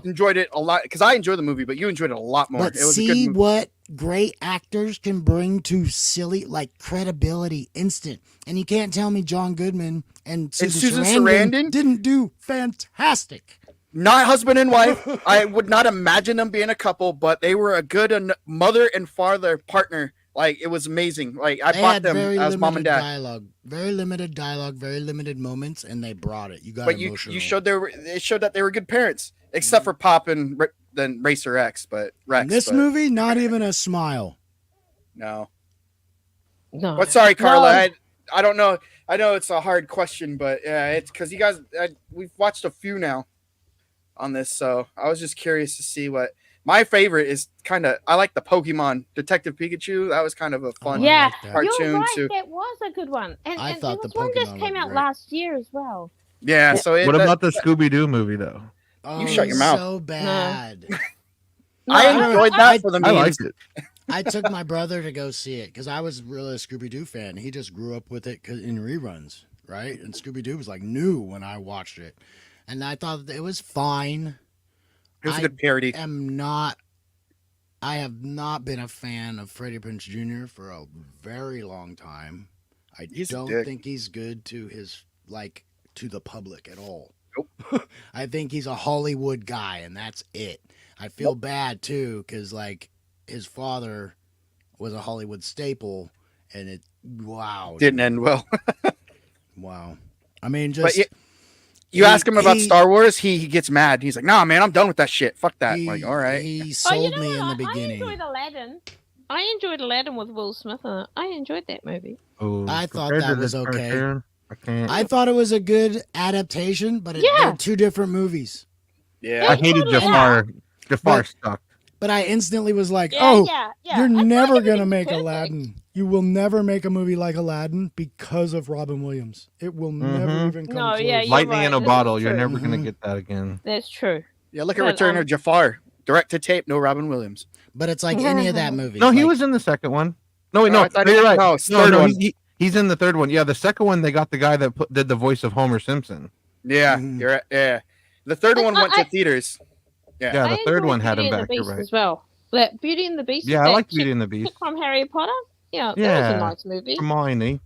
enjoyed it a lot because I enjoyed the movie, but you enjoyed it a lot more. But It was a good see movie. what great actors can bring to silly like credibility instant. And you can't tell me John Goodman and Susan Sarandon Sarandon? didn't do fantastic. Not husband and wife. I would not imagine them being a couple, but they were a good mother and father partner. Like it was amazing. Like I They bought had them very as mom and limited dad. dialogue, very limited moments, and they brought it. You got But emotional. you showed it showed that they were good parents, except for Pop and then Racer X. But Rex. In this but movie, not even a smile. no. No. But sorry, Carla. No. I don't know. I know it's a hard question, but yeah, it's because you guys we've watched a few now on this, so I was just curious to see what My favorite is I like the Pokemon Detective Pikachu. That was kind of a fun. Yeah, like that. you're cartoon right. too. That was a good one. And, I and thought there the was one just Pokemon came looked out great. last year as well. Yeah. So What about the Scooby Doo movie though? Oh, shut your mouth. So bad. I enjoyed that for the I memes. liked it. I took my brother to go see it because I was really a Scooby Doo fan. He just grew up with it in reruns, right? And Scooby Doo was like new when I watched it, and I thought it was fine. It was a good parody. I have not been a fan of Freddie Prinze Jr. for a very long time. He's a don't dick. think he's good to to the public at all. Nope. I think he's a Hollywood guy, and that's it. I feel bad too because his father was a Hollywood staple, and it Didn't end well. wow. I mean, But just you ask him about he- Star Wars, he gets mad. He's like, "Nah, man, I'm done with that shit. Fuck that." Like, all right. He sold me in the I beginning. enjoyed Aladdin. I enjoyed Aladdin with Will Smith in it. I enjoyed that movie. Oh, I thought compared that to was this okay. cartoon, I can't. I thought it was a good adaptation, but Yeah. they're two different movies. Yeah. I hated totally Jafar. Jafar But- sucked. But I instantly was like, Yeah, "Oh, yeah. you're I thought never everything gonna was make perfect. Aladdin. You will never make a movie like Aladdin because of Robin Williams. It will never Mhm. even come No, close." yeah, you're Lightning right. in a This is bottle. You're true. never gonna Mhm. get that again. That's true. Yeah, look at But, Return of Jafar. Direct to tape, no Robin Williams. But it's like any of that movie. No, he like, was in the second one. No, wait, Oh, no, I thought you're he- right. no, it's the No, third no, one. he's in the third one. Yeah, the second one they got the guy that did the voice of Homer Simpson. Yeah, Mhm. you're right. Yeah. The third But one went to I- theaters. Yeah, Yeah. the third enjoyed one had him Beauty and back. the You're Beast right. as well. That Beauty and the Beast. Yeah, I that like chick- Beauty and the Beast. chick from Harry Potter. Yeah, that Yeah. was a nice movie. Hermione.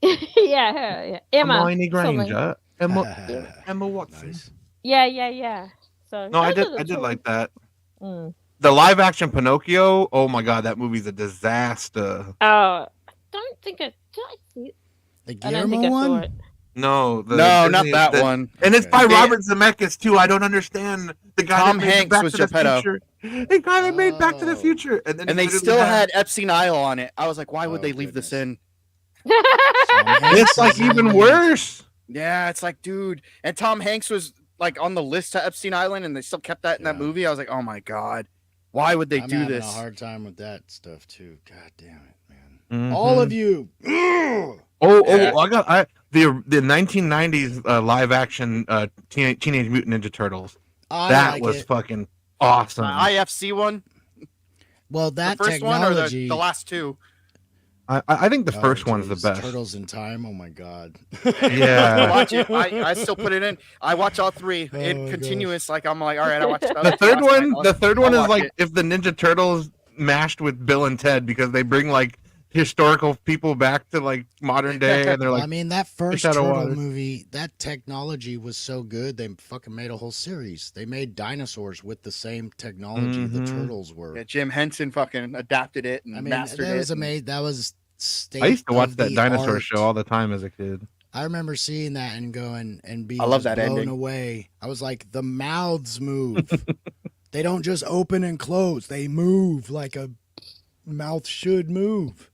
Yeah, her, yeah. Emma. Hermione something. Granger. Emma Watson. Nice. Yeah. So No, I those did. are the I did two. like that. Mm. The live action Pinocchio. Oh my god, that movie's a disaster. Oh, I don't think it. Did I see it? The I don't think Guillermo I saw one? it. No, No, not Disney- that the- one. And it's by Okay. Robert Zemeckis too. I don't understand the guy. Tom that made Hanks Back was to the Geppetto. Future. The guy that made Back to the Oh. Future, and then And he they literally still had Epstein Isle on it. I was like, why would Oh, they leave this in? Tom Hanks It's like is in even it. worse. Yeah, it's like, dude. And Tom Hanks was like on the list to Epstein Island, and they still kept that in that Yeah. movie. I was like, oh my god, why would they I'm do having this? a hard time with that stuff too. God damn it, man. Mhm. All of you. Ugh. Yeah. The 1990s live action Teenage Mutant Ninja Turtles. I That like was it. fucking awesome. The IFC one, Well, the that first one, or technology. the last two. I think the Oh, first one's the geez. best. Turtles in Time. Oh my god. Yeah. I watch it. I still put it in. I watch all three Oh in my continuous. Like I'm like, all right, I watched The third one. The third one I'll is watch like it. if the Ninja Turtles mashed with Bill and Ted because they bring like historical people back to like modern day, and they're Well, like, I mean, that first out of turtle water. movie, that technology was so good. They fucking made a whole series. They made dinosaurs with the same technology the Mhm. turtles were. Yeah, Jim Henson fucking adapted it and I mean, mastered that was it. amazing. That was state I used to watch of that the dinosaur art. show all the time as a kid. I remember seeing that and going and being I love just that blown ending. away. I was like, the mouths move. They don't just open and close. They move like a mouth should move.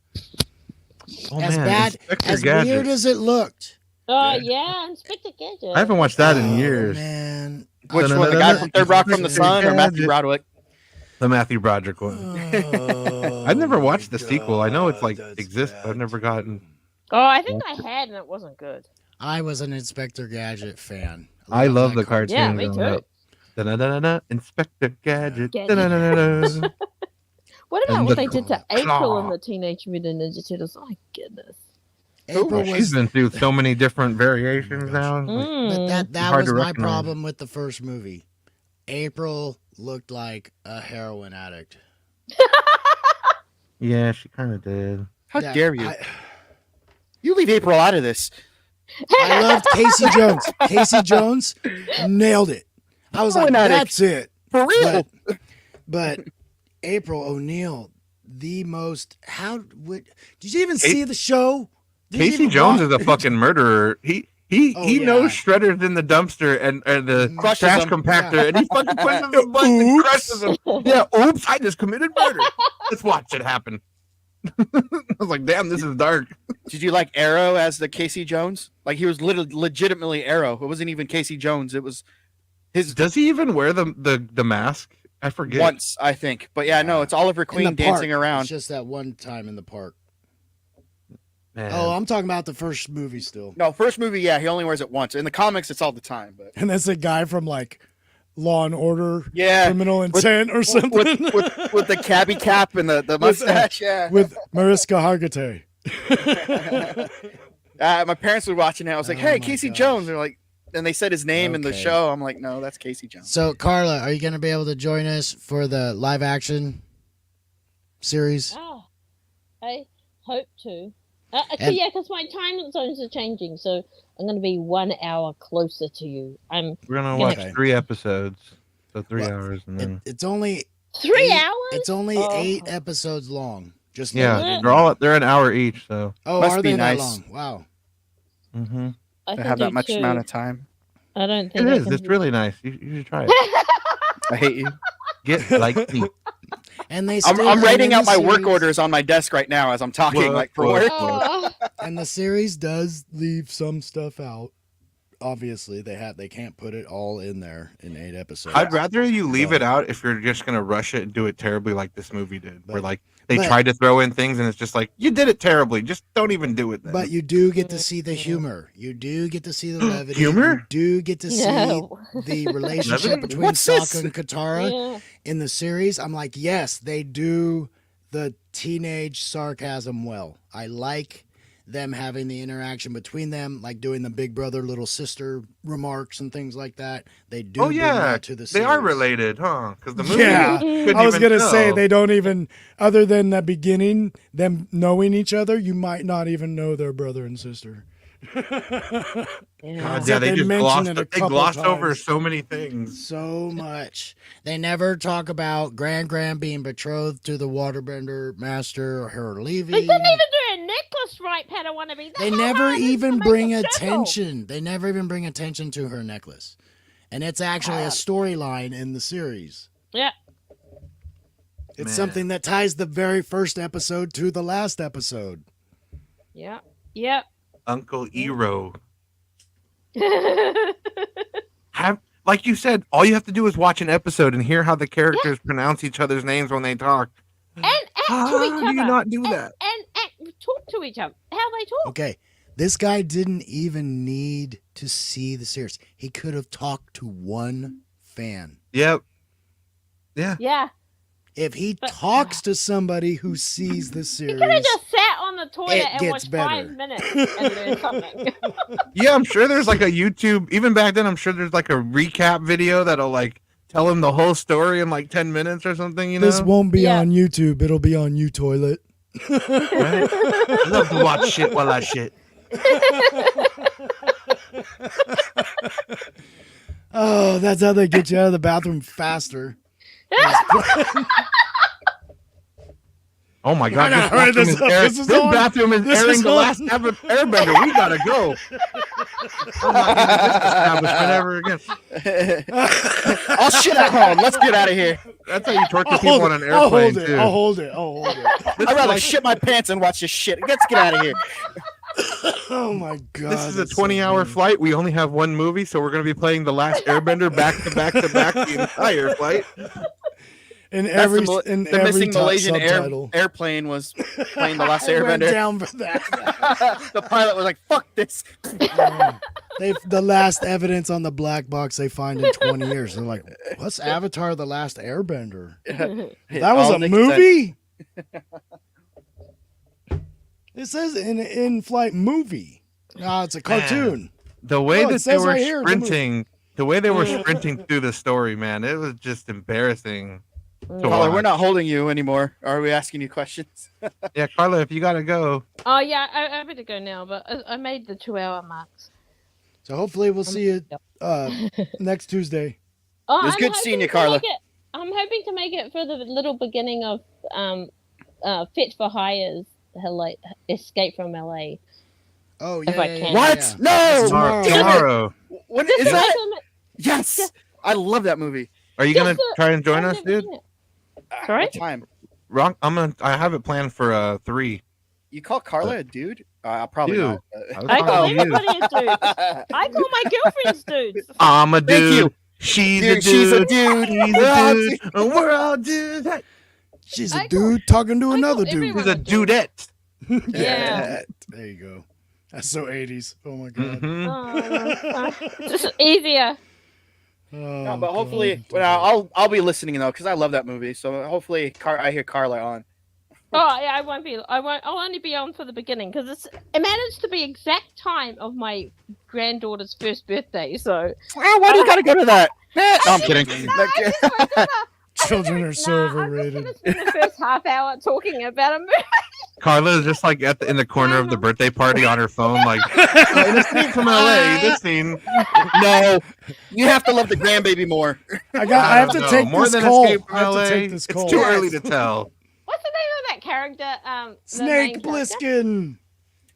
Oh as man, bad, Inspector as Gadget. weird as it looked. Oh yeah, Inspector Gadget. I haven't watched that in Oh, years. Man. Which one? The guy from Third Rock from the Sun or Matthew Broderick? The Matthew Broderick one. Oh, I've never watched the my sequel. I know it's like God, that's exists. I've bad. never gotten. Oh, I think I had, and it wasn't good. I was an Inspector Gadget fan. I love that the cartoon. Yeah, me growing too. up. Da-da-da-da-da, Inspector Gadget. Gadget. Da-da-da-da-da. What about And what the they did to claw. April in the Teenage Mutant Ninja Turtles? Oh my goodness. April She's was, been through so many different variations gosh. now. Like, but Mm. that hard was to my recognize. problem with the first movie. April looked like a heroin addict. yeah, she kind of did. How That- dare you? You leave April out of this. I loved Casey Jones. Casey Jones nailed it. I was like, Heroin addict. that's it. For real. But April O'Neil, the most. Did you even see the show? Did you Casey even Jones watch- is a fucking murderer. He Oh, knows yeah. Shredder's in the dumpster and the Crushes trash him. compactor, and he fucking pushes the button and Oops. crushes him. Yeah, oops, I just committed murder. Let's watch it happen. I was like, damn, this is dark. Did you like Arrow as the Casey Jones? Like he was legitimately Arrow. It wasn't even Casey Jones. It was his. Does he even wear the mask I forget. once, I think. But yeah, no, it's Oliver In the Queen dancing park. around. It's just that one time in the park. Man. Oh, I'm talking about the first movie still. No, first movie, yeah, he only wears it once. In the comics, it's all the time. But And that's a guy from like Law and Order, yeah, Criminal Intent or something. with the cabbie cap and the mustache. Yeah, With Mariska Hargitay. my parents were watching it. I was like, Oh "Hey, my Casey gosh. Jones." They're like, and they said his name in the Okay. show. I'm like, "No, that's Casey Jones." So, Carla, are you going to be able to join us for the live action series? Oh, I hope to. And- Yeah, because my time zones are changing, so I'm going to be 1 hour closer to you. I'm We're gonna Yeah. watch Okay. 3 episodes, so 3 Well, hours, and then It's only 3 eight- hours. It's only Oh. 8 episodes long. Just yeah, Yeah. they're an hour each. So Oh, Must are be they nice. that long? Wow. mm-hmm. I To can have that do much 2. amount of time. I don't It think I is. can It's do- really nice. You should try it. I hate you. Get like me. And they I'm still- I'm and writing in out the my work series- orders on my desk right now as I'm talking, Whoa, like for whoa. work. Oh, And the series does leave some stuff out. Obviously, they can't put it all in there in 8 episodes. I'd rather you leave But- it out if you're just gonna rush it and do it terribly like this movie did, where But- like they but- tried to throw in things and it's just like you did it terribly. Just don't even do it. Then. But you do get to see the humor. You do get to see the levity. Humor? You do get to see no. the relationship Levity? between What's this? Sokka and Katara Yeah. in the series. I'm like, yes, they do the teenage sarcasm well. I like them having the interaction between them, like doing the big brother, little sister remarks and things like that. They do. oh bring yeah, that to the they are series. related, huh? Because the movie. Yeah. couldn't I was even gonna say tell. they don't even, other than the beginning, them knowing each other, you might not even know their brother and sister. God, Yeah. yeah, They they just mention glossed. it a They couple glossed over times. so many things. So much. They never talk about Gran being betrothed to the waterbender master or her They leaving. didn't even do a necklace right, Padawannabe. They never even bring attention. They never even bring attention to her necklace. And it's actually a storyline in the series. Yeah. It's Man. something that ties the very first episode to the last episode. Yeah. Yep. Uncle Ero. Have like you said, all you have to do is watch an episode and hear how the characters pronounce each other's names when they talk. and act to How each do other. you not do that? And talk to each other. How they talk. Okay, this guy didn't even need to see the series. He could have talked to one fan. Yep. Yeah. Yeah. If he But- talks to somebody who sees the You series, could have just sat on the toilet It and gets watched better. 5 minutes and learned something. Yeah, I'm sure there's like a YouTube. Even back then, I'm sure there's like a recap video that'll like tell him the whole story in like 10 minutes or something. You know. this won't be Yeah. on YouTube. It'll be on UToilet. Right? I love to watch shit while I shit. Oh, that's how they get you out of the bathroom faster. Oh my god, I gotta hurry this this bathroom up. is airing, This is this on. bathroom is This airing is the on. last Airbender. We gotta go. I'm not leaving this establishment ever again. I'll shit at home. Let's get out of here. That's how you torture I'll people hold on an it. I'll airplane hold it. too. I'll hold it. I'll hold it. I'd rather shit my pants and watch this shit. Let's get out of here. Oh my god. This is a that's so 20-hour funny. flight. We only have one movie, so we're going to be playing The Last Airbender back to back to back the entire flight. And That's every the, and the every missing Malaysian subtitle. airplane was playing The Last I went Airbender. down for that. The pilot was like, "Fuck this." The last evidence on the black box they find in 20 years. They're like, what's Avatar: The Last Airbender? That was All a Nick said- movie? It says in flight movie. No, it's a cartoon. The way Oh, it that they says were right here, the movie. sprinting, the way they were sprinting through the story, man, it was just embarrassing. to Caller, we're watch. not holding you anymore. Are we asking you questions? Yeah, Carla, if you got to go. Oh, yeah, I better go now, but I made the 2-hour marks. So hopefully we'll see you next Tuesday. Oh, It was I'm good seeing hoping you, to Carla. make it- I'm hoping to make it for the little beginning of Fit for Hire's like Escape from LA. Oh, If yeah. I yeah, can. yeah, What? yeah. No! Tomorrow. Damn it! Tomorrow. When Just is to that? make them- Yes, I love that movie. Are you Just going to the- try and join I've us, never dude? seen it. Sorry? What time? Wrong. I have it planned for 3. You call Carla a dude? Probably Dude. not. I was I talking call to you. everybody a dude. I call my girlfriends dudes. I'm a Thank dude. you. She's Dude, a she's a dude. dude. He's We're all a dude. And we're all dudes. She's I a dude talking to I another thought dude. everyone- She's a dudette. Yeah. There you go. That's so 80s. Oh my god. Mhm. Just easier. Oh, No, but hopefully, God. well, I'll be listening though, because I love that movie. So hopefully, I hear Carla on. Oh yeah, I won't be. I won't. I'll only be on for the beginning because it managed to be exact time of my granddaughter's first birthday. So Why do you gotta go to that? No, I'm kidding. Children are so I'm just overrated. gonna spend the first half hour talking about a movie. Carla is just like in the corner of the birthday party on her phone, like oh, this scene from LA. This scene. No, you have to love the grandbaby more. I have to don't know. take More this than call. Escape from I have LA. to take this call. It's too early to tell. What's the name of that character? The Snake main character? Bliskin.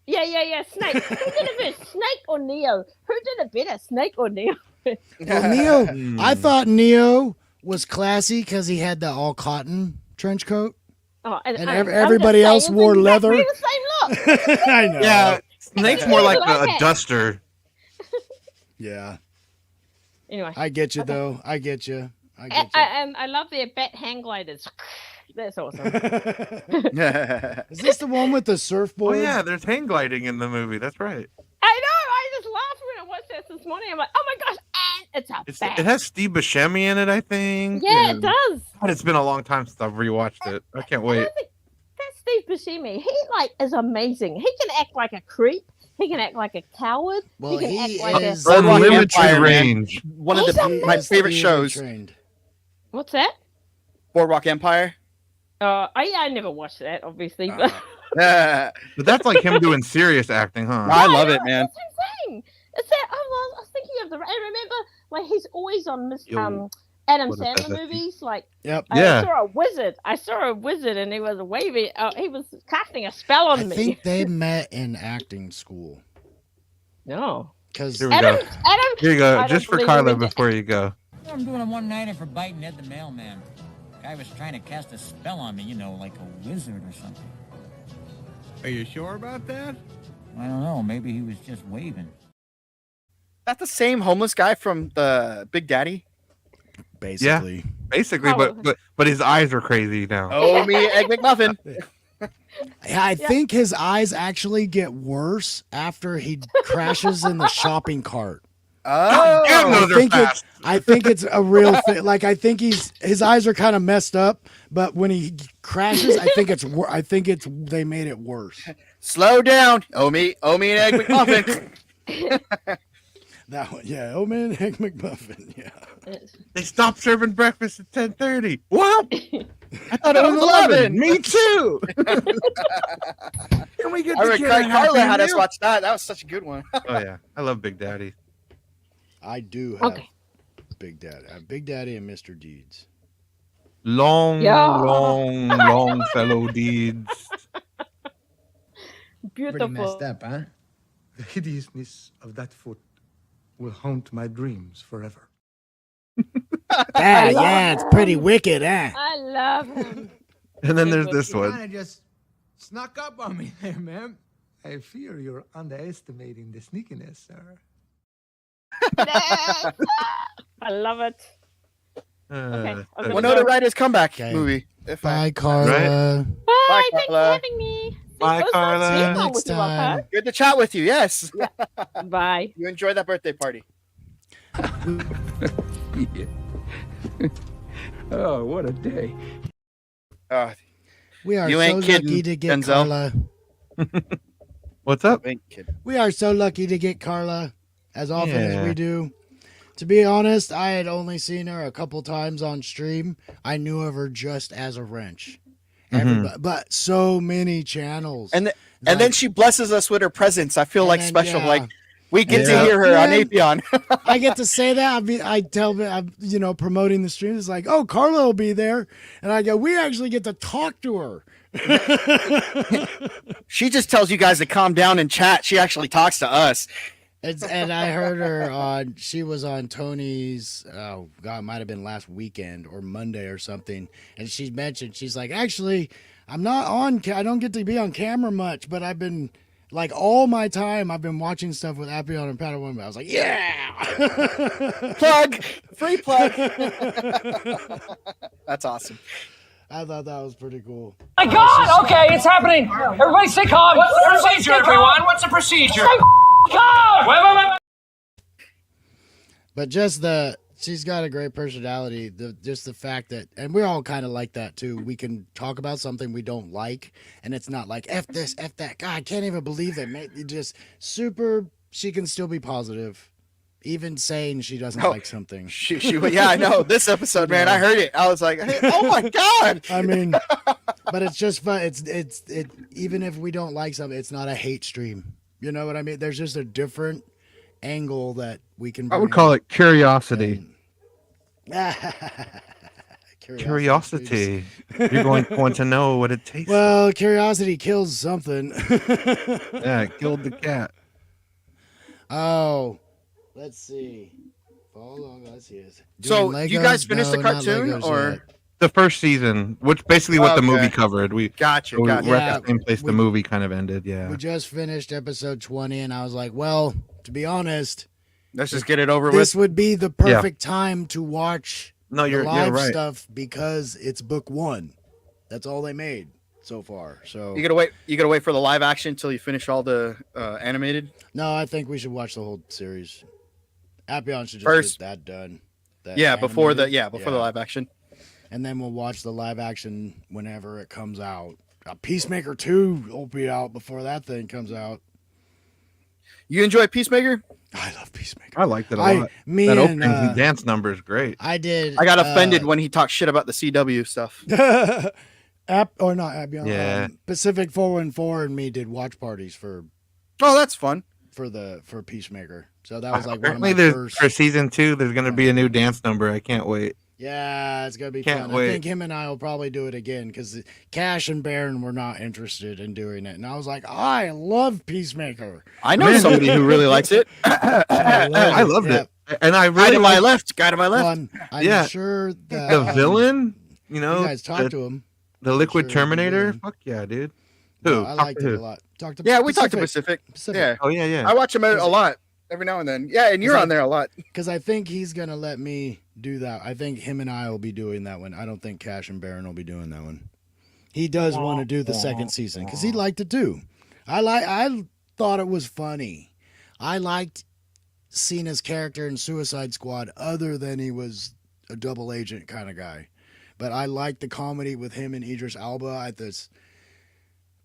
Yeah. Snake. Who did it first? Snake or Neo? Who did it better, Snake or Neo? Well, Neo. I thought Neo was classy because he had the all cotton trench coat. Oh, And I'm everybody just else saying, wore it's exactly leather. the same look. I know. Yeah, Snake's more like a Okay. duster. Yeah. Anyway, I get you, Okay. though. I get you. I get you. I love their bat hang gliders. That's awesome. Is this the one with the Oh surfboard? yeah, there's hang gliding in the movie. That's right. I know. I just laughed when I watched that this morning. I'm like, oh my gosh, and it's a bat. It has Steve Buscemi in it, I think. Yeah, it and- does. God, it's been a long time since I've rewatched it. I can't I wait. don't think that's Steve Buscemi. He like is amazing. He can act like a creep. He can act like a coward. Well, he can he act like is- a. Boardwalk Unlimited Empire, man. range. One of He's my He's favorite Steve shows, Trained. What's that? Boardwalk Empire. I never watched that, obviously. But I But that's like him doing serious acting, huh? love it, man. That's insane. It's that I was thinking of the. I remember like he's always on Yo, Adam what about Sandler that? movies. Like Yep. Yeah. I saw a wizard, and he was waving. He was casting a spell on I me. think they met in acting school. No. Because Here we Adam. go. Adam. Here you I go. don't Just for believe Carla we did- before you go. I'm doing a one-nighter for biting Ed the mailman. Guy was trying to cast a spell on me, like a wizard or something. Are you sure about that? I don't know, maybe he was just waving. That the same homeless guy from the Big Daddy? basically. Basically, but his eyes are crazy now. Oh, me, Egg McMuffin. I think his eyes actually get worse after he crashes in the shopping cart. Oh, Damn, those are fast. I think it's a real thing. Like I think his eyes are kind of messed up, but when he crashes, I think it's they made it worse. slow down. Oh, me, and Egg McMuffin. That one, yeah. Oh man, Egg McMuffin, yeah. They stopped serving breakfast at 10:30. What? I thought it That was was 11. 11. Me too. Can we get I to remember get a Carla Happy had us Meal? watch that. That was such a good one. Oh yeah, I love Big Daddy. I do have Okay. Big Daddy. I have Big Daddy and Mr. Deeds. Long, Yeah. long fellow deeds. Pretty Beautiful. messed up, huh? The hideousness of that foot will haunt my dreams forever. Yeah, it's pretty wicked, eh? I love him. And then there's this You one. kind of just snuck up on me there, man. I fear you're underestimating the sneakiness, sir. I love it. Okay. I'll go. Winona Ryder's comeback Okay. movie. Bye, Carla. Right? Bye. Thanks for Carla. having me. Bye, It was nice Carla. being on Next with you, Love time. Good to chat with you. Yes. Heart. Bye. You enjoyed that birthday party. Oh, what a day. We are You so ain't kidding, lucky to get Denzel. Carla. What's up? Ain't kidding. We are so lucky to get Carla as often as Yeah. we do. To be honest, I had only seen her a couple times on stream. I knew of her just as a wrench. Everybody, but so many channels. And then she blesses us with her presence. I feel And like then, special. yeah. Like we get Yeah. to hear her on Yeah. Apion. I get to say that. I tell I'm promoting the stream. It's like, oh, Carla will be there, and I go, we actually get to talk to her. She just tells you guys to calm down and chat. She actually talks to us. And I heard her on. She was on Tony's. Oh God, it might have been last weekend or Monday or something. And she mentioned she's like, actually, I'm not on. I don't get to be on camera much, but I've been Like all my time, I've been watching stuff with Appion and Padawan. I was like, yeah, Plug, free plug. That's awesome. I thought that was pretty cool. My God! Okay, it's happening. Everybody stay calm. What's the procedure, everyone? What's the procedure? Stay calm. Wait. But she's got a great personality. Just the fact that, and we're all kind of like that too. We can talk about something we don't like, and it's not like F this, F that. God, I can't even believe that. Just super. She can still be positive, even saying she doesn't like something. Yeah, I know. This episode, man, I heard it. I was like, oh my God. I mean, but it's just fun. It even if we don't like something, it's not a hate stream. You know what I mean? There's just a different angle that we can. I would call it curiosity. Curiosity. You're going to want to know what it tastes. Well, curiosity kills something. Yeah, it killed the cat. Oh, let's see. So, you guys finished the cartoon, or the first season, which basically what the movie covered? We gotcha. We're at the same place the movie kind of ended. Yeah, we just finished episode 20, and I was like, well, to be honest, let's just get it over with. This would be the perfect time to watch you're live right. stuff because it's book 1. That's all they made so far. So you gotta wait for the live action until you finish all the animated. No, I think we should watch the whole series. Appion should just First, get that done. Before the live action. And then we'll watch the live action whenever it comes out. Peacemaker 2 will be out before that thing comes out. You enjoy Peacemaker? I love Peacemaker. I liked it a lot. That opening dance number is great. I did. I got offended when he talked shit about the CW stuff. Not Appion. Yeah. Pacific 414 and me did watch parties for. Oh, that's fun. For Peacemaker. So that was like Apparently one of my first. For season 2, there's gonna be a new dance number. I can't wait. Yeah, it's gonna be Can't fun. wait. I think him and I will probably do it again because Cash and Baron were not interested in doing it, and I was like, I love Peacemaker. I know somebody who really likes it. I loved it, and I really guy to my left. I'm sure that the villain. You you guys talked to him. The Liquid Terminator. Fuck yeah, dude. Who? No, I liked it a lot. We talked to Pacific. Yeah. Oh yeah. I watch him a lot every now and then. Yeah, and you're on there a lot. Because I think he's gonna let me do that. I think him and I will be doing that one. I don't think Cash and Baron will be doing that one. He does want to do the second season because he liked it too. I thought it was funny. I liked seeing his character in Suicide Squad other than he was a double agent kind of guy. But I liked the comedy with him and Idris Elba.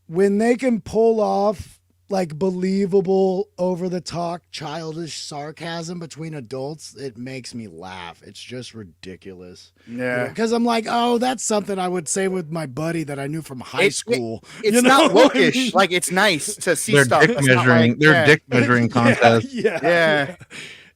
When they can pull off like believable, over the top, childish sarcasm between adults, it makes me laugh. It's just ridiculous. Yeah. Because I'm like, oh, that's something I would say with my buddy that I knew from high school. It's not wokish. Like, it's nice to see stuff. Dick measuring. Dick measuring contest. Yeah.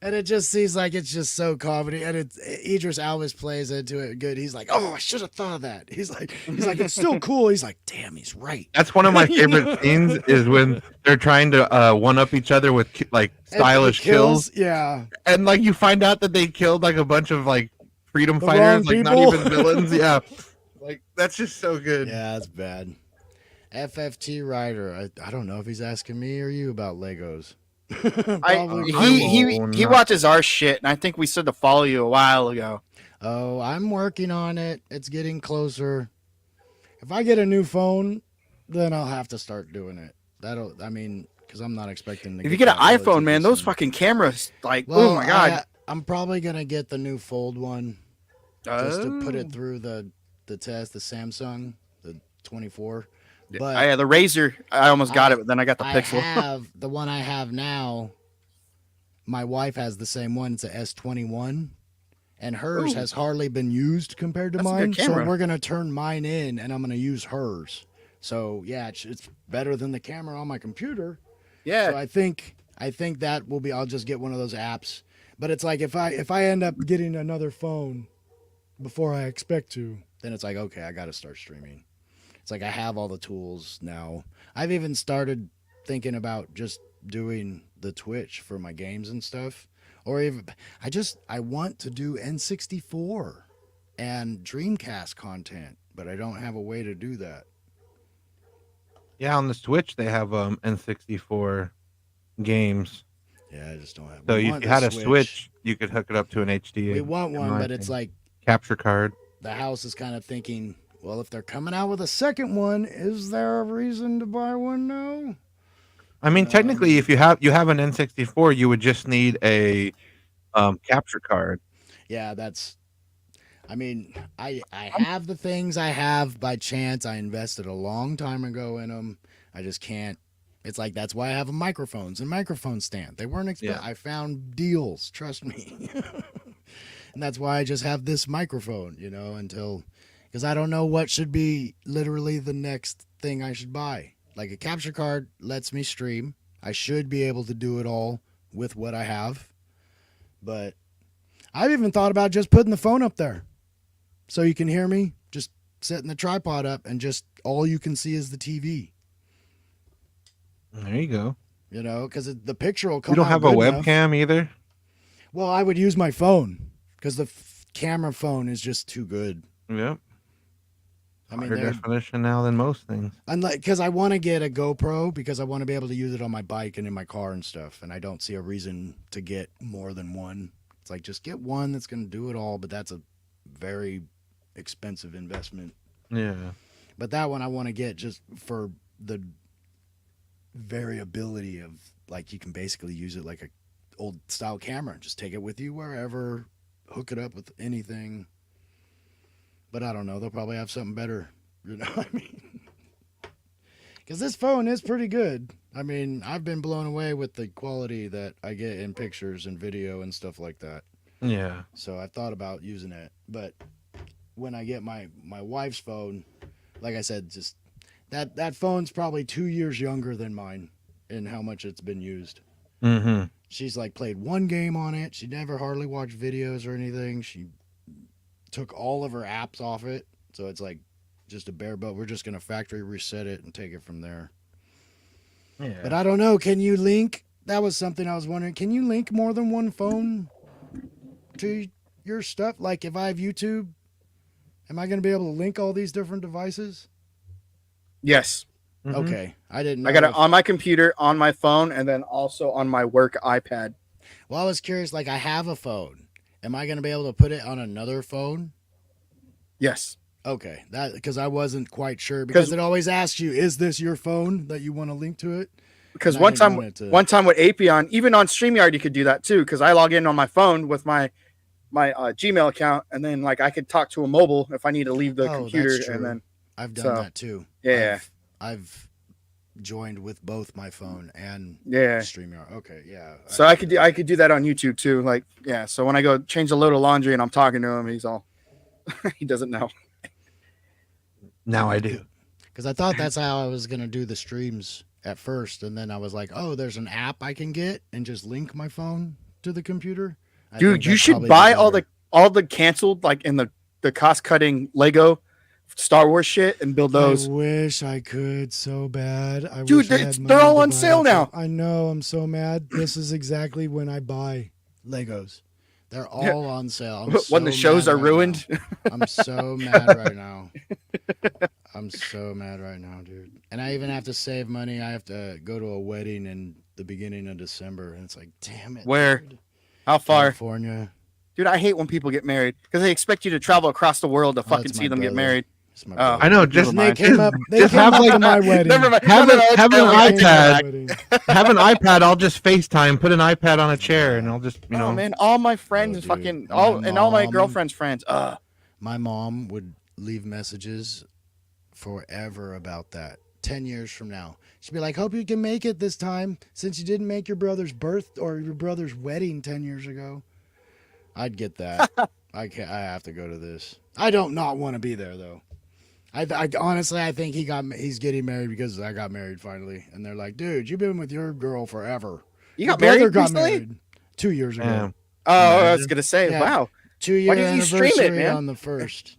And it just seems like it's just so comedy. And Idris Elba plays into it good. He's like, oh, I should have thought of that. He's like, it's still cool. He's like, damn, he's right. That's one of my favorite scenes is when they're trying to one up each other with like stylish kills. Yeah. And like you find out that they killed like a bunch of like freedom fighters, like not even villains. Yeah. Like that's just so good. Yeah, that's bad. FFT Ryder. I don't know if he's asking me or you about Legos. He watches our shit, and I think we said to follow you a while ago. Oh, I'm working on it. It's getting closer. If I get a new phone, then I'll have to start doing it. Because I'm not expecting to. If you get an iPhone, man, those fucking cameras, like, oh my god. I'm probably gonna get the new Fold one, just to put it through the test. The Samsung, the 24. But the Razor, I almost got it, but then I got the Pixel. The one I have now. My wife has the same one. It's a S21, and hers has hardly been used compared to mine. So we're gonna turn mine in, and I'm gonna use hers. So yeah, it's better than the camera on my computer. Yeah. So I think that will be. I'll just get one of those apps. But it's like if I end up getting another phone before I expect to, then it's like, okay, I got to start streaming. It's like I have all the tools now. I've even started thinking about just doing the Twitch for my games and stuff. Or even I want to do N64 and Dreamcast content, but I don't have a way to do that. Yeah, on the Switch they have N64 games. Yeah, I just don't have. So we if want you the had a Switch, you could hook it up to an HD. We want one, but it's like capture card. the house is kind of thinking, well, if they're coming out with a second one, is there a reason to buy one now? I mean, technically, if you have an N64, you would just need a capture card. Yeah, that's. I mean, I have the things I have by chance. I invested a long time ago in them. I just can't. It's like that's why I have microphones and microphone stand. They weren't expensive. I found deals. Trust me. And that's why I just have this microphone, until because I don't know what should be literally the next thing I should buy. Like a capture card lets me stream. I should be able to do it all with what I have. But I've even thought about just putting the phone up there so you can hear me, just setting the tripod up and just all you can see is the TV. There you go. Because the picture will come out. You don't have a good webcam enough. either? Well, I would use my phone because the camera phone is just too good. Yep. I mean, higher definition now than most things. Because I want to get a GoPro because I want to be able to use it on my bike and in my car and stuff. And I don't see a reason to get more than one. It's like just get one that's going to do it all, but that's a very expensive investment. Yeah. But that one I want to get just for the variability of like you can basically use it like a old style camera. Just take it with you wherever, hook it up with anything. But I don't know. They'll probably have something better. You know what I mean? Because this phone is pretty good. I mean, I've been blown away with the quality that I get in pictures and video and stuff like that. Yeah. So I thought about using it. But when I get my wife's phone, like I said, just that phone's probably 2 years younger than mine in how much it's been used. Mm-hmm. She's like played one game on it. She never hardly watched videos or anything. She took all of her apps off it. So it's like just a bare boat. We're just going to factory reset it and take it from there. Yeah. But I don't know. Can you link? That was something I was wondering. Can you link more than one phone to your stuff? Like if I have YouTube, am I going to be able to link all these different devices? Yes. Mm-hmm. Okay. I didn't know. I got it on my computer, on my phone, and then also on my work iPad. Well, I was curious. Like I have a phone. Am I going to be able to put it on another phone? Yes. Okay. That because I wasn't quite sure because it always asks you, is this your phone that you want to link to it? Because one time with Apion, even on StreamYard, you could do that too. Because I log in on my phone with my Gmail account, and then like I could talk to a mobile if I need to leave the computer. That's true. And then I've done that too. Yeah. I've joined with both my phone and StreamYard. Okay, yeah. So I could do that on YouTube too. Like, yeah. So when I go change a load of laundry and I'm talking to him, he's all he doesn't know. Now I do. Because I thought that's how I was gonna do the streams at first, and then I was like, oh, there's an app I can get and just link my phone to the computer. Dude, you should buy all the canceled like in the cost cutting Lego Star Wars shit and build those. I wish I could so bad. Dude, they're all on sale now. I know. I'm so mad. This is exactly when I buy Legos. They're all on sale. When the shows are ruined. I'm so mad right now. I'm so mad right now, dude. And I even have to save money. I have to go to a wedding in the beginning of December. And it's like, damn it. Where? Dude. How far? California. Dude, I hate when people get married because they expect you to travel across the world to fucking see them get married. I know. Just they came up just have to like my wedding. Never mind. Have an iPad. Have an iPad. I'll just FaceTime. Put an iPad on a chair, and I'll just Oh man, all my friends fucking all my girlfriend's friends. My mom would leave messages forever about that. 10 years from now, she'd be like, "Hope you can make it this time, since you didn't make your brother's birth or your brother's wedding 10 years ago." I'd get that. I have to go to this. I don't not want to be there though. I honestly, I think he's getting married because I got married finally, and they're like, "Dude, you've been with your girl forever." You got married got recently? married 2 years ago. Yeah. Oh, I was gonna say, Yeah. wow. 2-year Why didn't you anniversary stream it, man? on the 1st.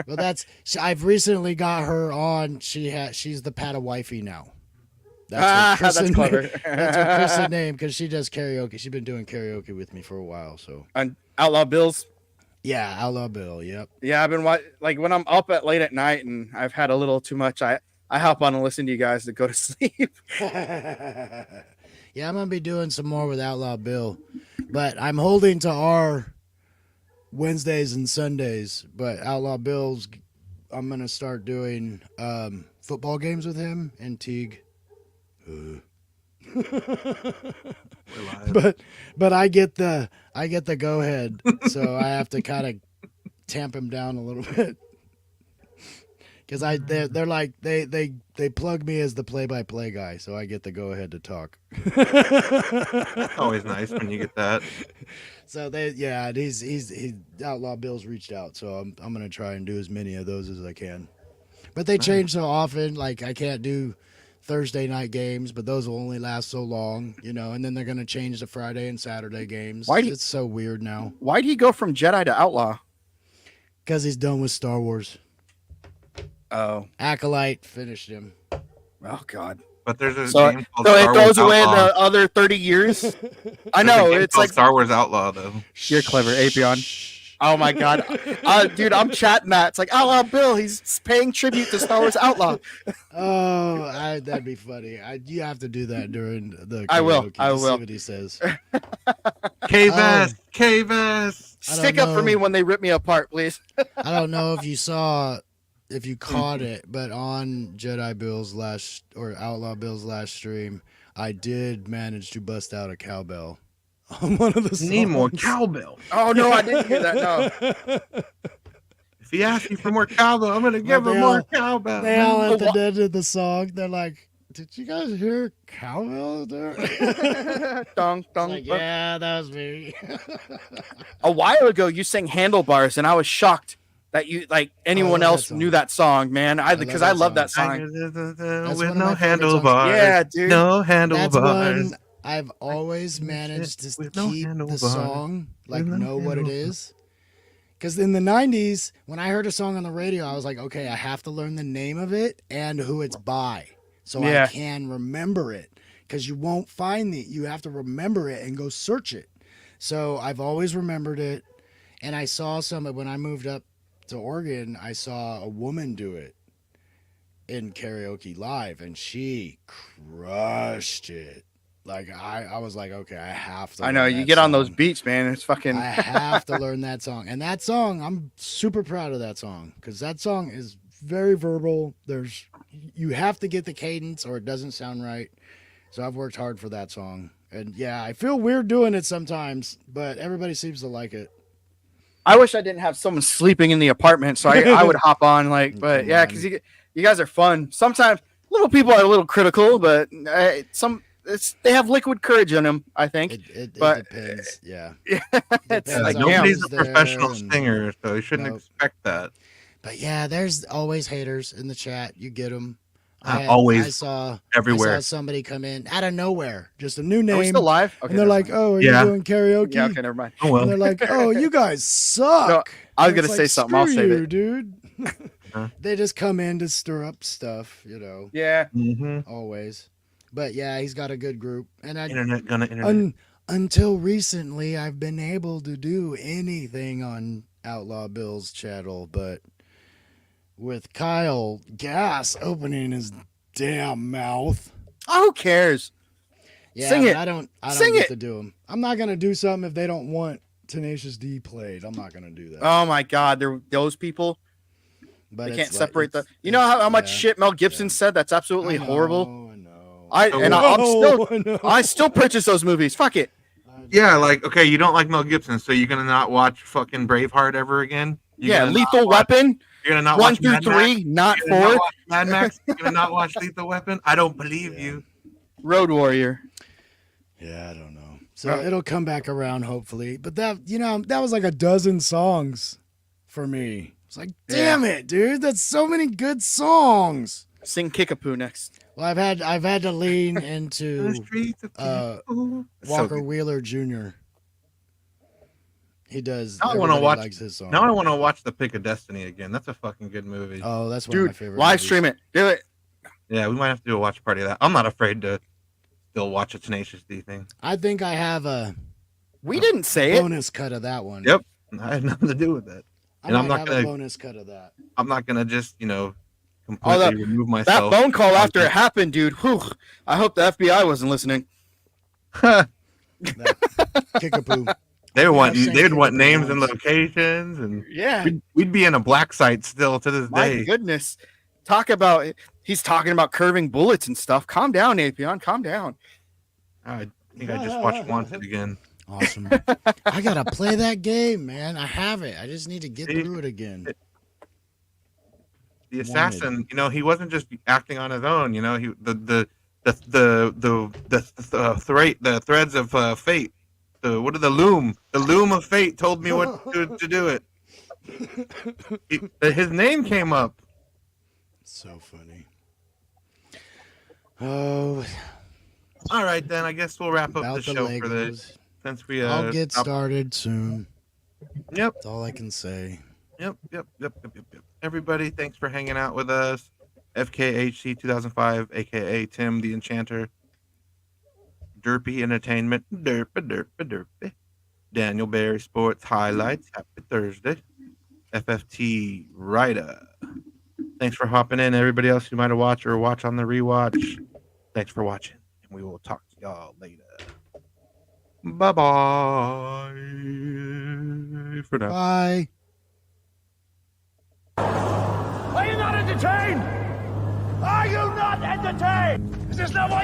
Well, I've recently got her on. She's the Pata wifey now. That's clever. That's her Chris's name because she does karaoke. She's been doing karaoke with me for a while. So And Outlaw Bills. yeah, Outlaw Bill. Yep. Yeah, I've been like when I'm up late at night and I've had a little too much. I hop on and listen to you guys to go to sleep. Yeah, I'm gonna be doing some more with Outlaw Bill, but I'm holding to our Wednesdays and Sundays. But Outlaw Bill's, I'm gonna start doing football games with him and Teague. but I get the go ahead, so I have to kind of tamp him down a little bit. Because they're like they plug me as the play-by-play guy, so I get the go ahead to talk. Always nice when you get that. So he's Outlaw Bill's reached out, so I'm gonna try and do as many of those as I can. But they change so often, like I can't do Thursday night games, but those will only last so long, and then they're gonna change the Friday and Saturday games. It's so weird now. Why'd he go from Jedi to Outlaw? Because he's done with Star Wars. Oh, Acolyte finished him. Oh God! But there's a so, game called so Star it goes Wars away Outlaw. the other 30 years. I There's a know game it's called like Star Wars Outlaw though. You're clever, Apion. Oh my God, dude, I'm chatting that. It's like Outlaw Bill. He's paying tribute to Star Wars Outlaw. That'd be funny. You have to do that during the. I will. karaoke I to will. See what he says. K-Vest. Stick up for me when they rip me apart, please. I don't know if you caught it, but on Jedi Bill's Outlaw Bill's last stream, I did manage to bust out a cowbell on one of the songs. Need more cowbell. Oh no, I didn't hear that. No. If he asks me for more cowbell, I'm gonna give him more cowbell. They all at the end of the song, they're like, "Did you guys hear cowbell there?" Dong, dong, Like, dong. yeah, that was me. A while ago, you sang Handlebars, and I was shocked that anyone love else that knew that song, man. Because I love that song. That's With one of no my favorite songs. handlebars. Yeah, dude. No That's handlebars. one I've always managed to With no keep the handlebars. song, like With no know what it handlebars. is. Because in the 90s, when I heard a song on the radio, I was like, okay, I have to learn the name of it and who it's by so I Yeah. can remember it. Because you won't find you have to remember it and go search it. So I've always remembered it. And I saw when I moved up to Oregon, I saw a woman do it in karaoke live, and she crushed it. Like I was like, okay, I have to. I know learn you that get on those song. beats, man. It's fucking. I have to learn that song, and that song, I'm super proud of that song because that song is very verbal. You have to get the cadence, or it doesn't sound right. So I've worked hard for that song, and yeah, I feel weird doing it sometimes, but everybody seems to like it. I wish I didn't have someone sleeping in the apartment, so I would hop on. But yeah, because you guys are fun. Sometimes little people are a little critical, but they have liquid courage in them, I think. It but depends. Yeah. It's Yeah, like, nobody's damn. a professional singer, so you shouldn't Nope. expect that. But yeah, there's always haters in the chat. You get them. Always, I saw everywhere. I saw somebody come in out of nowhere, just a new name. Are we still live? Okay, and they're never like, mind. "Oh, are Yeah. you doing karaoke?" Yeah, okay, never mind. Oh well. And they're like, "Oh, you guys suck." No, I was And gonna it's say like, something. I'll "Screw save you, it. dude." Huh? They just come in to stir up stuff, Yeah. Mm-hmm. always. But yeah, he's got a good group, and Internet. until recently, I've been able to do anything on Outlaw Bill's channel, but with Kyle Gass opening his damn mouth. Oh, who cares? Yeah, Sing but it. I don't Sing get it. to do them. I'm not gonna do something if they don't want Tenacious D played. I'm not gonna do that. Oh my God, those people. But They it's can't like- separate the. it's- You know how much yeah. shit Mel Gibson said? That's absolutely I know, horrible. I know. I still purchase those movies. Fuck it. Yeah, like okay, you don't like Mel Gibson, so you're gonna not watch fucking Braveheart ever again? You're Yeah, gonna not Lethal watch- Weapon. You're gonna not 1 watch through Mad 3, Max? not You're gonna not 4. watch Mad Max. You're gonna not watch Lethal Weapon. I don't believe you. Road Warrior. Yeah, I don't know. So it'll come back around hopefully. But that that was like a dozen songs for me. It's like, damn it, dude, that's so many good songs. Sing Kickapoo next. Well, I've had to lean In the into streets of Kickapoo. So Walker good. Wheeler Jr. He does. Now I want to everybody watch. likes his song. Now I want to watch The Pick of Destiny again. That's a fucking good movie. Oh, that's one of my Dude, favorite. live movies. stream it. Do it. Yeah, we might have to do a watch party of that. I'm not afraid to still watch a Tenacious D thing. I think I have a We didn't say it. bonus cut of that one. Yep. I had nothing to do with that. I And I'm might not have a gonna. bonus cut of that. I'm not gonna just completely remove That myself. phone call after it happened, dude. Whew, I hope the FBI wasn't listening. Kickapoo. They'd want Kickapoo names and once. locations, and Yeah. we'd be in a black site still to this My day. goodness. He's talking about curving bullets and stuff. Calm down, Apion. Calm down. I think I just watched Wanted again. Awesome. I gotta play that game, man. I have it. I just need to get See? through it again. The assassin, he wasn't just acting on his own. He the threads of fate. The loom of fate told me what to do it. His name came up. So funny. Oh, all right, then I guess we'll wrap up about the show for this. Since we I'll get started soon. Yep. That's all I can say. Yep. Everybody, thanks for hanging out with us. FKHC 2005, aka Tim the Enchanter. Derpy Entertainment. Derpy. Daniel Barry Sports Highlights. Happy Thursday. FFT Ryder. Thanks for hopping in. Everybody else who might have watched or watch on the rewatch. Thanks for watching. And we will talk to y'all later. Bye-bye. For now. Bye. Are you not entertained? Are you not entertained? Is this not why